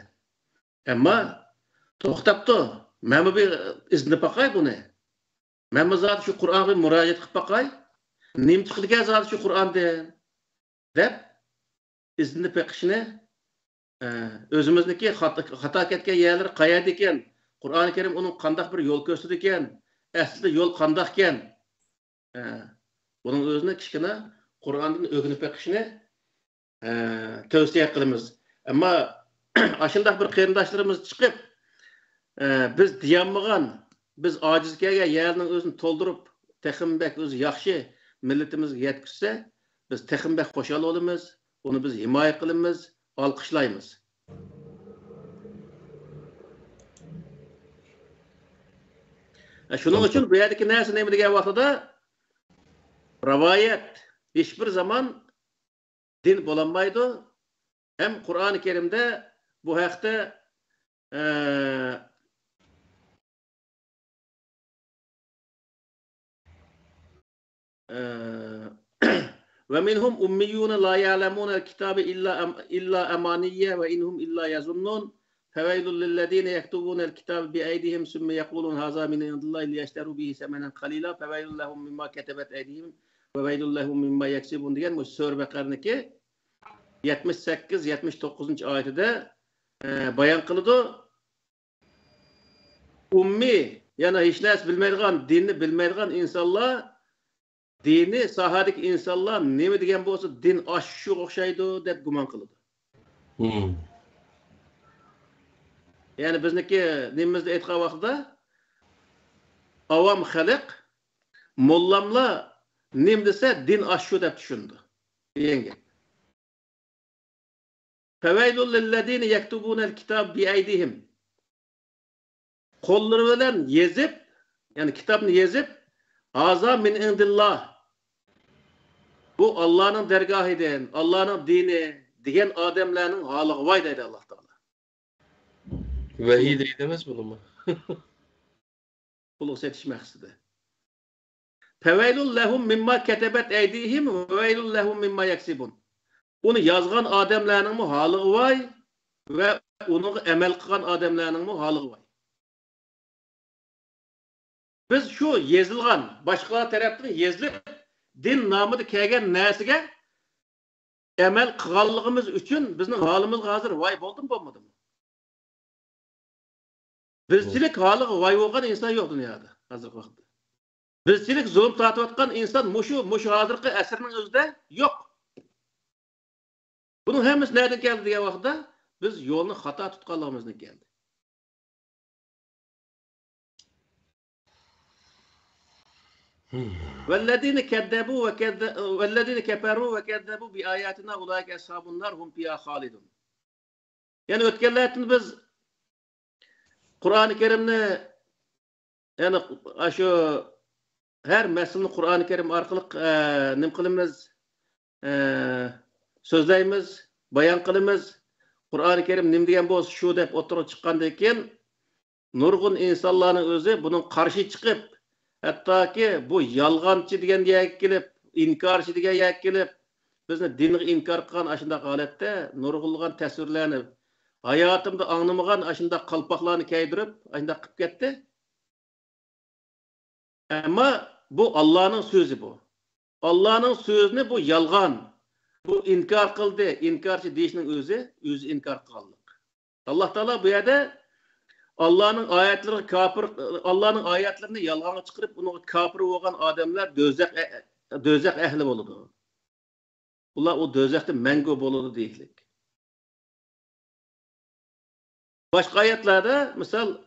Ammo to'xtabdi. Men bir iznib baqay buni. Men zot shu Qur'onga murojaat qilib baqay. Nim chiqdigan zot shu Qur'onda deb iznib baqishni o'zimizniki xato ketgan yerlar qayerda ekan, Qur'oni Karim uning qanday bir yo'l ko'rsatdi ekan, aslida yo'l qanday ekan, buning o'zini kichkina Qur'ondan o'rganib baqishni tavsiya qilamiz. Ammo ashunday bir qarindoshlarimiz chiqib biz diyanmagan, biz ojiz kelgan yerning o'zini to'ldirib, teximbek o'zi yaxshi millatimizga yetkizsa, biz teximbek qo'shal olamiz, uni biz himoya qilamiz, olqishlaymiz. Shuning uchun bu yerdagi narsa nima degan vaqtida rivoyat hech bir zaman din bo'lolmaydi. Hem Qur'oni Karimda bu haqda ومنهم أميون لا يعلمون الكتاب إلا أمانية وإنهم إلا يظنون فويل للذين يكتبون الكتاب بأيديهم ثم يقولون هذا من عند الله ليشتروا به ثمنا قليلا فويل لهم مما كتبت أيديهم وويل لهم مما يكسبون degan bu Sura Baqara'niki 78-79 oyatida bayon qildi. Ummi, yana hech narsa bilmaydigan, dinni bilmaydigan insonlar dini sahadagi insonlar nima degan bo'lsa din shu o'xshaydi deb gumon qiladi. Ya'ni bizniki dinimizda aytgan vaqtda avam xalq mollamlar nim desa din shu deb tushundi. Degan. Feveylul lillezine yektubunel kitab bi eydihim. Kolları bilen yazıp, yani kitabını yazıp, Haza min indillah. Bu Allah'ın dergahiden, Allah'ın dini diyen ademlerin halı vay dedi Allah Teala. Vahiy de demez bunu mu? Kulu setişmek istedi. Feveylul lehum mimma ketebet eydihim ve veylul lehum mimma yaksibun. Onu yazgan ademlerin mi halı vay ve onu emel kılan ademlerin mi halı vay. Biz şu yazılgan, başkalar tarafından yazılıp din namıda kelgen nersiga emel kılanlığımız için bizim halimiz hazır vay oldu mu olmadı mı? Bizçilik halı vay olgan insan yok dünyada hazır vakitte. Bizçilik zulüm tatip etken insan muşu hazırki esrinin özde yok. Bunun hemisi nereden geldi diye vakitte biz yolunu hata tutkanlığımızdan geldi. وَالَّذِينَ كَفَرُوا وَكَذَّبُوا بِآيَاتِنَا اُولَٰئِكَ أَصْحَابُ النَّارِ هُمْ فِيهَا خَالِدُونَ. Yani ötkenlerden biz Kur'an-ı Kerim'ni Yani şu her meselini Kur'an-ı Kerim arkalık nim kılımız, sözleyimiz, bayan kılımız, Kur'an-ı Kerim nim diyen boz şu dep oturup çıkandayken nurgun insanların özü bunun karşı çıkıp hatta ki bu yalgancı diyen diye gelip inkarcı diye gelip bizni dinni inkar kılan aşında halatda nurgulgan tasvirlerini hayatımda anlamagan aşında kalpaklarını kaydirip aşında kıp ketdi. Ama bu Allah'ın sözü bu. Allah'ın sözünü bu yalgan. Bu inkar kıldı. İnkarcı deyişinin özü inkar kıldık. Allah Teala bu yerde Allah'ın ayetlerini yalgana çıkarıp bunu kafir olan adamlar dözek ehli boludu. Ular o dözekte mengo boludu deyiklik. Başka ayetlerde misal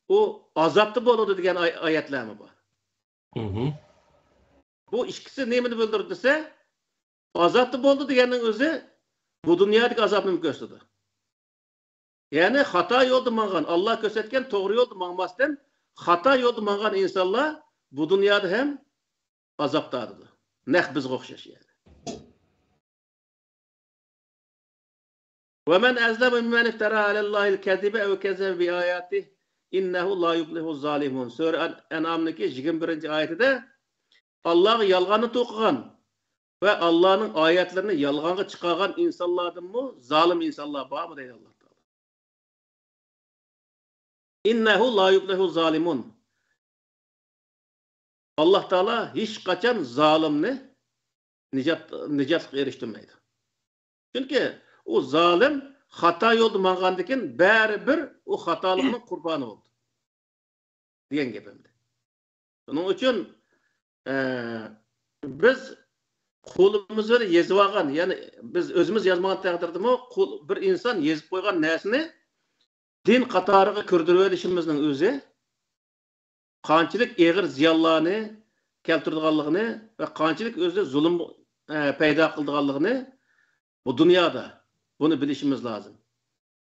o azapta boludu degan ayetler mi var? Bu ikisi nemini bildirdiyse azapta boldu deganning o'zi bu dunyodagi azobni ko'rsatdi. Yani hata yolda mangan Allah ko'rsatgan to'g'ri yo'lda mangmasdan hata yo'lda mangan insonlar bu dunyoda ham azobdadir. Naq bizga o'xshash yani. وَمَنْ أَزْلَمُ مِمَّنِ افْتَرَى عَلَى اللّٰهِ الْكَذِبَ اَوْ كَذَّبَ بِآيَاتِهِ اِنَّهُ لَا يُفْلِحُ الظَّالِمُونَ Sure En'am'daki 21. ayetinde Allah'ı yalganı to'qigan ve Allah'ın ayetlerini yalganga çıkargan insanlardan mı zalim insanlar var mı deydi Allah Teala. İnnehu la yuflihu zalimun. Allah Teala hiç kaçan zalimni nicatlık eriştirmeydi. Çünkü o zalim hata yolda mağandikin bir o hatalıkının kurbanı oldu. Diyen gibimdi. Onun için biz kolumuzu yazıp algan, yani biz özümüz yazmagan takdirde mi bir insan yazıp koygan nesini din katarıga kirdirip edişimizning özü qanchalik egir ziyonlarni keltirganligini ve qanchalik özü zulüm paydo qilganligini bu dünyada bunu bilishimiz lazım.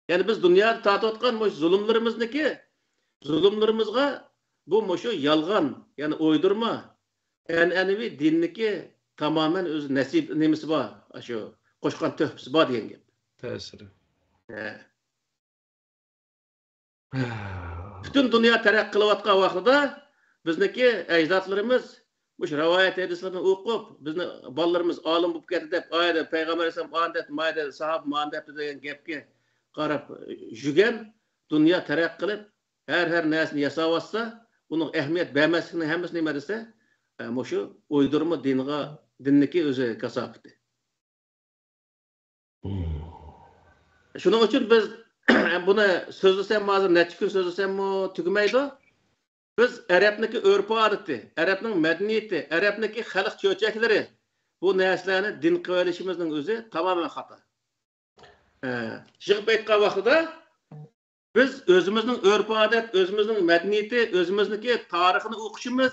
Yani biz dünyada tatayotgan bu zulümlerimizga bu şu yalgan, yani uydurma, an'anaviy dinniki tamamen öz nasip nemisi var. Şu qo'shgan töhfisi var degan gap. Tesiri. Bütün dünya terakki qilayotgan vaqtida bizniki ajdodlarimiz bu rivoyat hadislarni o'qib, bizni bolalarimiz olim bo'lib ketdi deb, oyda payg'ambar alayhisalom ondet, mayda sahob mondet degan gapga qarab yurgan dunyo terakki qilib, har narsani yasab olsa, uning ahamiyat bermasligini hammasi nima desa, shu uydurma dinniki o'zi kasofati. Shuning uchun biz buni so'zlasam hozir necha kun so'zlasammi tugamaydi. Biz Arabniki urf odati, Arabning madaniyati, Arabniki xalq cho'chaklari bu narsalarni din qilib olishimizning o'zi tamoman xato. Yig'ib aytgan vaqtida biz o'zimizning urf odat, o'zimizning madaniyati, o'zimizniki tarixini o'qishimiz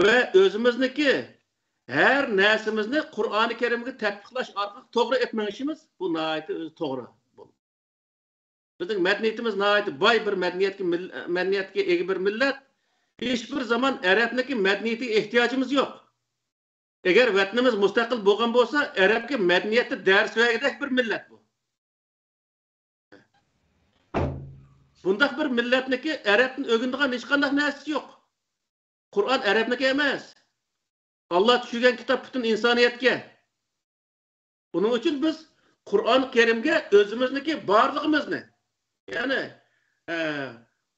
va o'zimizniki har narsamizni Qur'oni Karimga tatbiqlash orqali to'g'ri etmoqchimiz bu nihoyatda o'zi to'g'ri. Bizning madaniyatimiz nihoyatda boy bir madaniyatga ega bir millat. Hiçbir zaman Arapniki madaniyatiga ehtiyojimiz yo'q. Agar vatanimiz mustaqil bo'lgan bo'lsa, Arabga madaniyatda dars beradigan bir millat bu. Bundaq bir millatniki Arabni o'rganadigan hech qanday narsasi yo'q. Qur'on Arabniki emas. Allah tushirgan kitob butun insoniyatga. Buning uchun biz Qur'on Karimga o'zimizniki borlig'imizni, ya'ni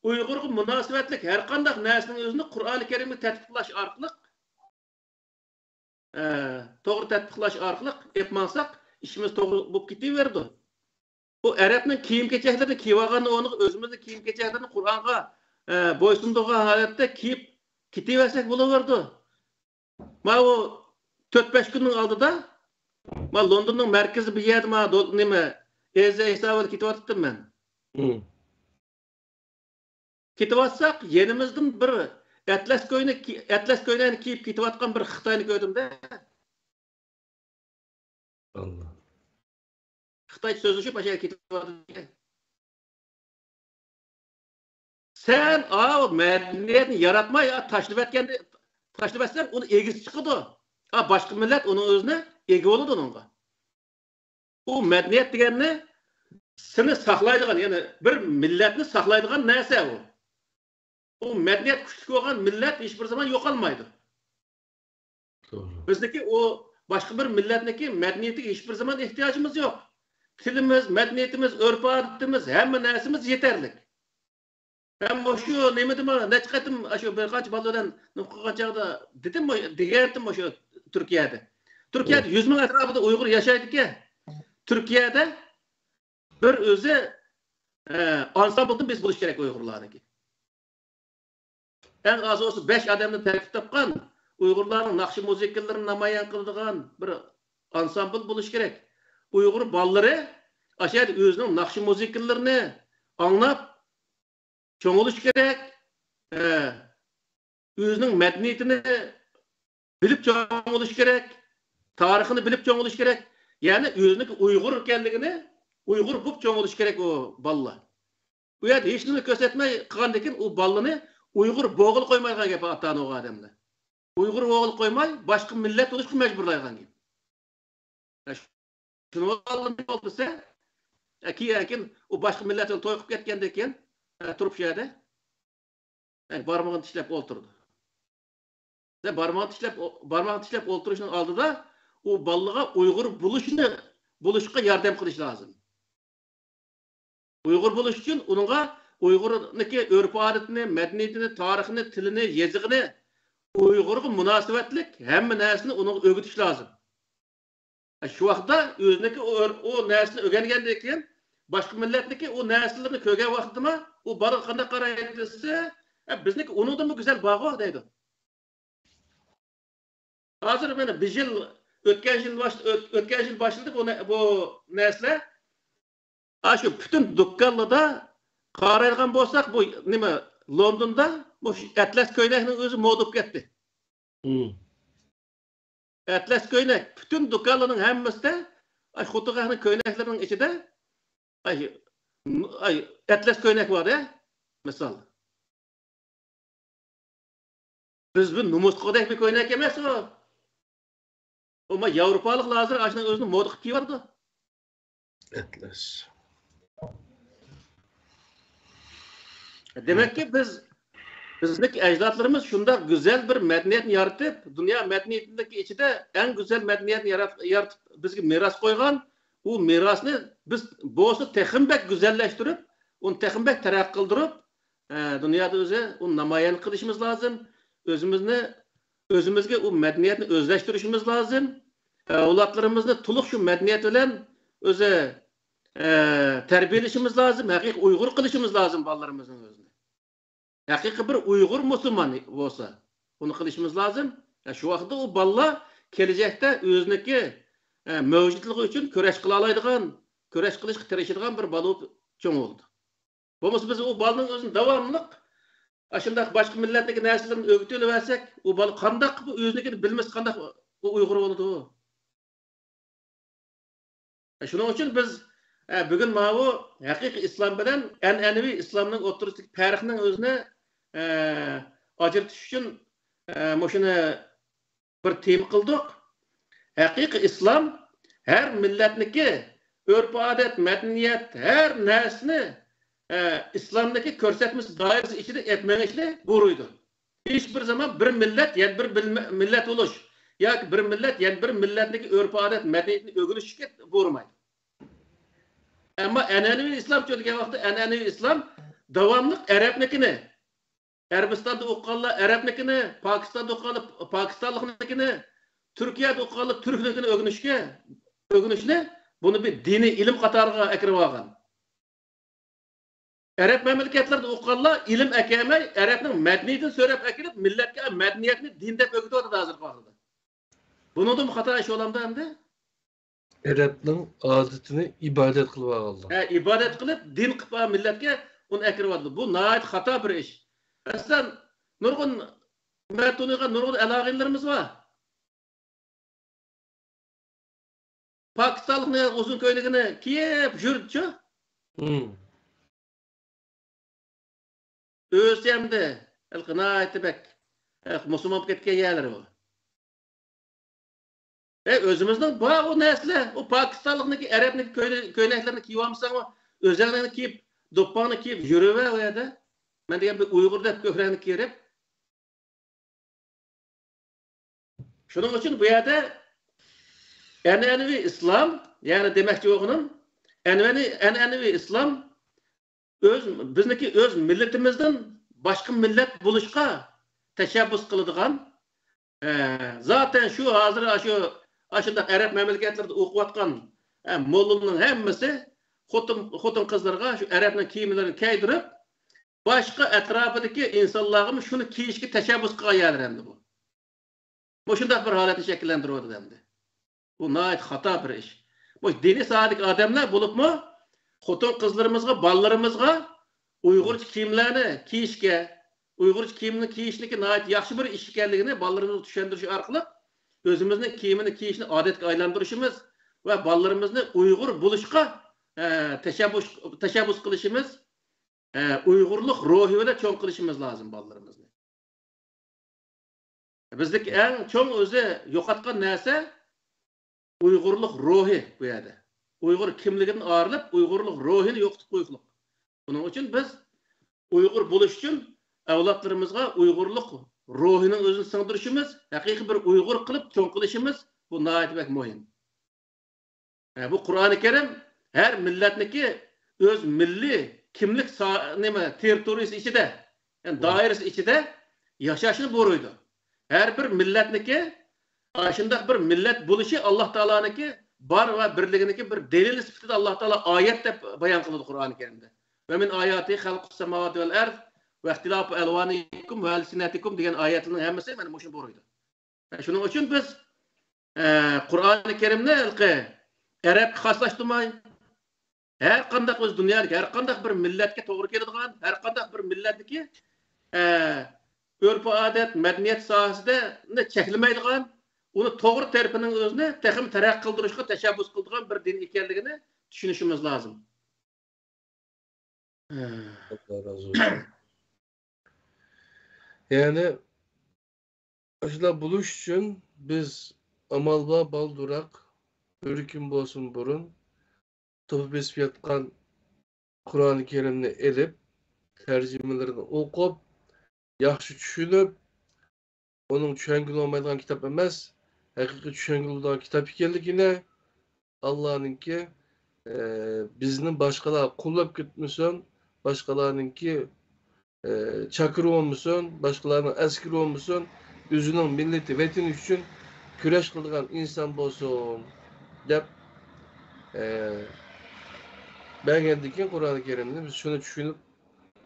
Uyg'urga munosabatlik har qanday narsaning o'zini Qur'oni Karimga tatbiqlash orqali to'g'ri tatbiqlash orqali yapmasak ishimiz to'g'ri bo'lib ketaverdi. Bu Arabning kiyim-kechaklarini kiyib olganda uni o'zimizning kiyim-kechaklarini Qur'onga bo'ysundirgan holatda kiyib ketaversak bo'laverdi. Mana u 4-5 kunning oldida men Londonning markazi bir yerda nima Ezayisavil ketyaptim men. Ketibotsak, yenimizdan bir atlas ko'ylakni kiyib ketayotgan bir Xitoyni ko'rdimda. Allah. Xitoy so'zlashib o'sha ketyapti. sen o medeniyetini yaratmay taşlıp etsen onu egisi çıkıdı. Başka millet onun özüne egi oludu onunla. Bu medeniyet degenini seni saklaydıgan, yani bir milletini saklaydıgan neyse o. O medeniyet güçlü olan millet hiçbir zaman yok olmaydı. Doğru. Bizdeki o başka bir milletindeki medeniyete hiçbir zaman ihtiyacımız yok. Tilimiz, medeniyetimiz, örf adetimiz, hemen nesimiz yeterli. Ben şu ne çıkarttım şu birkaç balodan nukkaçağda dedim mi diğerdim şu Türkiye'de. Türkiye'de 100 bin etrafında Uygur yaşaydı ki Türkiye'de bir özü ansambıldan biz buluş gerek Uygurlar'daki. En az olsa 5 adamını terkip tapkan Uygurların nakşı müziklerini namayan kıldığın bir ansambıl buluş gerek. Uygur balları aşağıda özünün nakşı müziklerini anlap çoğuluş gerek. Özünün medeniyetini bilip çoğuluş gerek. Tarihini bilip çoğuluş gerek. Yani özünün Uygur kendini Uygur bulup çoğuluş gerek o balla. Bu yerde hiç nini kösetmey kıgandekin o ballını Uygur boğul koymaygan gibi atan o adamda. Uygur boğul koymay başka millet oluşku mecburlaygan gibi. Şunu oldu ise ki o başka milletin toyup ketkendeki turup şeyde barmağını dişlep oturdu. Barmağını dişlep oturuşunun aldıda o ballığa Uygur buluşka yardım kılış lazım. Uygur buluş için onunla Uygur'daki örf adetini, medeniyetini, tarihini, tilini, yazıgını Uygur'un münasebetlik hem nesini onun ögütüş lazım. Şu vakıda özündeki o nesini öğrengendeyken başka milletdeki o nesillerini köge vaktıma o balık kanda karayedilse bizdeki onun da mı güzel bağı var deydi. Hazır beni bir yıl ötken yıl başladık bu nesle. Şu bütün dükkanlıda karayılgan bolsak bu nime London'da bu Atlas köynekinin özü modup gitti. Atlas köynek bütün dükkanlının hemmesinde Xutuğa'nın köyneklerinin içinde Atlas köynek var ya misal. Biz bu Numusqadek bir köynek emas o. Ama Avrupalık hazır aşının özünün modu ki vardı. Atlas. Demek ki bizdeki ecdatlarımız şunda güzel bir medeniyet yaratıp, dünya medeniyetindeki içinde en güzel medeniyet yaratıp bizge miras koygan, o mirasını biz boğusu tehimbek güzelleştirip, onu tehimbek terak kıldırıp, dünyada özü onu namayan kılışımız lazım. Özümüzge o medeniyetini özleştirişimiz lazım. Evlatlarımızı tuluk şu medeniyet olan özü terbiyeleşimiz lazım. Hakik Uygur kılışımız lazım ballarımızın özüne. Hakiki bir Uygur Müslüman olsa onu kılışımız lazım. Şu vakıda o balla gelecekte özündeki mevcutluğu için köreş kılalaydıgan, köreş kılışık terişidigan bir balı çoğun oldu. Olmasa biz o balının özünü devamlılık aşındaki başka milletteki nesillerin ögütüyle versek o balı kandak bu özündekini bilmez kandak o Uygur oldu. Şunun için biz bugün mavu hakiki İslam bilen enevi İslam'ın oturuzdaki tarihinin özüne acırtış için şunu bir tim kıldık. Hakiki İslam her milletniki örf adet, medeniyet her nesini İslam'daki körsetmesi dairesi içinde etmemekle buyuruydu. Hiçbir zaman bir millet yani bir millet oluş ya bir millet yani bir milletdeki örf adet, medeniyetini ögünüş buyurmaydı. Ama enenevi İslam çölge vakti enenevi İslam devamlık Arap'nikini, Arabistan'da okuğanlar Arap'nikini, Pakistan'da okuğanlar Pakistanlık'nikini, Türkiye'de okuğanlar Türk'nikini ögünüşne bunu bir dini ilim katarına ekirip algan. Arap memleketlerde okuğanlar ilim ekemey, Arap'ның medeniyetini söylep ekirip milletke medeniyetini dinde ögütü orada hazır kaldı. Bunu da mı hata iş olamda hem de? Arap'ның adetini ibadet kılıp aldı. İbadet kılıp din kıpa milletke onu ekirip aldı. Bu nahayet hata bir iş. Mesela nurgun mertuniga nurgun elağillerimiz var. Pakistanlık uzun köylüğüne kiyip jürdü. Öz hem de ılgına bek Müslüman olup ketken yerleri o. Özümüzden bağ o nesle, o Pakistanlıkniki, Arapniki, köyneklerini kiyip almışsan o, özellerini kiyip, doppanı kiyip, yürüve o yerde. Ben degen bir Uygur dep köklerini kiyip. Şunun için bu yerde en'enevi İslam, yani demekçi oğunun, en'enevi İslam, bizniki öz milletimizden başka millet buluşka teşebbüs kılıdıgan, zaten şu hazır şu aşında Arap memleketlerde okuvatkan mollunun hemmesi hotun kızlarga şu Arap'ın kiyimlerini kaydirip başka etrafındaki insanlarım şunu kiyişki teşebbüs kılayadır hem bu. Bu şunda bir haleti şekillendiriyordu hem de. Bu nayet hata bir iş. Bu dini sadık adamlar bulup mu hotun kızlarımızga, ballarımızga Uygur kiyimlerini kiyişke, Uygur kiyimini kiyişniki nayet yaxşı bir iş ekanligini ballarımızı düşündürüş arkalı özümüzün kiyimini kiyişini adetke aylandırışımız ve ballarımızı Uygur buluşka teşebbüs kılışımız, Uygurluk ruhuyla çoğun kılışımız lazım ballarımızı. Bizdeki en çoğun özü yokatkan neyse Uygurluk ruhu bu yerde. Uygur kimliğinin ağırlıp Uygurluk ruhunu yoktuk koyukluk. Bunun için biz Uygur buluş için evlatlarımızga Uygurluk ruhunun özünü sığdırışımız, hakiki bir Uygur kılıp çoğun kılışımız bu nayet bek muhim. Bu Kur'an-ı Kerim her milletniki öz milli kimlik teritorisi içinde, yani dairesi içinde yaşayışını boruydu. Her bir milletniki aşında bir millet buluşu Allah Teala'nınki bar ve birliğindeki bir delil sıfatı Allah Teala ayette bayan kıldı Kur'an-ı Kerim'de. Ve min ayati halqus semavati vel ard ve ihtilafu elvanikum ve alsinatikum diyen ayetlerin hemmesi benim hoşum boruydu. Şunun için biz Kur'an-ı Kerim'de Arap xaslaştırmayın. Her kandak öz dünyadaki her kandak bir milletke doğru keladigan, her kandak bir milletki örf adet, medeniyet sahasida çekilmeydigan, onu doğru tarafının özüne texim terak kıldırışga teşebbüs kıldıgan bir din ekanligini düşünüşümüz lazım. Allah razı olsun. Yani aşıla buluş için biz amalba baldurak örükim bolsun burun topu besip yatkan Kur'an-ı Kerim'ni elip tercümelerini okup yaxşı düşünüp onun düşengül olmaydıgan kitap emas, hakiki düşengül olan kitap ekanligine Allah'ınki bizning başkalar kullab ketmesin, başkalarınki çakır olmasın, başkalarının askeri olmasın, özünün milleti vatani üçün küreş kılgan insan bolsun dep ben geldikken Kur'an-ı Kerim'de biz şunu düşünüp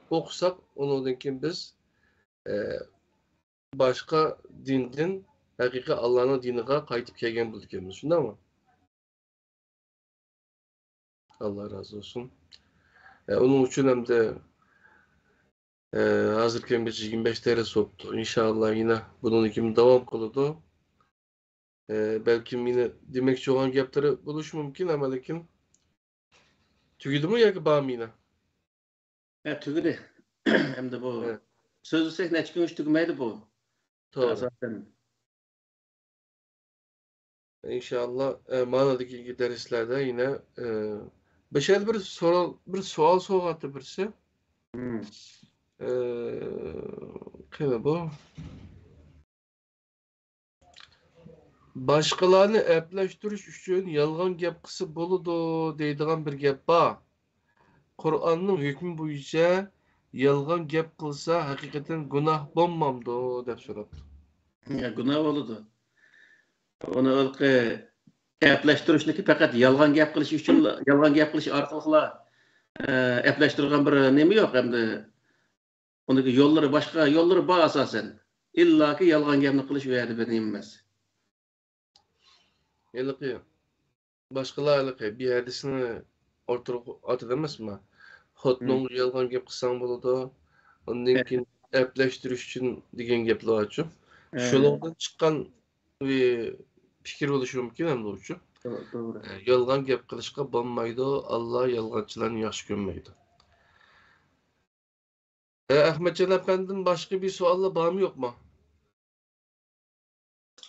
okusak ondan keyin biz başka dinden hakiki Allah'ın dinine kayıtıp kelgen bulduk. Şunda mı? Allah razı olsun. Onun için hem de hazırken bir 25 TL soktu. İnşallah yine bunun gibi devam kılıdı. Belki yine demekçi olan gapları buluş mümkün ama lakin tügüdü mü ya ki bağım yine? Tügüdü. Hem de bu sözü sek neçik gün tügümeydi bu. Doğru. Zaten. İnşallah manadaki derslerde yine beşer bir sual soğattı birisi. Kime bu? Başkalarını epleştiriş üçün yalgan gap kısı boludu deydiğen bir gap var. Kur'an'ın hükmü boyunca yalgan gap kılsa hakikaten günah bulmamdı dep soradı. Günah oldu. Onu ılkı epleştirişniki fakat yalgan gap kılışı üçün yalgan gap kılışı arkalıkla epleştirgen bir nemi yok hem de ondaki yolları başka yolları bağ asasen illa ki yalgan gapni kılışı verdi ben inmez. Yalgı başkalarlık bir hadisini ortaya atı demez mi? Hotnun yalgan gap kılsan boludu. Ondan keyin epleştiriş üçün degen gaplar açı. Şolordan çıkan bir fikir oluşu mümkün hem de uçu. Doğru. Yalgan gap kılışka bolmaydı. Allah yalgançılarını yaxşı görmeydi. Ahmetcan Efendi'nin başka bir sualla var mı yok mu?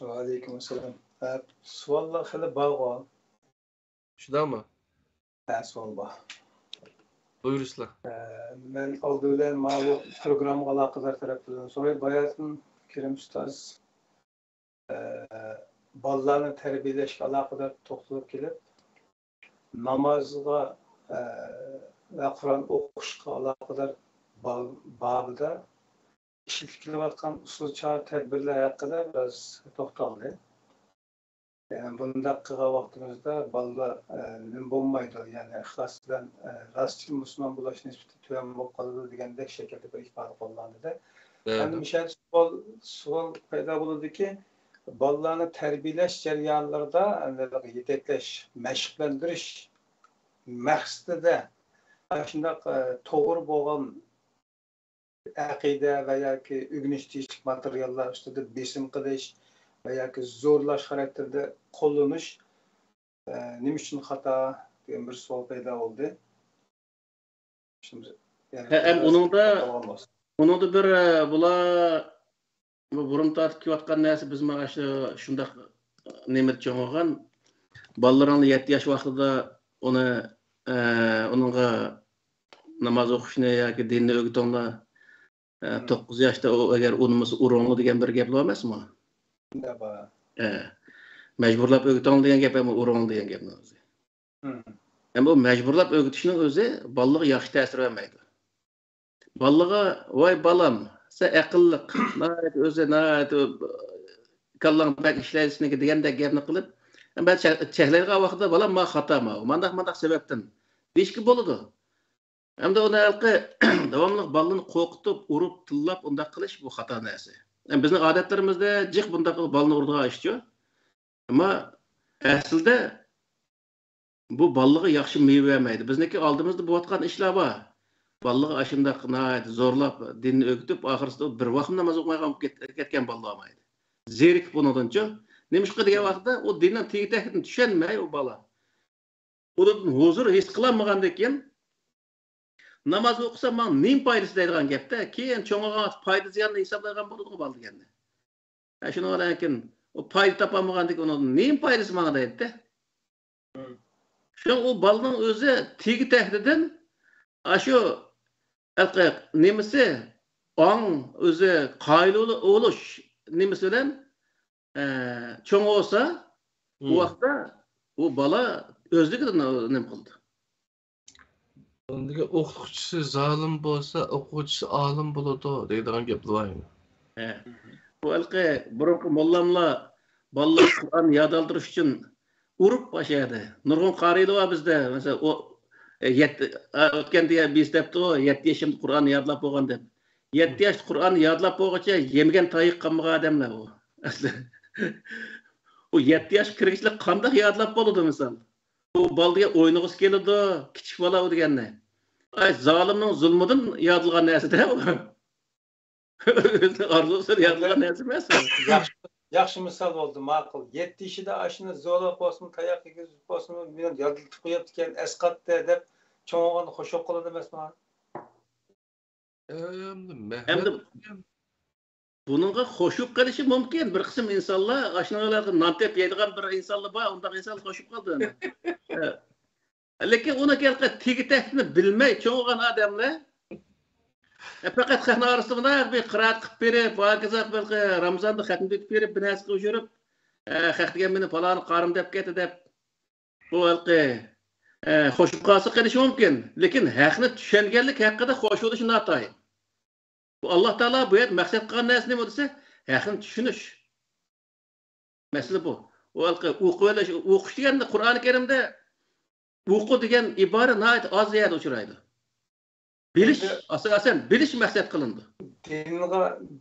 Aleykümselam. Suallar xili bağlı. Şuda mı? Sual bağ. Buyurusla. Ben aldı bilen bu programı alakadar tarafından sonra bayatın Kerim Ustaz ballarını terbiyeleşik alakadar toplulup gelip namazga ve Kur'an okuşka alakadar bağlıda işitilayotgan usul çağ tedbirler hakkında biraz toxtaldı. Yani bunda kısa vaktimizde balla bulmaydı. Yani ihlas bilen rastçı Müslüman bulaşın nispeti tüven bolup kalıdı degandek şekilde bir ifade kullandı da. Yani müşahede sual payda bulundu ki ballarını terbiyeleş jarayonlarida yetekleş, meşqlendirish maqsadida shundoq to'g'ri bo'lgan aqida va yoki o'rganishlik materiallar ustida besim qilish va yoki zo'rlash xarakterida qo'llanish nima uchun xato degan bir savol paydo bo'ldi. Hem onun da bir bula bu burun tartib kelayotgan narsa biz mana shundaq nemet cho'ng'agan bolalarni 7 yosh vaqtida onunğa namaz o'qishni yoki dinni o'rgatonglar 9 yoshda agar unimiz urongli degan bir gap emasmi? Majburlab o'rgatong degan gap ham urongli degan gapni o'zi. Hem bu majburlab o'rgatishning o'zi bolalarga yaxshi ta'sir bermaydi. Bolalarga voy balam sen aqlliq, o'zi kallang bak ishlaysizniki degandek gapni qilib, ben cheklaydigan vaqtda balam ma xatoma, mandaq sebepten deyishki bo'ladi. Hamda uni halqi davomli balani qo'rqitib, urib, tillab undaq qilish bu xato narsa. Bizning odatlarimizda jiq bundaq qilib balani urdigan ishchi. Ammo aslida bu balaga yaxshi meva bermaydi. Bizniki oldimizda bo'layotgan ishlar bor. Balaga ashundaq zo'rlab dinni o'qitib, oxirsida bir vaqt namoz o'qimagan ketgan bala olmaydi. Zerik bundanchi nimishqa degan vaqtda u dindan tegitahini tushunmay u bala. Uning huzur his qilmagandan keyin namoz o'qisa men nim foydasi deydigan gapda, keyin cho'ng'igan foyda ziyonni hisoblagan bo'ladi bal deganda. Shuni lekin o foyda topamagandan onun nim foydasi menga deydi. Şu o balının o'zi tegi tahdidan shu nimasi ong o'zi qoyiluli o'lish nimasi bilan cho'ng bo'lsa bu vaqtda u bola o'zligidan nima qildi. Ondagi o'qituvchisi zolim bo'lsa, o'quvchisi olim bo'ladi deydigan gaplar var. Bu alqi burunqi mollamlar bolalar Qur'on yod oltirish uchun urib başladı. Nurg'un qariydi var bizde. Mesela o o'tgan diye biz depti o 7 yaşımda Qur'on yodlab bo'lgan deb. 7 yosh Qur'on yodlab bo'lguncha yemagan tayiq qolmagan odamlar u. Asli. O 7 yosh kirgishlik qanday yodlab bo'ladi misol? O baldiga o'ynag'is keladi, kichik bola u deganni. Ay zolimning zulmidan yodilgan narsa-da u. Arzusi yodilgan narsa emas. Yaxşı misal oldu ma'qul. 7 yaşında aşını zo'rlab olsun, tayoq yegizib olsun, men yodiltib qo'yibdikan asqatda deb cho'ng'og'ini xo'shab qoladi emasmi? Endi buningga qo'shib qilishi mumkin. Bir qism insonlar ashnalarga nantep yeydigan bir insonlar bor, undaq inson qo'shib qoldi. Lekin uni kelqa tegitahni bilmay cho'ng'gan odamlar fakat xatna arasında bir qiraat qilib berib, vakizaq belki Ramazonda xatna etib berib, bir narsa qilib yurib, xatga meni falan qarim deb ketdi deb bu belki qo'shib qolsa qilishi mumkin. Lekin haqni tushunganlik haqida qo'shilishi noto'g'ri. Bu Alloh taolo bu yer maqsad qilgan narsa nima desa, haqni tushunish. Masala bu. O belki o'qish deganda Qur'oni Karimda o'qi degan ibora nihoyat oz yerda uchraydi. Biliş, asasen biliş maqsad qilindi.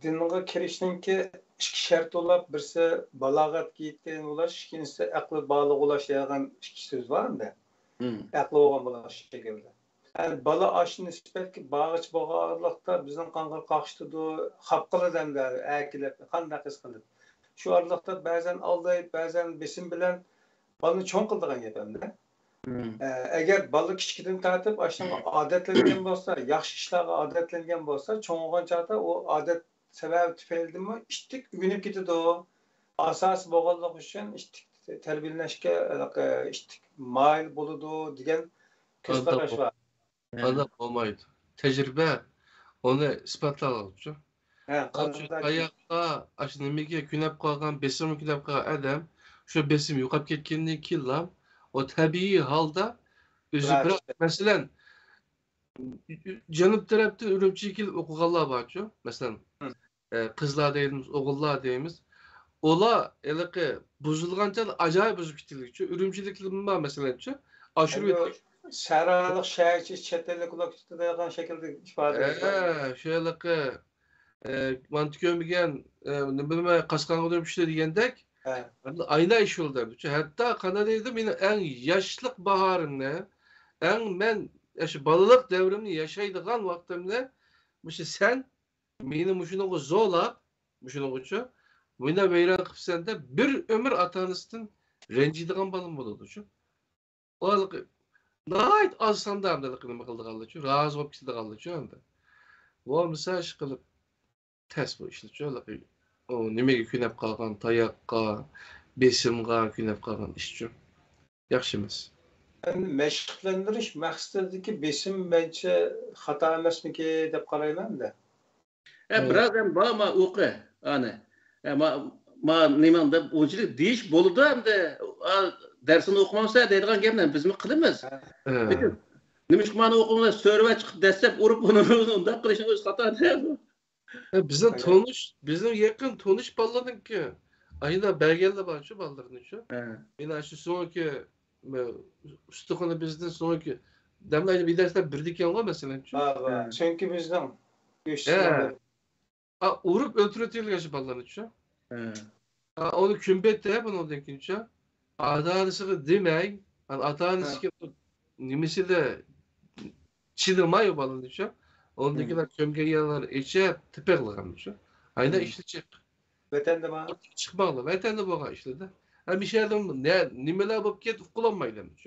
Dinga kirishninki ikki shart bo'lib, birisi balog'atga yetgan bo'lish, ikkinchisi aqli bog'liq bo'lish degan ikki so'z bor-da. Aqli bo'lgan bo'lish shekilli. Yani bala aşını nisbatki bağış bo'lganlikda bizning qonga qaqishtirdi, xap qiladi akilab, qanday qis qilib. Shu oraliqda ba'zan aldayib, ba'zan besim bilan balani cho'ng qildigan gap hamda. Eğer balı kichikdan tartib aşağı adetlengen bolsa, yaxshi ishlarga adetlengen bolsa, çoğungan çağda o adet sebebi tüpeyildimi iştik ügünüp gitidi o. Asas boğazlık için iştik terbiyelenişke iştik mail buludu diyen köz qaraş var. Adam olmaydı. Tecrübe onu ispatlalıcı. Ayakta nimaga kunab qolgan besim kunab qolgan adam shu besim yo'qolib ketgandan keyin o tabiiy holda o'zi bir masalan janub tarafda Urumchiga kelib o'qiganlar borchu masalan qizlar deymiz o'g'illar deymiz ular iliqi buzilgancha ajoyib buzib ketganlikchi Urumchiliklar masalanchi oshirib Şəhərlik şəhərçi çətellik ular tutadigan şəkildə ifadə edir. Şöyləqi mantık görməyən ne bilmə qasqanğa dönüp işte degəndək ayna iş oldu. Hatta Kanada'da benim en yaşlıq baharımda en ben balalıq devrimini yaşaydığan vaktimde sen benim şunu zorla şunu şu buna veyran qıpsan da bir ömür atanızdan renciydiğan balım buludu şu. O Nayt az standartlıqını qıldıqanlar razı olub ketdiqanlar anda. Bu misal qılıb test bu işlə çöləqi o niməyə günəb qalğan tayaqqa, besimğa günəb qalğan işçi. Yaxşı emas. Yəni məşqləndiriş məqsədindəki besim məncə xata emasmiki deyə qarayman da. Biraz hem bağma oku hani. Ma nimanda uçluk deyiş boludu hem de dersini okumamsa deydiğen gemden biz mi kılımız? Nimiş mana okumda sörve çıkıp destek urup bunu onda kılışın öz hata değil mi? Bizim yakın tonuş balladın ki ayında belgelde var şu balların şu. Yine şu sonraki üstükanı bizden sonraki demlaydı bir dersler birdik yanına mesela şu. Çünkü bizden urup ötüretiyle yaşı balların şu. Onu kümbette hep onu dekin şu. Adanısı demeyin. Adanısı ki nimisi de çiğdirmeyi balların şu. Ondakiler kömgeyiyalar içe tepekliğanmış. Aynen işleyecek. Vatanda mı? Çıkmalı. Vatanda bu işledi. Bir şeyden nimeler bulup ketip kullanmaylamış.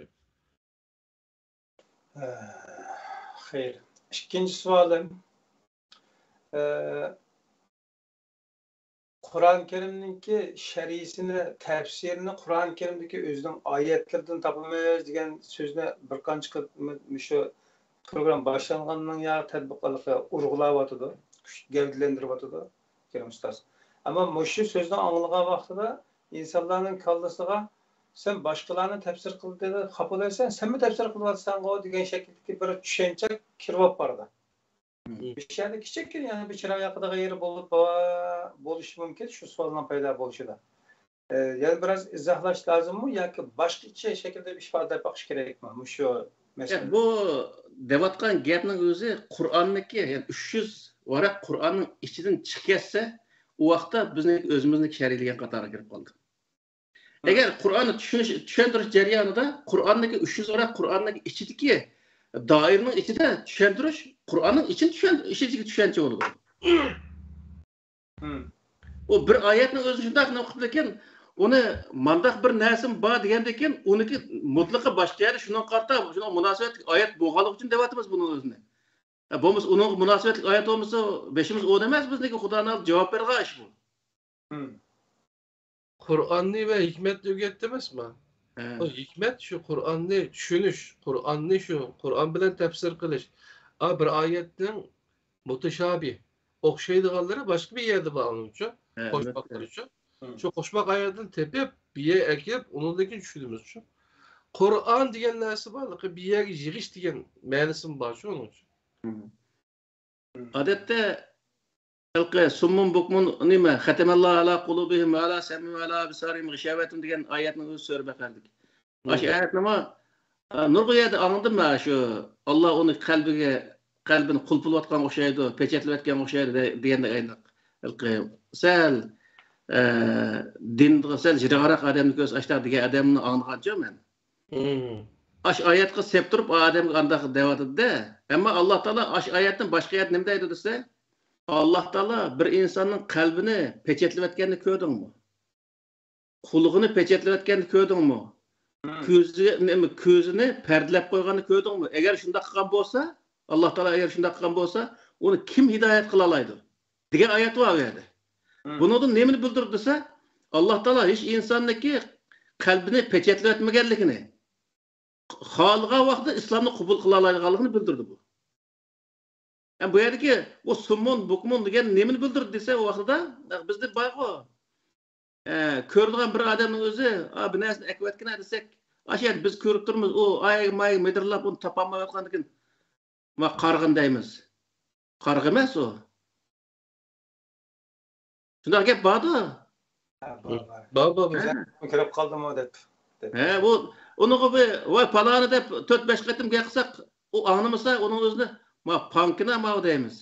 Hayır. İkinci sualım. Kur'an-ı Kerim'deki şer'isini, tefsirini Kur'an-ı Kerim'deki özünün ayetlerden tapamayız diyen sözüne bir kançı şu program başlanğandan ya tədbiqalıqı urğulawatıdı, gevdilendiriwatıdı Kerim Ustaz. Ama şu sözünü anlayan vaxtıda insanların kallasıga sen başkalarını tefsir kıl dedi, kabul etsen sen mi tefsir kılvatsan o degan şekildeki bir düşünce kirvap bardı. Bir şeyde küçük yani bir çıra yakıda yeri buluşu mümkün şu sualdan payda buluşu da. Yani biraz izahlaş lazım mı ya ki başka şekilde bir ifade bakış gerek mi? Şu mesela. Bu devatkan gapning o'zi Qur'onniki yani 300 varaq Qur'onning ichidan chiqsa u vaqtda bizning o'zimizni shariylagan qatoriga kirib qoldik. Agar Qur'onni tushuntirish jarayonida Qur'onniki 300 varaq Qur'onning ichidagi doirning ichida tushuntirish Qur'onning ichidagi tushuncha bo'ladi. O bir oyatning o'zi shunday qilib ekan onu mandaq bir narsim bor deganda keyin uniki mutlaqo boshqa yerda shundan qarta shuna munosabatli oyat bo'lganligi uchun deyapmiz buni o'zini. Bo'lmasa uning munosabatli oyat bo'lmasa beshimiz o emas bizniki Xudoning javob bergan ish bu. Qur'onni va hikmatni o'rgatdi emasmi? O hikmat shu Qur'onni tushunish, Qur'onni shu Qur'on bilan tafsir qilish. Bir oyatning mutashabih o'xshaydiganlari boshqa bir yerda bor uchun, qo'shmoqlar uchun. Şu koşmak ayardan tepip bir yere ekip onundaki düşündüğümüz için. Kur'an diyen neresi var? Bir yere giriş diyen meylesim var şu onun için. Adette summun bukmun nime hatemallahu ala kulubihim ve ala semim ve ala abisarihim gışavetim diyen ayetini özü söyle bakardık. Aşı ayet ama nurgu yerde anladım mı şu Allah onu kalbini kulpul vatkan oxşaydı, peçetli vatkan oxşaydı diyen de ayetlik. Sel dindiği sel jirağarak adamı göz açlar diye adamını anlayacağım ben. Aş ayetki septurup adamı andak devadı de. Ama Allah Teala aş ayetin başka ayet nemdeydi dese Allah Teala bir insanın kalbini peçetli etkenini gördün mü? Kuluğunu peçetli etkenini gördün mü? ko'zini perdalab qo'yganini ko'rdingmi? Agar shunday qilgan bo'lsa, Alloh taolo agar shunday qilgan bo'lsa, uni kim hidoyat qila oladi? degan oyat bor bu yerda. Bundan nimani bildirib desa, Alloh taolo hech insonniki qalbini pechatlatmaganligini, xohlagan vaqtda islomni qabul qila oladiganligini bildirdi bu. Bu yerdagi bu summun, bukmun degan nimani bildirdi desa, u vaqtda bizda bor ko'radigan bir odamning o'zi, bu narsani akvatgina desak, ashad biz ko'rib turmiz, u ay medirlab uni topolmayotgan ekan. Va qarg'in deymiz. Qarg'a emas u. Shunday gap borda. Baba kirib qoldim o deb. Bu unuga voy paloni deb 4-5 qatim gapirsak, u anlamasa uning o'zini ma pankina ma deymiz.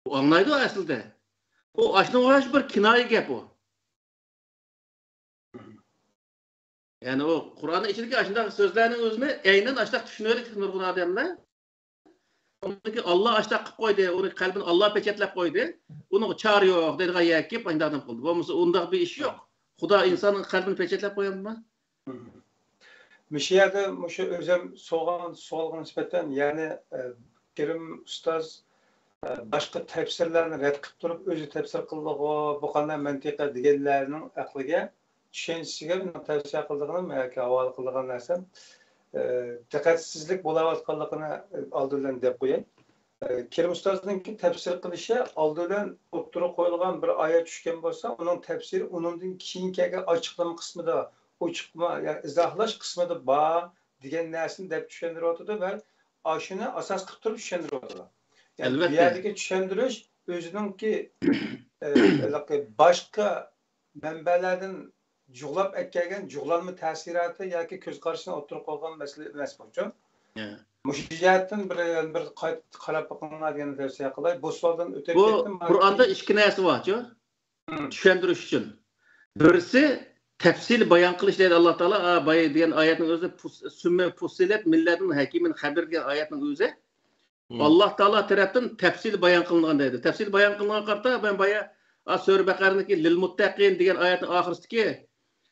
U anlaydi aslida. O aslında uğraş bir kinayi gap o. Yani o Kur'an'ın içindeki aşındaki sözlerinin özünü aynen aşağıda düşünerek nurgun adamlar. Ondaki Allah aşağıda koydu, onun kalbini Allah peçetlep koydu. Onu çağırıyor, dedi gayak ki aynı adam kıldı. Bu onda bir iş yok. Xuda insanın kalbini peçetlep koyar mı? Müşiyede müşü özüm soğan nispeten yani Kerim Ustaz başka tefsirlerini red qilib turib o'zi tefsir qildi bu qanday mantiqa deganlarning aqliga tushunchasiga tavsiya qildig'ini yoki havol qildigan narsam diqqatsizlik bo'layotganligini oldindan deb qo'yay. Kerim Ustozning tefsir qilishi oldindan o'ttirib qo'yilgan bir oyat tushgan bo'lsa, uning tefsiri undan keyingi ochiqlama qismida, ochiqma ya'ni izohlash qismida bor degan narsani deb tushuntiryapti va shuni asos qilib turib tushuntiryapti. Yani bir yerdeki düşündürüş özününki başka mənbələrdən cuğlab etkiləgən cuğlanma təsiratı ya ki göz qarşısına oturup qalğan məsələ emas bu üçün. Müşciyyətin bir qarab baxanlar yəni tövsiyə qılay. Bu sualdan ötəb getdim. Bu Qur'anda iki nəsi var ki, düşündürüş üçün. Birisi tefsil bayan qilish deydi Allah Taala, bayı degan oyatning o'zi sümme fussilat milladin hakimin xabar degan oyatning o'zi. Allah Taala tarafdan tefsil bayan qilingan deydi. Tefsil bayan qilingan qarta ben baya Sura Baqara'daki lil muttaqin degan oyatning oxirisidagi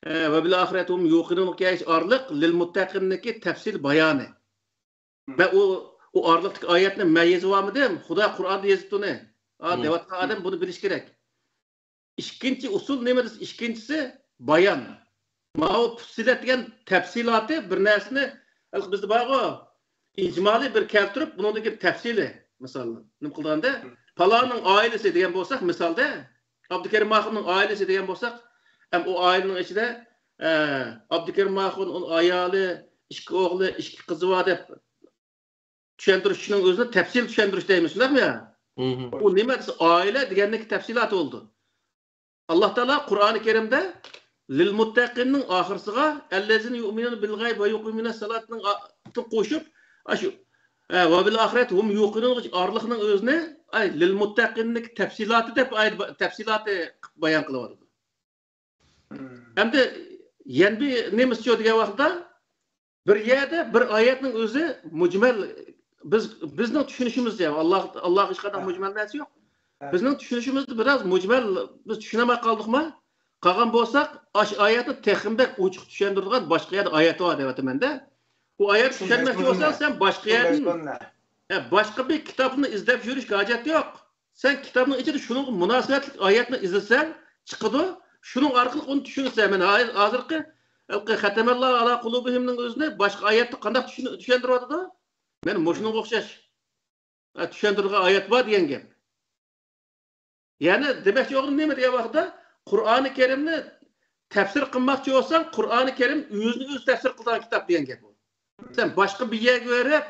va bil axiratihum yuqinun kiyish orliq lil muttaqinki tefsil bayoni. Ve o orliqdagi oyatni mayyizi bormi dem? Xudo Qur'onda yozibdi uni. Devatgan odam buni bilish kerak. İkinci usul nima desa? İkincisi bayan. Ma'u fussilat degan tafsiloti bir narsani bizda bor. İcmali bir keltirip bunundaki tefsili mesela ne kıldığında Pala'nın ailesi diyen bolsak misalda Abdülkerim Mahun'un ailesi diyen bolsak hem o ailenin içinde Abdülkerim Mahun'un ayalı, iki oğlu, iki kızı var dep düşündürüşünün özünde tefsil düşündürüş deymişler mi ya? O nimet aile diyenlik tefsilat oldu. Allah Teala Kur'an-ı Kerim'de lil muttaqinin ahırsıga ellezine yu'minun bil gayb ve yuqimuna salatının koşup Aşı ve bil ahiret hum yuqinun arlıqның özüne ay lil muttaqinlik tafsilatı dep tafsilatı bayan qılıp Hem de yen bir nemisçe degan vaqtda bir yerde bir oyatning o'zi mujmal bizning tushunishimiz ya Allah hech qanday mujmal narsa yo'q. Bizning tushunishimizda biraz mujmal biz tushunamay qoldikmi? Qolgan bo'lsak, ash oyatni teximdek ochiq tushuntiradigan boshqa yerda oyat bor deyapman-da. Bu ayet tüşenmekte olsan sen başka yerden, başka bir kitabını izleyip yürüyüş hacet yok. Sen kitabının içinde şunun münasebetli ayetini izlesen çıkıdı, şunun arkalık onu düşünürsen hemen hazırki Hatemallahu ala kulubihim'nin özüne başka ayette kandak düşündürüyordu da benim boşuna okşaş. Düşündürüge ayet var diyen gep. Yani demek ki oğlum ne diye vakıda Kur'an-ı Kerim'ni tefsir kılmakçı olsan Kur'an-ı Kerim yüzünü öz tefsir kılan kitap diyen gep. Sen başka bir yere göre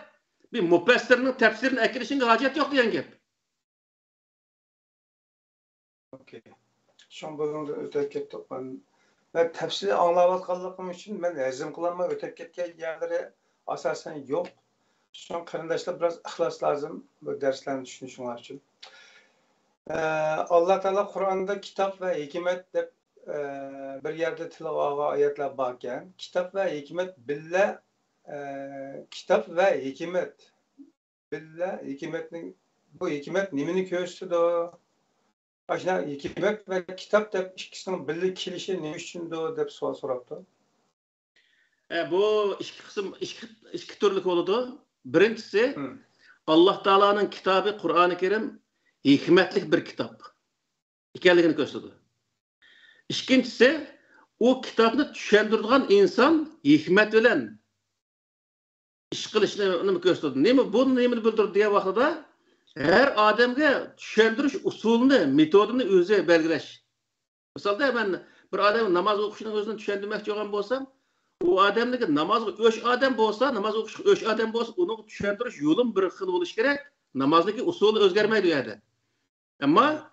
bir müfessirinin tefsirinin ekilişine hacet yok diyen gep. Okey. Şu an bölümde ötep kettik. Ben tefsiri anlayatkanlığım için ben hazım kılanma ötep ketken yerleri asasen yok. Şu an karındaşlar biraz ihlas lazım bu derslerini düşünüşünler için. Allah Teala Kur'an'da kitap ve hikmet de bir yerde tilava ayetler varken kitap ve hikmet bille kitap ve hikmet bille hikmetning bu hikmet nimini köstüdü Aşina hikmet ve kitap deb ikkisinin birlik kelişi ne üçündü deb savol so'rabdi. Bu iki türlük oldu. Birincisi Allah Teala'nın kitabı Kur'an-ı Kerim hikmetlik bir kitap. İkenligini gösterdi. İkincisi o kitabını düşündürgen insan hikmet bilen iş kılışını gösterdi. Nemi bunu nemi bildirdi diye vaxtada her adamga düşündürüş usulünü, metodunu özü belgileş. Misalda ben bir adam namaz okuşunun özünü düşündürmekçi olan bolsam, o adamdaki namaz öş adam bolsa, namaz okuş öş adam bolsa, onu düşündürüş yolun bir xil buluş gerek. Namazdaki usulü özgermeydi yani. Ama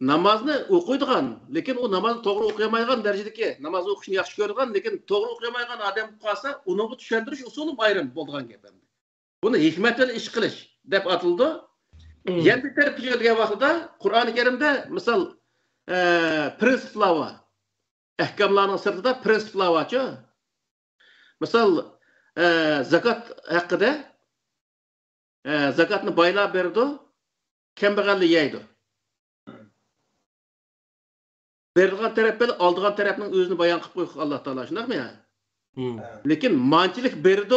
namazını okuyduğun, lekin o namazı doğru okuyamaygan derecedeki namazı okuşunu yaxşı görüyorgan, lekin doğru okuyamaygan adam kalsa, onu düşündürüş usulü ayrım bolduğun gibi. Bunu hikmet ile iş kılış dep atıldı. Yan bir tarafı diye vaxtida Kur'an-ı Kerim'de misal prinsipler var. Ehkamlarının sırtında prinsipler var. Misal zakat hakkında zakatını baylar berdi, kembeğalli yeydi. Berdiğin taraf böyle, aldığın tarafının özünü bayan kılıp koyuyor Allah Teala. Şundak mı ya? Lekin mançilik berdi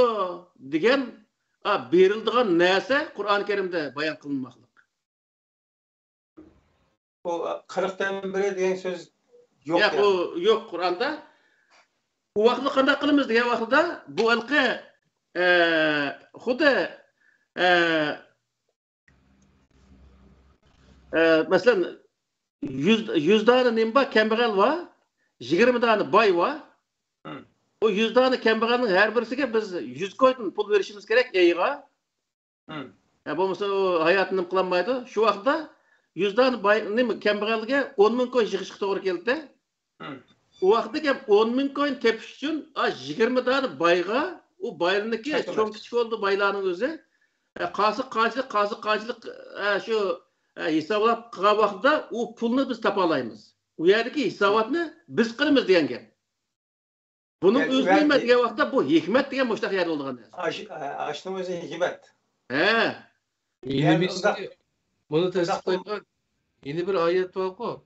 degen berildiğin neyse Kur'an-ı Kerim'de bayan kılınmaklık. O 40'dan biri deyen söz yok ya. O yok Kur'an'da. O vaxtda qanday qilamiz degan vaxtda bu ilqi xuddi masalan 100 tane nimba kambag'al var, 20 tane boy var. O 100 tane kambag'alning her birisiga biz 100 koydun pul verishimiz kerak eyiga. Bo'lmasa o hayotini qilolmaydi. Shu vaqtda 100 tane boy kambag'alga 10 ming ko'y yig'ishga to'g'ri keldi. O vaqtda 10 ming ko'yn tepish uchun 20 tane boyga o boylarniki cho'ng kichik oldu boylarning o'zi. Qasiq qanchalik shu hisoblab qilgan vaqtda o pulni biz topa olamiz. U yerdagi hisobotni biz qilamiz degan gap. Bunun o'zi nima degan vaqtda bu hikmat degan mushtaq yer bo'lgan narsa. Aşının o'zi hikmat. Yeni bunu tasdiqlaydigan yeni bir ayet var ku.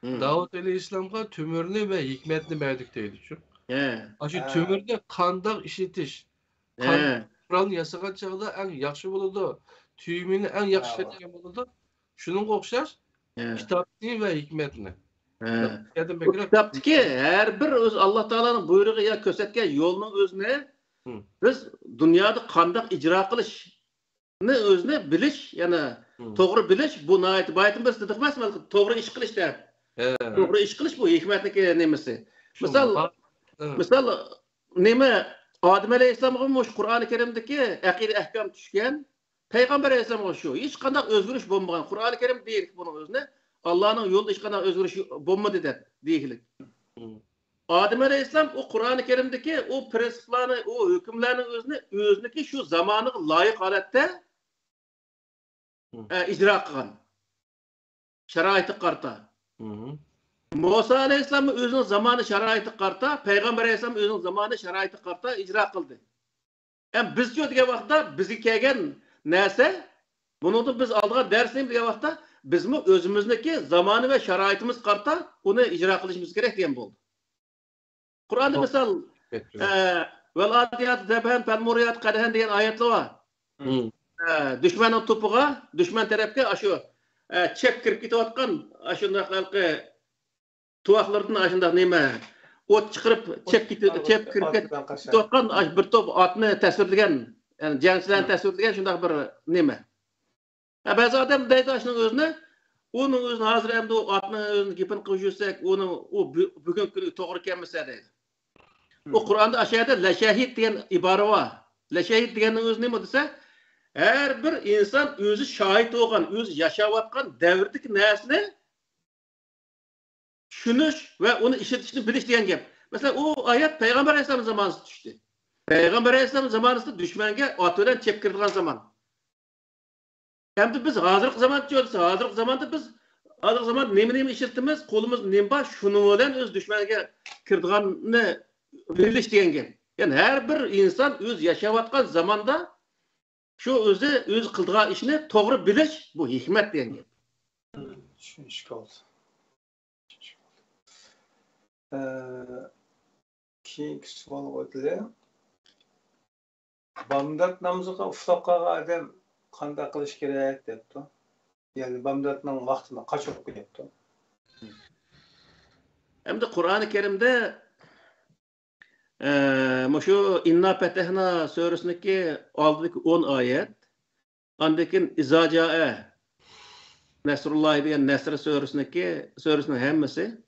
Davut Aleyhisselam'a tümürünü ve hikmetini verdik deydi şu. Şu tümürde kandak işitiş. Kur'an yasagan çağda en yaxşı buludu. Tüyümünü en yaxşı fetken buludu. Şunun okşar kitapını ve hikmetini. Bu kitaptaki her bir öz Allah Teala'nın buyruğu ya kösetken yolunun özüne biz dünyada kandak icra kılışını özüne biliş yani doğru biliş bu nayet bayatın bir sıdıkmaz mı? Doğru iş kılış der. Doğru iş kılış bu hikmetdeki nemesi. Misal neme Adem Aleyhisselam'ın Kur'an-ı Kerim'deki akide ehkam düşken Peygamber Aleyhisselam'ın şu hiç kandak özgürlük bulmayan Kur'an-ı Kerim değil bunun özüne Allah'ın yolda hiç kadar özgürlük bulmadı der değil. Adem Aleyhisselam o Kur'an-ı Kerim'deki o prensiplerini, o hükümlerin özündeki şu zamanı layık halette icra kılan. Şeraiti karta. Musa Aleyhisselam'ın özünün zamanı şeraiti karta, Peygamber Aleyhisselam'ın özünün zamanı şeraiti karta icra kıldı. Yani biz diyor diye vaxtda bizi kelgen neyse, bunu da biz aldığın dersiyim diye vaxtda biz mi özümüzdeki zamanı ve şeraitimiz karta onu icra kılışımız gerek diyen oldu. Kur'an'da misal vel adiyat zebhen fel muriyat kadehen diyen ayetli var. Düşmanın topuğa, düşman tarafka aşı çep kirip gitiyotgan aşındaki tuvaklardan aşında neyme ot çıkırıp çep kirip gitiyotgan bir top atını tasvirlegen yani jangchilarni tasvirlagan shunday bir nima. Ba'zi odam deydi ashning o'zini, uning o'zini hozir ham o otni o'zini gapini qilib yursak, uni u bugungi kunda to'g'ri kelmasa deydi. O Qur'onda ashayda la shahid degan ibora bor. La shahid deganning o'zi nima desa, har bir inson o'zi shohid bo'lgan, o'zi yashayotgan davrdagi narsani tushunish va uni ishlatishni bilish degan gap. Masalan, o oyat Payg'ambar alayhisalom zamonida tushdi. Peygamber Aleyhisselam zamanında düşmanga ot bilan chepkirgan zaman. Hem biz hazırlık zaman diyoruz. Hazırlık zamanda biz hazırlık zaman nemi işletimiz, kolumuz nemi var, şunun bilan öz düşmanga kirdiganni bilish degan gap. Yani her bir insan öz yaşayotgan zamanda şu o'zi qildigan ishni to'g'ri bilish bu hikmat degan gap. Tushunishga oldi. Keyingi savol qo'ydilar. Bomdod namoziga uxlab qolgan odam qanday qilish kerak debdi. Ya'ni bomdodning vaqtini qachon o'qiyapti? Hem de Kur'an-ı Kerim'de şu İnna Fetehna suresindeki 10 ayet, andakin İzacae Nesrullahi diyen Nesr suresinin hemmesi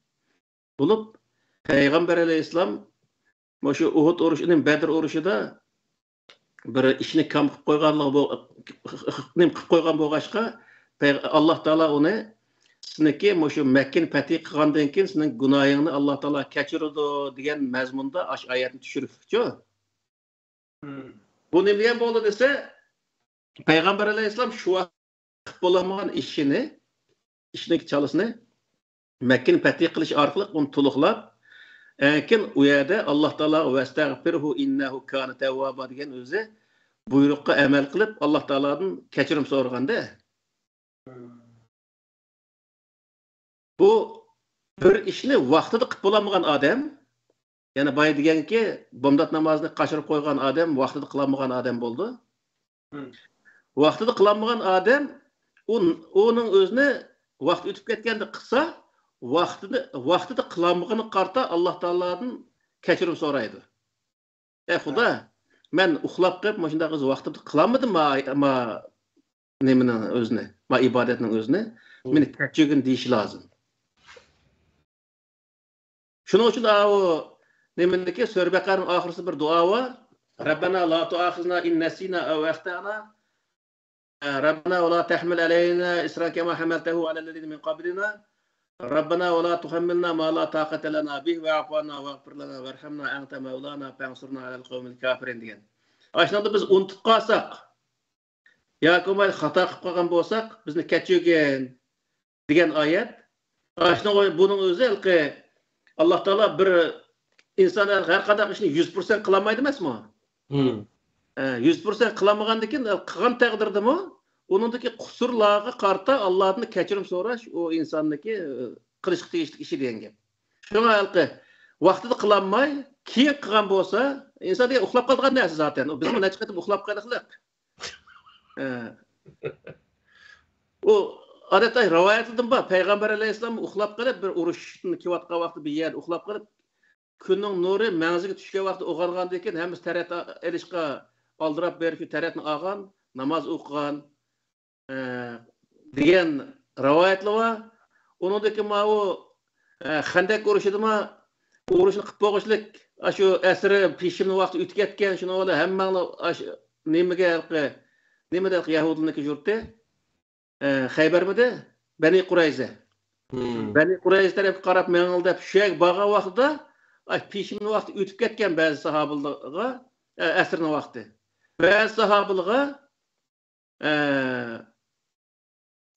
bulup Peygamber Aleyhisselam şu Uhud uruşunun Bedir uruşu da bir işini kam qilib qo'ygan bo'lg'achqa Alloh taolo uni sizniki şu Mekke'ni fethi qilgandan keyin sizning gunohingni Alloh taolo kechiradi degan mazmunda ash oyatni tushiribdi. Bu nima degan bo'ldi desa, Peygamber Aleyhisselam şu vaqt bo'lamagan ishni chalishni Mekke'ni fethi qilish orqali uni to'liqlab, keyin u yerda Alloh taolo vastagfirhu innahu kana tawwaba degan o'zi buyruqqa amal qilib Alloh taolodan kechirim so'raganda. Bu bir ishni vaqtida qilib bo'lmagan odam, ya'ni boya deganki, bomdod namozini qashirib qo'ygan odam vaqtida qilmagan odam bo'ldi. Vaqtida qilmagan odam uning o'zini vaqt o'tib ketganda qilsa, vaqtida qilmagani qarta Alloh taolodan kechirim so'raydi. Xudo, men uxlab qilib, mana shunday vaqtida qilmadim ma nimani o'zini, ma ibodatning o'zini, meni kechirgin deyish lozim. Şunun için o nemindeki Sure Bakara'nın ahirisi bir dua var. Rabbena la tu'akhizna in nesina ev akhtana. Rabbena ve la tahmil aleyna isran kema hamaltahu alellezine min qablina. Rabbena ve la tuhammilna ma la taqata lana bih ve'fu anna veghfir lana verhamna ente mevlana fansurna alel kavmil kafirin degan. Aslında biz unutib qalsak, yoki xato qilib qolgan bo'lsak, bizni kechirgin degan oyat. Aslında bunun o'zi Allah Teala bir insanlar her kadar işini 100% kılamaydı emasmi? 100% kılamagandan keyin qilgan taqdirda mı? Onundaki kusurlarga qarta Allah'tan kechirim so'rash o insondagi qilishga tegishli ishi degan gap. Shunga vaqtida qilolmay, keyin qilgan bo'lsa, inson degan uxlab qolgan narsa zaten. Biz buni necha qatib uxlab qoldik. O odatda rivoyatlardan bor, Peygamber Aleyhisselam uxlab qolib bir urushni kelayotgan vaqtda bir yer uxlab qolib, kunning nuri manziga tushgan vaqtda o'g'ilgandan keyin hammasi tarat elishga oldirab berib, taratni olgan, namoz o'qigan degan rivoyatlar bor. Uningdagi o Xandak urushidami urushni qilib qo'yishlik, shu asri peshimni vaqti o'tib ketgan, shuni ola hammani nimada Yahudlarniki yurtda Xaybarmida Bani Qurayza. Bani Qurayza tarafga qarab mengildab shuyak bağa vaqtida peshimni vaqti o'tib ketgan ba'zi sahobalarga asrni vaqti. Ba'zi sahobalarga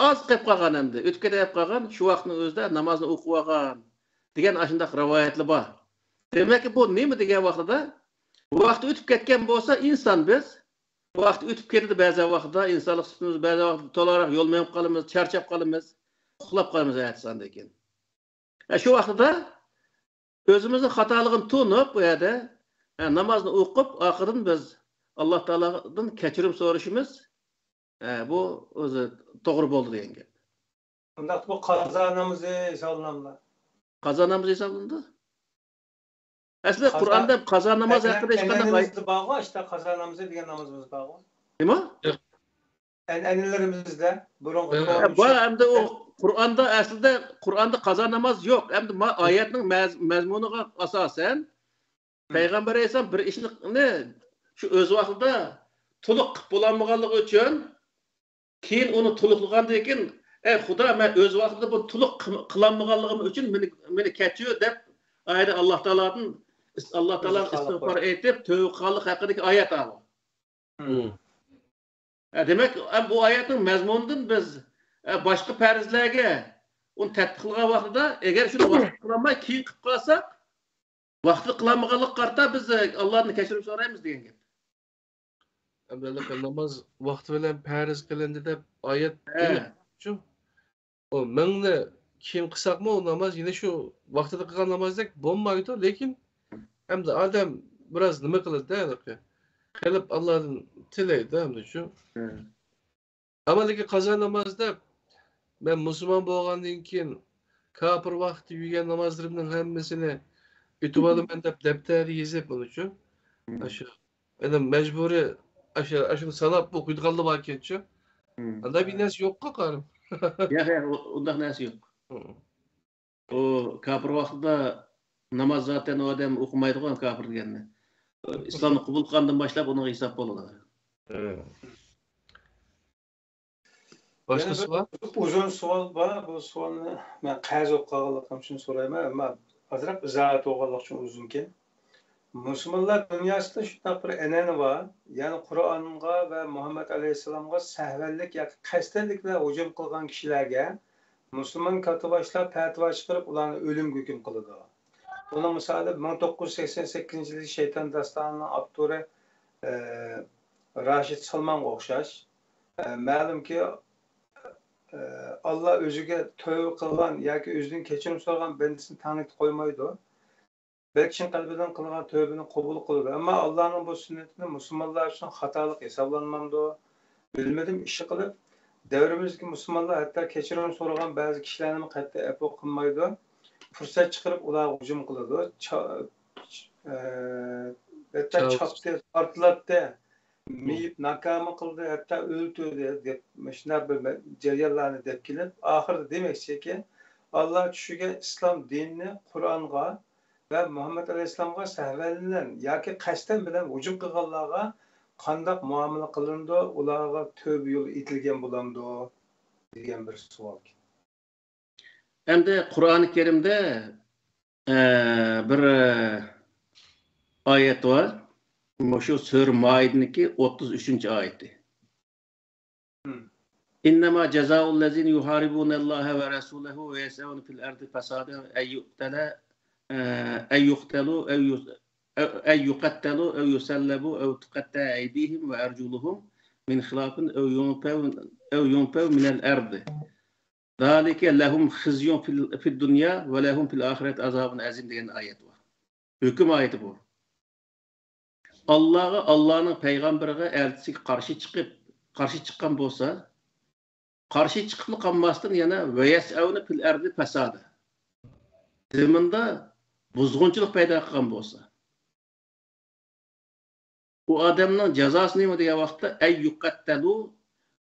az qilib qolgan endi, o'tib ketib qolgan, shu vaqtni o'zida namozni o'qib olgan degan ashundaq rivoyatlar bor. Demak, bu nima degan vaqtida vaqti o'tib ketgan bo'lsa, inson biz vaqt o'tib ketdi ba'zi vaqtda insonlik sutimiz ba'zi vaqtda to'liq yo'lmayib qolamiz, charchab qolamiz, uxlab qolamiz aytsandan keyin. Shu vaqtda o'zimizning xatoligini tunib, bu yerda namozni o'qib, oxiridan biz Alloh taolodan kechirim so'rashimiz bu o'zi to'g'ri bo'ldi degan gap. Unda bu qazo namozi hisoblanadi. Qazo namozi hisoblanadi. Aslında Kur'an'da qazo namozi haqida hech qanday oyat bor, işte qazo namozi degan namozimiz bor. Nima? An'analarimizda burungi bu hamda o Kur'an'da aslında Kur'an'da qazo namoz yo'q. Hamda oyatning mazmuniga asosan Peygamber Aleyhisselam bir ishni shu o'z vaqtida to'liq qilib bo'lmaganligi uchun keyin uni to'liqlagandan keyin Xudo, men o'z vaqtida bu to'liq qilolmaganligim uchun meni kechir deb ayda Allah Teala'dan istig'for etib, tövbe qilganlik haqidagi oyat oldi. Demak, bu oyatning mazmunidan biz boshqa farzlarga uni tatbiq qilgan vaqtida agar shuni vaqt qilolmay keyin qilib qolsak, vaqtida qilolmaganlik qarta biz Allohdan kechirim so'raymiz degan gap. Albatta namoz vaqti bilan farz qilindi deb oyat kelib. O mengni kim kısakma o namaz yine şu vaktida kılgan namazdek bo'lmaydi, lekin hem de adam biraz nima qiladi da, qilib Allohdan tilaydi hamda shu. Ama lekin qazo namazda ben musulmon bo'lgandan keyin kafir vaqti yurgan namozlarimning hammasini yutib olaman deb daftarga yozib buni shu. Shu endi majburiy shu sanab o'qiydiganlar bor ekan-ku. Anda bir narsa yo'q-ku qarim. Ya, undaq narsa yo'q. O kafir vaqtida namoz zaten o adam o'qimaydigan kafir deganni. İslamni qabul qilgandan boshlab uning hisob bo'ladi. Başka Yana sual? uzun sual var. Bu sualni ben qayz o'qiganligim uchun so'rayman, ammo ozroq izohat o'qiganlik uchun uzunken. Müslümanlar dünyasında şunday bir eneni var. Yani Kur'an'a ve Muhammed Aleyhisselam'a səhvəllik yoki qasdənliklə hücum qılgan kişilərə Müslüman katibaşlar fətva çıxarıb ularni ölüm hüküm qılıdı. Bunun misali 1988 yılı Şeytan Dastanı'nın avtori Raşid Salman'a oxşaş. Məlum ki Allah özüge tövbe qılgan yoki özünün keçirim sorgan bendisini tanıt qoymaydı. Belki şimdi kalbiden kılınan tövbeni kabul kılır. Ama Allah'ın bu sünnetini Müslümanlar için hatalık hesaplanmadı. Bilmedim işi kılıp devrimizdeki Müslümanlar hatta keçiren sorulan bazı kişilerin hatta epo kılmaydı. Fırsat çıkarıp ular hücum kılırdı. Hatta çaptı, artlattı. Miyip nakama kıldı, hatta öldürdü. Şunlar böyle ceryanlarını depkilip ahırda demek ki Allah düşüge İslam dinini Kur'an'a ve Muhammed Aleyhisselam'a səhvəlindən yoki qasdən bilan hücum qılganlarga qandaq muamele qılındı, ularga tövbe yolu itilgen bulandı degan bir savol. Hem de Kur'an-ı Kerim'de bir ayet var. Şu Sure Maide'deki 33. ayeti. İnnemâ cezâul lezîne yuhâribûnellâhe ve resûlehu ve yes'evne fil erdi fesâden en yuqtalu en yuqattalu ev yusallabu ev tuqatta eydihim ve erculuhum min khilafin ev yunpev minel erdi. Zalike lehum khizyun fil dünya ve lehum fil ahiret azabun azim degan ayet var. Hüküm ayeti bu. Allah'ın peygamberiga elchisiga qarshi chiqqan bo'lsa, qarshi chiqib qolmasdan yana ve yes'evne fil erdi fasada. Zaminda buzg'unchilik paydo qilgan bo'lsa, bu odamning jazosi nima degan vaqtda ay yuqattalu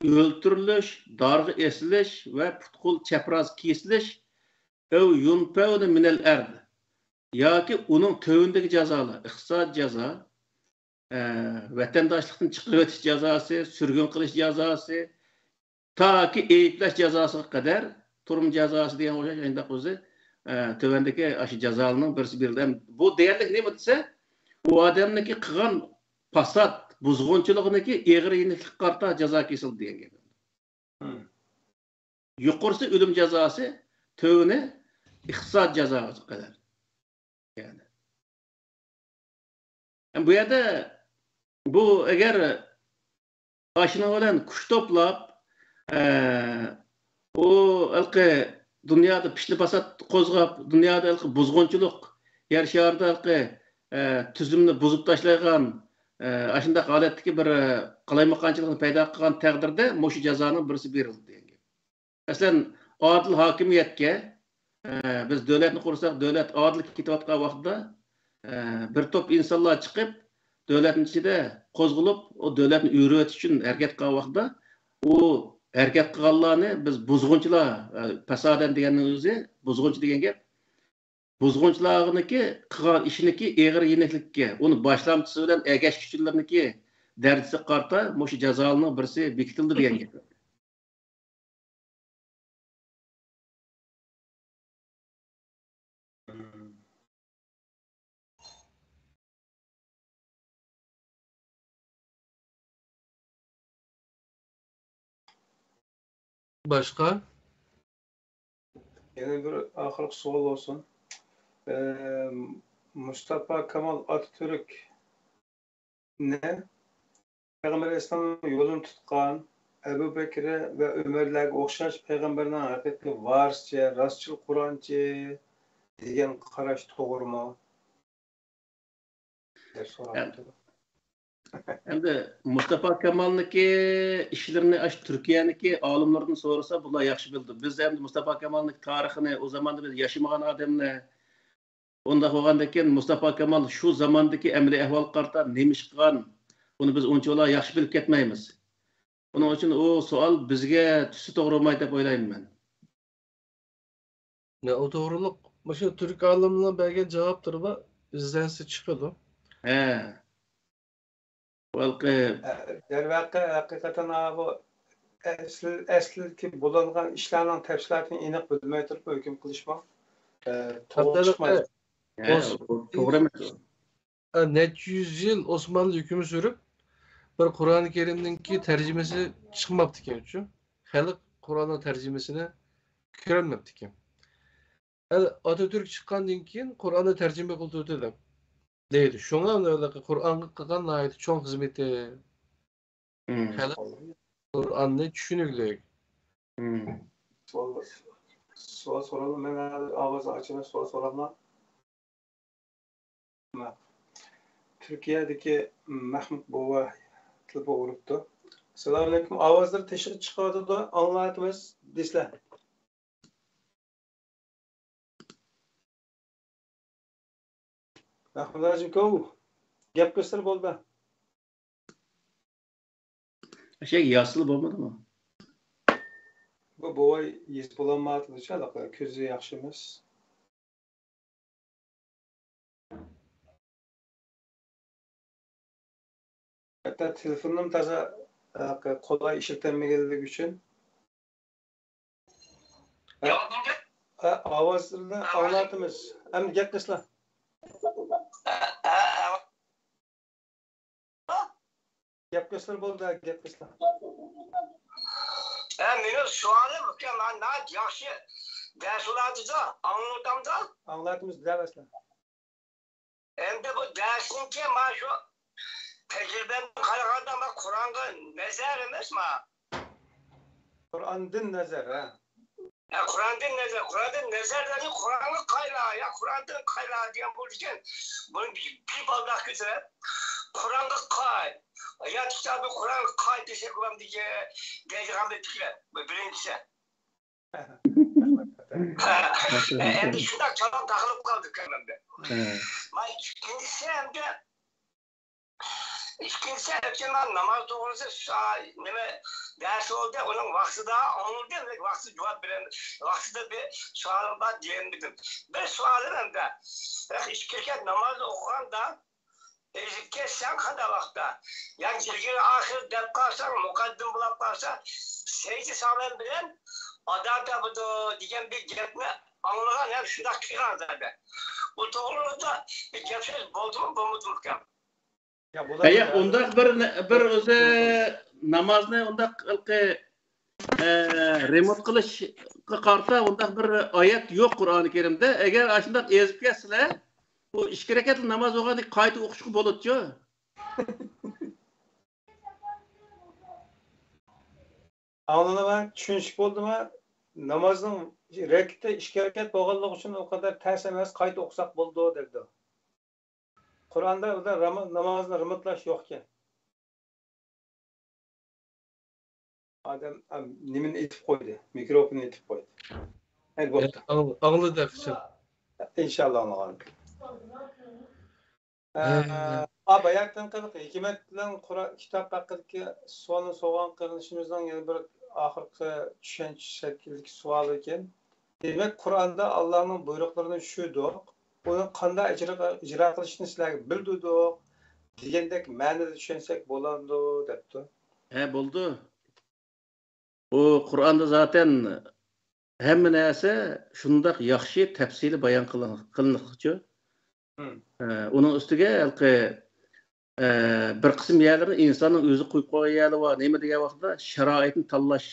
o'ltirilish, darg'i esilish va putqul chapraz kesilish ev yunpavni minal ard yoki uning tövündagi jazolar, iqtisod jazo, vatandoshlikdan chiqib o'tish jazosi, surgun qilish jazosi, toki ayiblash jazosiga qadar turm jazosi degan o'sha o'zi tövendeki aşı cezalının birisi bu değerlik ne mi dese bu adamdaki kıgan pasat buzğunçuluğundaki eğri yenilik karta ceza kesildi diye gibi. Yukarısı ölüm cezası tövüne iktisat cezası kadar. Yani bu yerde bu eğer aşına olan kuş toplap o ılkı dünyada pişli basat kozgap, dünyada buzğunçuluk, yer şarda tüzümünü bozup taşlayan, aşında haletdeki bir qalaymaqançılıqni paydo qilgan taqdirda mo'shu jazoning birisi berildi degan. Aslan adil hokimiyatga biz davlatni qursak, davlat adil ketayotgan vaqtda bir top insonlar chiqib, davlatning ichida qo'zg'alib, o davlatni o'rgatish uchun harakat qilgan vaqtda u harakat qilganlarni biz buzg'unchilar pasadan deganning o'zi buzg'unchi degan gap buzg'unchilarniki qilgan ishiniki eg'ir yeniklikka uni boshlamchisi bilan agash kuchlarniki darajasi qarta mushu jazoning birisi bekitildi degan gap. Başka? Yine bir ahırlık sual olsun. Mustafa Kemal Atatürk ne? Peygamber Aleyhisselam'ın yolunu tutkan, Ebu Bekir'e ve Ömer'lerge o'xshash payg'ambarning haqiqiy varischi, rostchil Qur'onchi degan qarash to'g'rimi? deb so'rabdi. Endi Mustafa Kemal'niki işlerini Türkiye'niki alimlerden sorsa bunlar yaxşı bildi. Biz endi Mustafa Kemal'niki tarixini o zamanda biz yaşamagan adamlar onda olgandaki Mustafa Kemal şu zamandaki emri ehval qarta nemish qilgan bunu biz unchalar yaxshi bilib ketmaymiz. Buning uchun o savol bizga tusi to'g'ri deb o'ylayman men. Ne o doğruluk. Başka Türk alimlerine belki cevaptır ama izlense çıkıyordu. He. Balki Dervaqa haqiqatan bu asli bo'lingan ishlarning tafsilotini aniq bilmay turib hukm qilishmoq to'g'ri chiqmaydi. to'g'ri emas. Net 100 yıl Osmanlı hükümü sürüp bir Kur'an-ı Kerim'deki tercümesi çıkmaptı ki şu. Halk Kur'an'ın tercümesini göremepti ki. Atatürk çıkandan keyin Kur'an'ı tercüme kıldı dedim. Deydi. Şuna öyle Kur'an'a kılgan ait çok hizmeti. Halk Kur'an'ı düşünürlük. So'z so'ralım, men ovoz ochib so'z so'raman. Türkiye'deki Mahmud Bova tilba uribdi. Assalomu alaykum. Ovozlar teshib chiqadi, anglayapmiz deysizlar. Mahmud hojim, gap qilsir bo'ldi. Şey yaslı bo'lmadi mı? Bu boy yuz bo'lolmadi, chalaqa ko'zi yaxshi emas. Hatta telefonim toza qolay ishlatilmaganligi uchun ovozlarni anglatamiz. Endi gap qilsizlar. Gap qilsizlar bo'ldi, gap qilsizlar. Benim sualım mükemmel, yaxşı derslerde anlatamda. Anglatamiz dersler. Hem de bu dersin ki ben şu tecrübem kararında ben Kur'an'da nezerimiz mi? Kur'an'dan nazar ha. Kur'an'dan nezer, Kur'an'dan nezer dedi Kur'an'ın kaynağı ya Kur'an'dan kaynağı diyen bu için bunun bir baldak güzel. Kur'an'da kay. Ya kitabı Kur'an kay teşekkür ederim diye diyeceğim de tikile. Birincisi. Hem de şundan çalan takılıp kaldık hemen de. İkincisi hem de İkincisi hepsinden namaz doğrusu neme ders oldu onun vakti daha anıldı vakti cevap veren vakti de bir sualım var diyemedim. Ben sualım hem de işkirket namaz okuyan da ezikket sen kadar vakta yani cilgini ahir dep kalsan mukaddim bulap kalsan seyirci sağlayan bilen adam da bu diyen bir gepni anlayan hem şunda kıran zaten. Bu doğrultuda bir gepsiz buldu mu bulmadı mı? Ya onda bir o'zi namozni onda remote qilishga qarta onda bir oyat yo'q Qur'oni Karimda. Agar shunday ezib ketsizlar, bu ikki rakatli namoz o'qiganda qayta o'qishga bo'ladi-ku. Anlanaman, tushunch bo'ldimi? Namozning rakatda ikki rakat bo'lganligi uchun o kadar ters emas, qayta o'qisak bo'ldi dedi. Kur'an'da da namazını remontlash yo'qkan. Adam nimini etib qo'ydi, mikrofonni etib qo'ydi. Anladı akşam. İnşallah anlagan. Bayaktan qilib hikmat bilan Qur'on kitob haqidagi savolni so'g'on qilinishimizdan yana bir oxirgi tushunch shakldagi savol ekan. Demak, Qur'onda Allohning buyruqlarini tushundik. Onu qanday icra qilishni sizlarga bildirdik degandek ma'noda tushunsak bo'ladi debdi. He bo'ldi. O Qur'onda zaten hamma narsa shundoq yaxshi tafsili bayon qilinmoqchi. Uning ustiga bir qism yerlarni insonning o'zi qo'yib qo'ygan va nima degan vaqtda sharoitni tanlash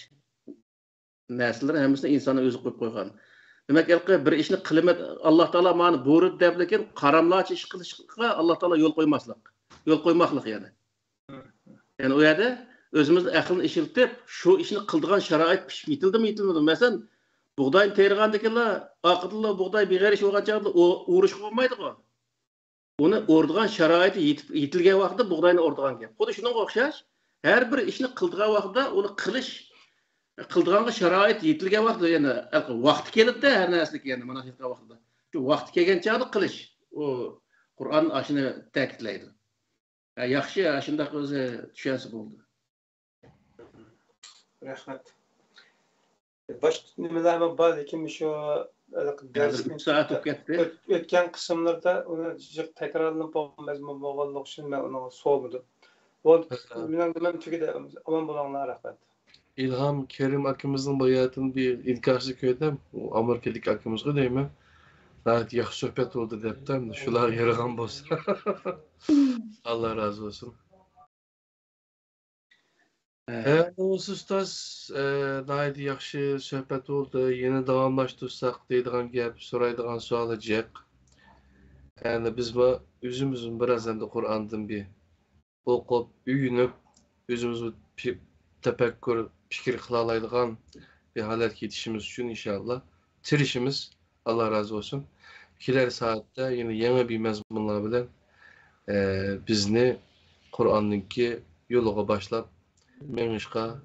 narsalar hammasini insonning o'zi qo'yib qo'ygan. Demek ki bir işini kılmet Allah Teala mani buyurdu deb lekin qaramlaç iş qilishga Allah Teala yo'l qo'ymaslik. Yo'l qo'ymoqlik yani. Yani o yerda özümüz aqlını işiltip, şu işini qıldığan şarait pişip yetildi mi yetilmedi mi? Mesela buğdayın terigandakılar, aqıdlı buğday bir gariş olgan çağda uğruş olmaydı o. Onu ordugan şaraiti yetilgen vaqtda buğdayını ordugan gap. Xuddi shunga o'xshash, her bir ishni qildigan vaqtda uni qildiganga sharoit yetilgan vaqtda, ya'ni vaqti keladi-da, har narsaga, ya'ni mana shu vaqtda. Shu vaqti kelgan chog'da qilish. O Qur'on ashuni ta'kidlaydi. Yaxshi, shunday o'zi tushunsa bo'ldi. Rahmat. Başka nimeler var, lekin şu Hozir soat o'tib ketdi. O'tgan qismlarda uni takrorlanib mazmun bo'lganligi uchun men uni so'rmadim. Bu men tugida aman bo'linglar, rahmat. İlham Kerim akımızın bayatını bir ilkarsı köyde Amerika'daki akımızga deymi. Gayet yaxşı sohbet oldu deptem. Şular yaragan bolsa. Allah razı olsun. Olsun ustaz, gayet yaxşı sohbet oldu. Yine davamlaştırsak deydiğen gap, soraydiğan sual olacak. Yani biz bu özümüzün biraz hem de Kur'an'dan bir okup, üyünüp, özümüzü tefekkür, fikir kılalaydıgan bir halet yetişimiz için inşallah. Tirişimiz, Allah razı olsun. İkiler saatte yine yeni bir mezmunla bilen bizni Kur'an'ınki yoluğa başlap menişka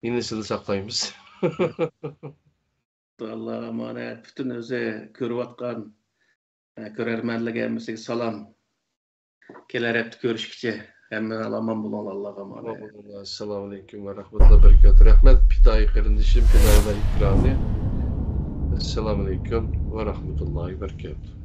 yenisini saklayımız. Allah'a emanet. Bütün özü görüvatkan görermenliğe salam. Keler hep görüşükçe. Hemen alaman bulan Allah'a emanet. Esselamu Aleyküm ve Rahmetullah Berekatuhu. Rahmet pidayı kardeşim, pidayı ikrami. Esselamu Aleyküm ve Rahmetullahi Berekatuhu.